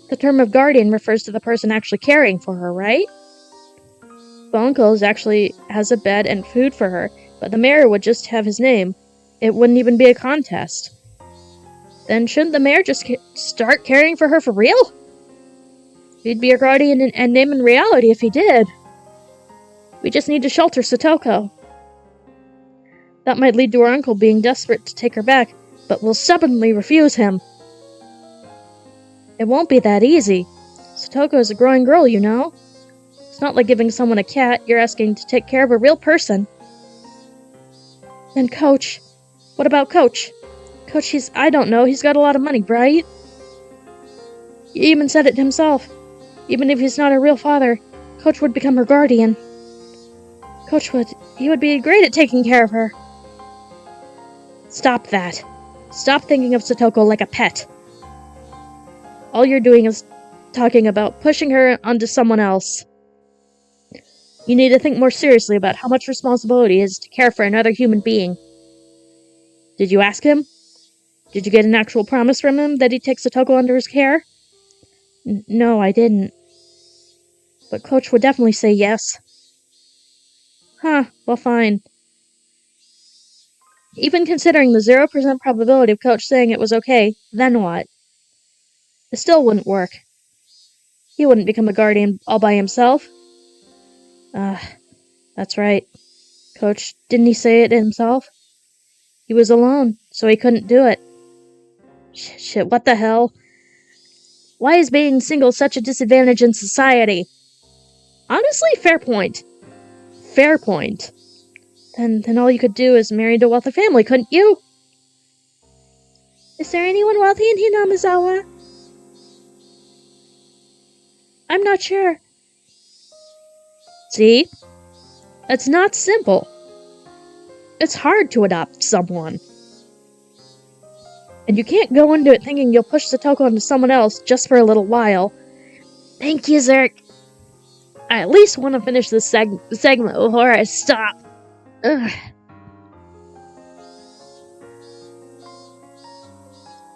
The term of guardian refers to the person actually caring for her, right? The uncle actually has a bed and food for her, but the mayor would just have his name. It wouldn't even be a contest. Then shouldn't the mayor just start caring for her for real? He'd be her guardian and name in reality if he did. We just need to shelter Satoko. That might lead to her uncle being desperate to take her back, but will stubbornly refuse him. It won't be that easy. Satoko is a growing girl, you know. It's not like giving someone a cat, you're asking to take care of a real person. And Coach. What about Coach? Coach, I don't know, he's got a lot of money, right? He even said it himself. Even if he's not her real father, Coach would become her guardian. He would be great at taking care of her. Stop that. Stop thinking of Satoko like a pet. All you're doing is talking about pushing her onto someone else. You need to think more seriously about how much responsibility it is to care for another human being. Did you ask him? Did you get an actual promise from him that he'd take Satoko under his care? No, I didn't. But Coach would definitely say yes. Huh, well fine. Even considering the 0% probability of Coach saying it was okay, then what? It still wouldn't work. He wouldn't become a guardian all by himself. That's right. Coach, didn't he say it himself? He was alone, so he couldn't do it. Shit, what the hell? Why is being single such a disadvantage in society? Honestly, fair point. Fair point. Then all you could do is marry into a wealthy family, couldn't you? Is there anyone wealthy in Hinamizawa? I'm not sure. See? It's not simple. It's hard to adopt someone. And you can't go into it thinking you'll push Satoko into someone else just for a little while. Thank you, Zerk. I at least want to finish this segment before I stop. Ugh.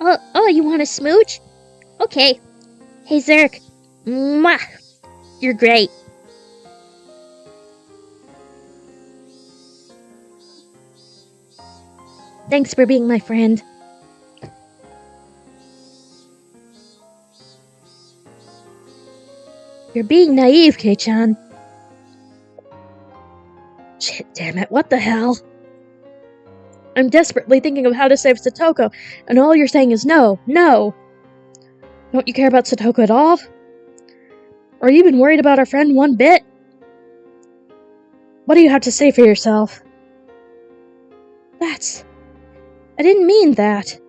Oh, you want a smooch? Okay. Hey, Zerk. Mwah. You're great. Thanks for being my friend. You're being naive, Kei-chan. Shit, damn it, what the hell? I'm desperately thinking of how to save Satoko, and all you're saying is no, no. Don't you care about Satoko at all? Or you even worried about our friend one bit? What do you have to say for yourself? I didn't mean that.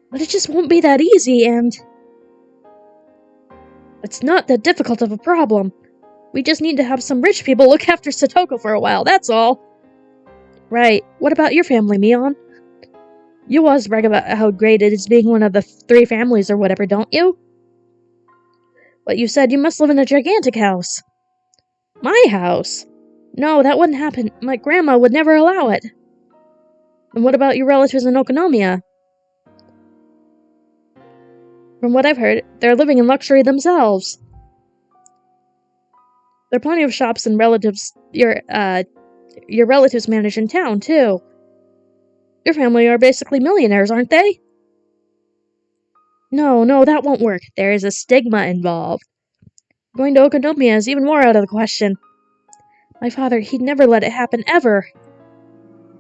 But it just won't be that easy, and... It's not that difficult of a problem. We just need to have some rich people look after Satoko for a while, that's all. Right. What about your family, Mion? You always brag about how great it is being one of the 3 families or whatever, don't you? But you said you must live in a gigantic house. My house? No, that wouldn't happen. My grandma would never allow it. And what about your relatives in Okonomiya? From what I've heard, they're living in luxury themselves. There are plenty of shops and relatives your relatives manage in town, too. Your family are basically millionaires, aren't they? No, that won't work. There is a stigma involved. Going to Okonomiya is even more out of the question. My father, he'd never let it happen, ever.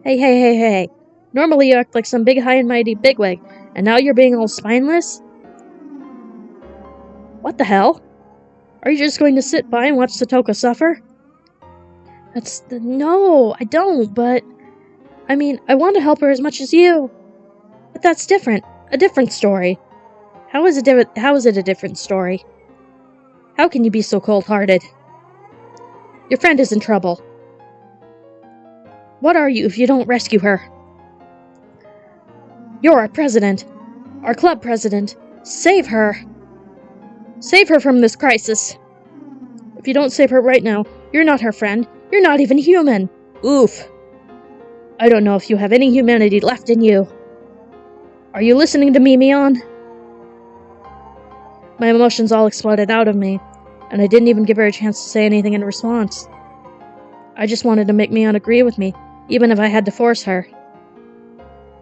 Hey. Normally you act like some big high and mighty bigwig, and now you're being all spineless? What the hell? Are you just going to sit by and watch Satoko suffer? No, I don't, but... I mean, I want to help her as much as you. But that's different. A different story. How is it a different story? How can you be so cold-hearted? Your friend is in trouble. What are you if you don't rescue her? You're our president. Our club president. Save her. Save her from this crisis. If you don't save her right now, you're not her friend. You're not even human. Oof. I don't know if you have any humanity left in you. Are you listening to me, Mion? My emotions all exploded out of me, and I didn't even give her a chance to say anything in response. I just wanted to make Mion agree with me, even if I had to force her.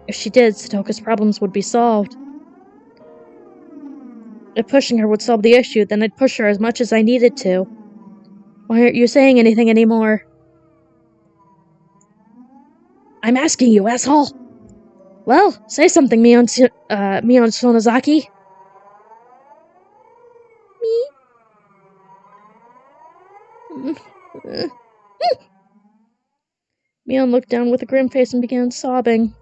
If she did, Satoko's problems would be solved. If pushing her would solve the issue, then I'd push her as much as I needed to. Why aren't you saying anything anymore? I'm asking you, asshole! Well, say something, Mion Sonozaki. Me? Mion looked down with a grim face and began sobbing.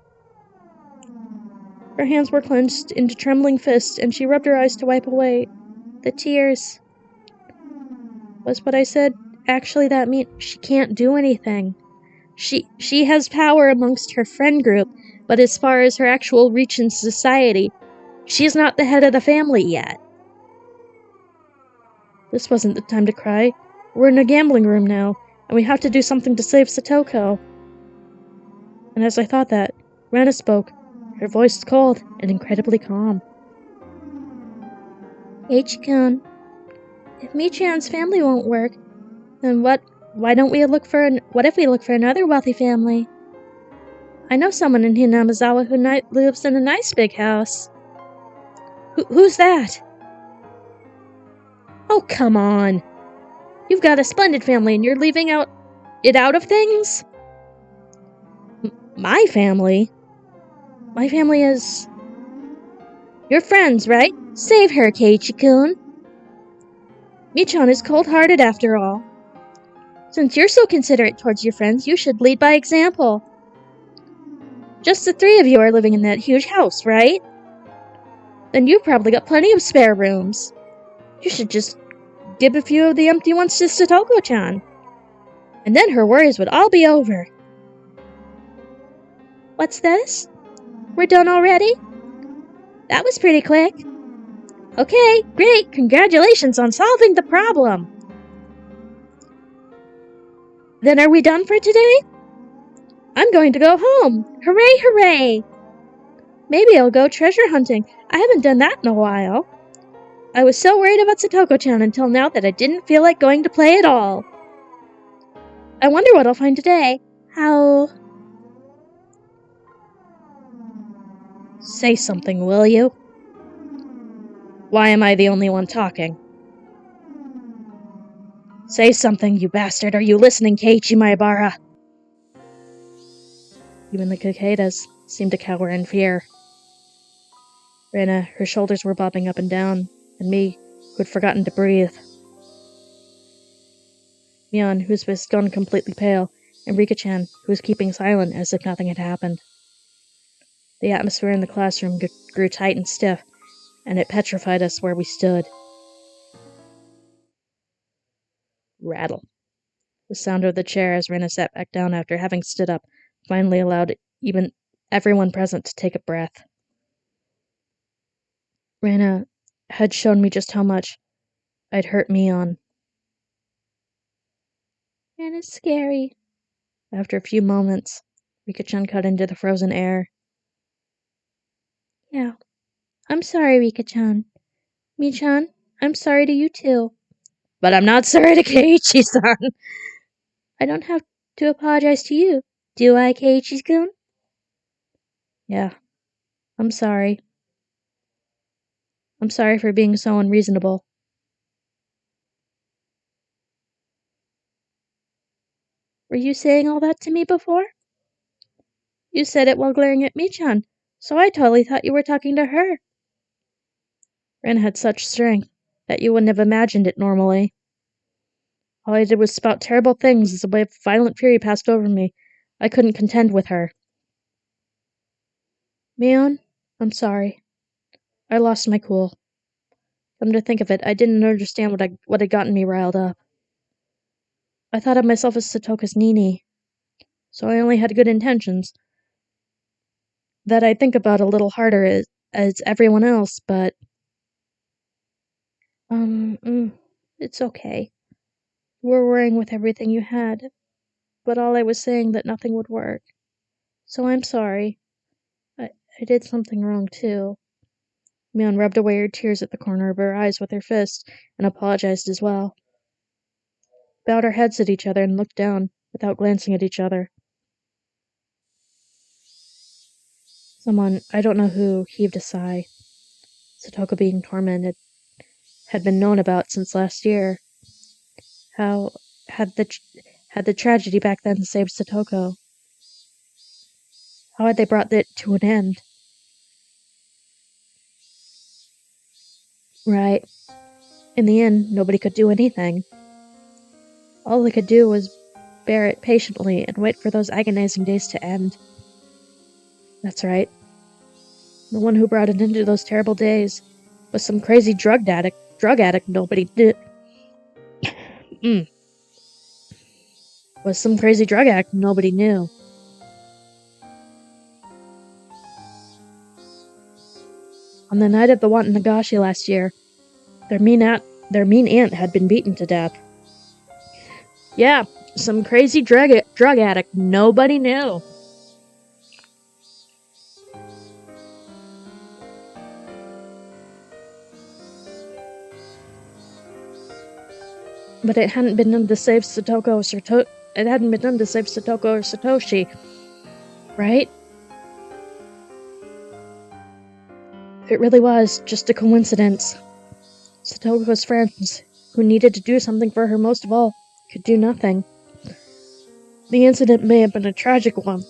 Her hands were clenched into trembling fists, and she rubbed her eyes to wipe away the tears. Was what I said actually that mean she can't do anything? She has power amongst her friend group, but as far as her actual reach in society, she's not the head of the family yet. This wasn't the time to cry. We're in a gambling room now, and we have to do something to save Satoko. And as I thought that, Rena spoke, her voice cold and incredibly calm. H-kun, if Mi-chan's family won't work, then what if we look for another wealthy family? I know someone in Hinamizawa who lives in a nice big house. Who's that? Oh, come on. You've got a splendid family and you're leaving it out of things? My family? My family is... Your friends, right? Save her, Keiichi-kun. Mi-chan is cold-hearted after all. Since you're so considerate towards your friends, you should lead by example. Just the 3 of you are living in that huge house, right? Then you've probably got plenty of spare rooms. You should just give a few of the empty ones to Satoko-chan. And then her worries would all be over. What's this? We're done already? That was pretty quick. Okay, great. Congratulations on solving the problem. Then are we done for today? I'm going to go home. Hooray, hooray. Maybe I'll go treasure hunting. I haven't done that in a while. I was so worried about Satoko-chan until now that I didn't feel like going to play at all. I wonder what I'll find today. How... Say something, will you? Why am I the only one talking? Say something, you bastard. Are you listening, Keiichi Maebara? Even the cicadas seemed to cower in fear. Rena, her shoulders were bobbing up and down, and me, who had forgotten to breathe. Mion, whose face had gone completely pale, and Rika-chan, who was keeping silent as if nothing had happened. The atmosphere in the classroom grew tight and stiff, and it petrified us where we stood. Rattle. The sound of the chair as Rena sat back down after having stood up finally allowed even everyone present to take a breath. Rena had shown me just how much I'd hurt Mion. And it's scary. After a few moments, Rika-chan cut into the frozen air. Yeah, I'm sorry, Rika-chan. Mi-chan, I'm sorry to you too. But I'm not sorry to Keiichi-san. I don't have to apologize to you, do I, Keiichi-kun? Yeah, I'm sorry. I'm sorry for being so unreasonable. Were you saying all that to me before? You said it while glaring at Mi-chan, so I totally thought you were talking to her. Ren had such strength that you wouldn't have imagined it normally. All I did was spout terrible things as a wave of violent fury passed over me. I couldn't contend with her. Mion, I'm sorry. I lost my cool. Come to think of it, I didn't understand what had gotten me riled up. I thought of myself as Satoka's Nini, so I only had good intentions. That I'd think about a little harder as everyone else, but... it's okay. You were worrying with everything you had, but all I was saying that nothing would work. So I'm sorry. I did something wrong too. Mion rubbed away her tears at the corner of her eyes with her fist and apologized as well. Bowed our heads at each other and looked down, without glancing at each other. Someone, I don't know who, heaved a sigh. Satoko being tormented had been known about since last year. How had the tragedy back then saved Satoko? How had they brought it to an end? Right. In the end, nobody could do anything. All they could do was bear it patiently and wait for those agonizing days to end. That's right. The one who brought it into those terrible days was some crazy drug addict nobody did. Was some crazy drug addict nobody knew. On the night of the Watanagashi last year, their mean aunt had been beaten to death. Yeah, some crazy drug addict nobody knew. But it hadn't been done to save Satoko or it hadn't been done to save Satoko or Satoshi, right? It really was just a coincidence. Satoko's friends, who needed to do something for her most of all, could do nothing. The incident may have been a tragic one,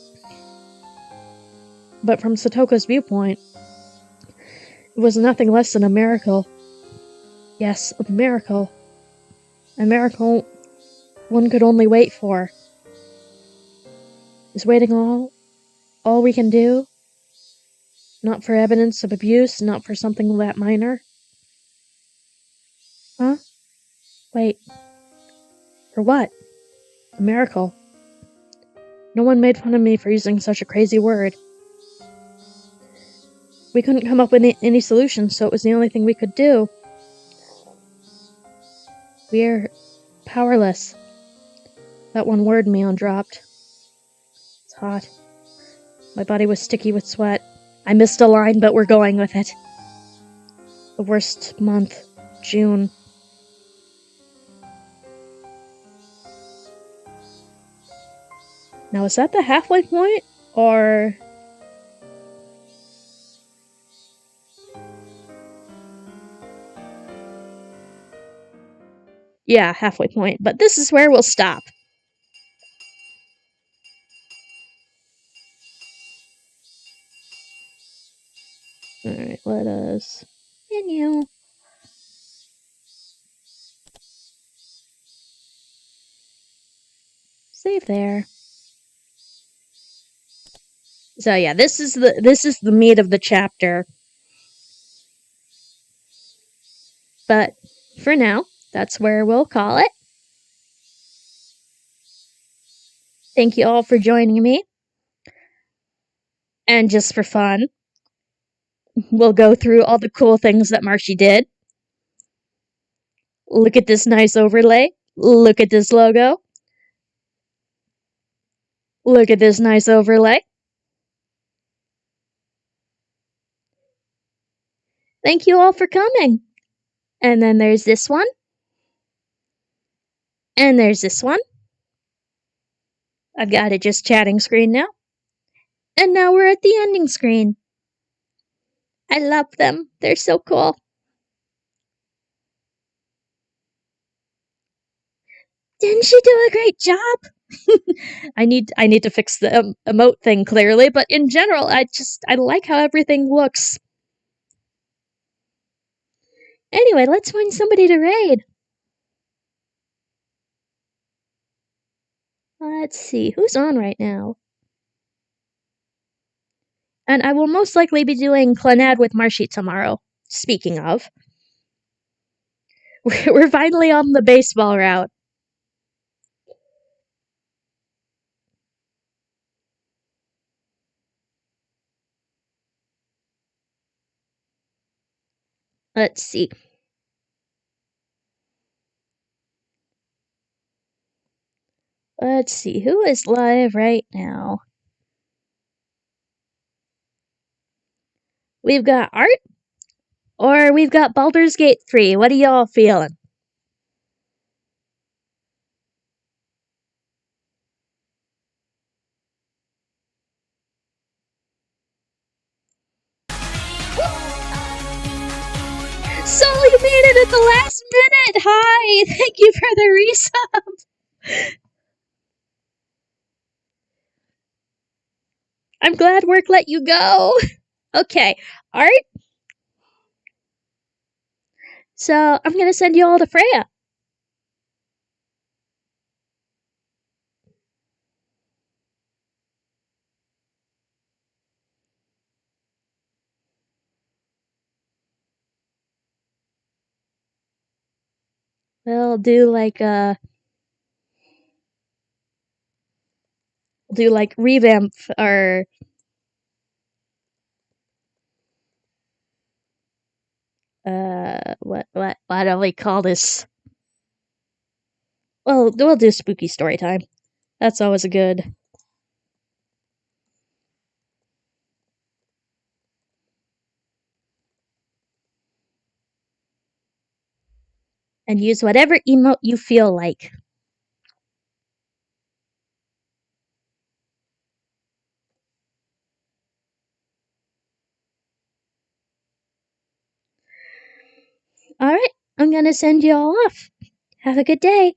but from Satoko's viewpoint, it was nothing less than a miracle. Yes, a miracle. A miracle one could only wait for. Is waiting all we can do? Not for evidence of abuse, not for something that minor? Huh? Wait. For what? A miracle. No one made fun of me for using such a crazy word. We couldn't come up with any solution, so it was the only thing we could do. We're powerless. That one word Mion dropped. It's hot. My body was sticky with sweat. I missed a line, but we're going with it. The worst month, June. Now, is that the halfway point? Or... yeah, halfway point. But this is where we'll stop. Alright, let us menu. Save there. So yeah, this is the meat of the chapter. But for now, that's where we'll call it. Thank you all for joining me. And just for fun, we'll go through all the cool things that Marshy did. Look at this nice overlay. Look at this logo. Look at this nice overlay. Thank you all for coming. And then there's this one. And there's this one. I've got a just chatting screen now. And now we're at the ending screen. I love them. They're so cool. Didn't she do a great job? I need to fix the emote thing clearly, but in general, I like how everything looks. Anyway, let's find somebody to raid. Let's see, who's on right now? And I will most likely be doing Clanad with Marshy tomorrow. Speaking of. We're finally on the baseball route. Let's see. Let's see, who is live right now? We've got Art, or we've got Baldur's Gate 3. What are y'all feeling? Soul, you made it at the last minute! Hi! Thank you for the resub! I'm glad work let you go! Okay, Art? So, I'm gonna send you all to Freya. We'll do like revamp or what do we call this? Well, we'll do spooky story time. That's always a good. And use whatever emote you feel like. Alright, I'm gonna send you all off. Have a good day.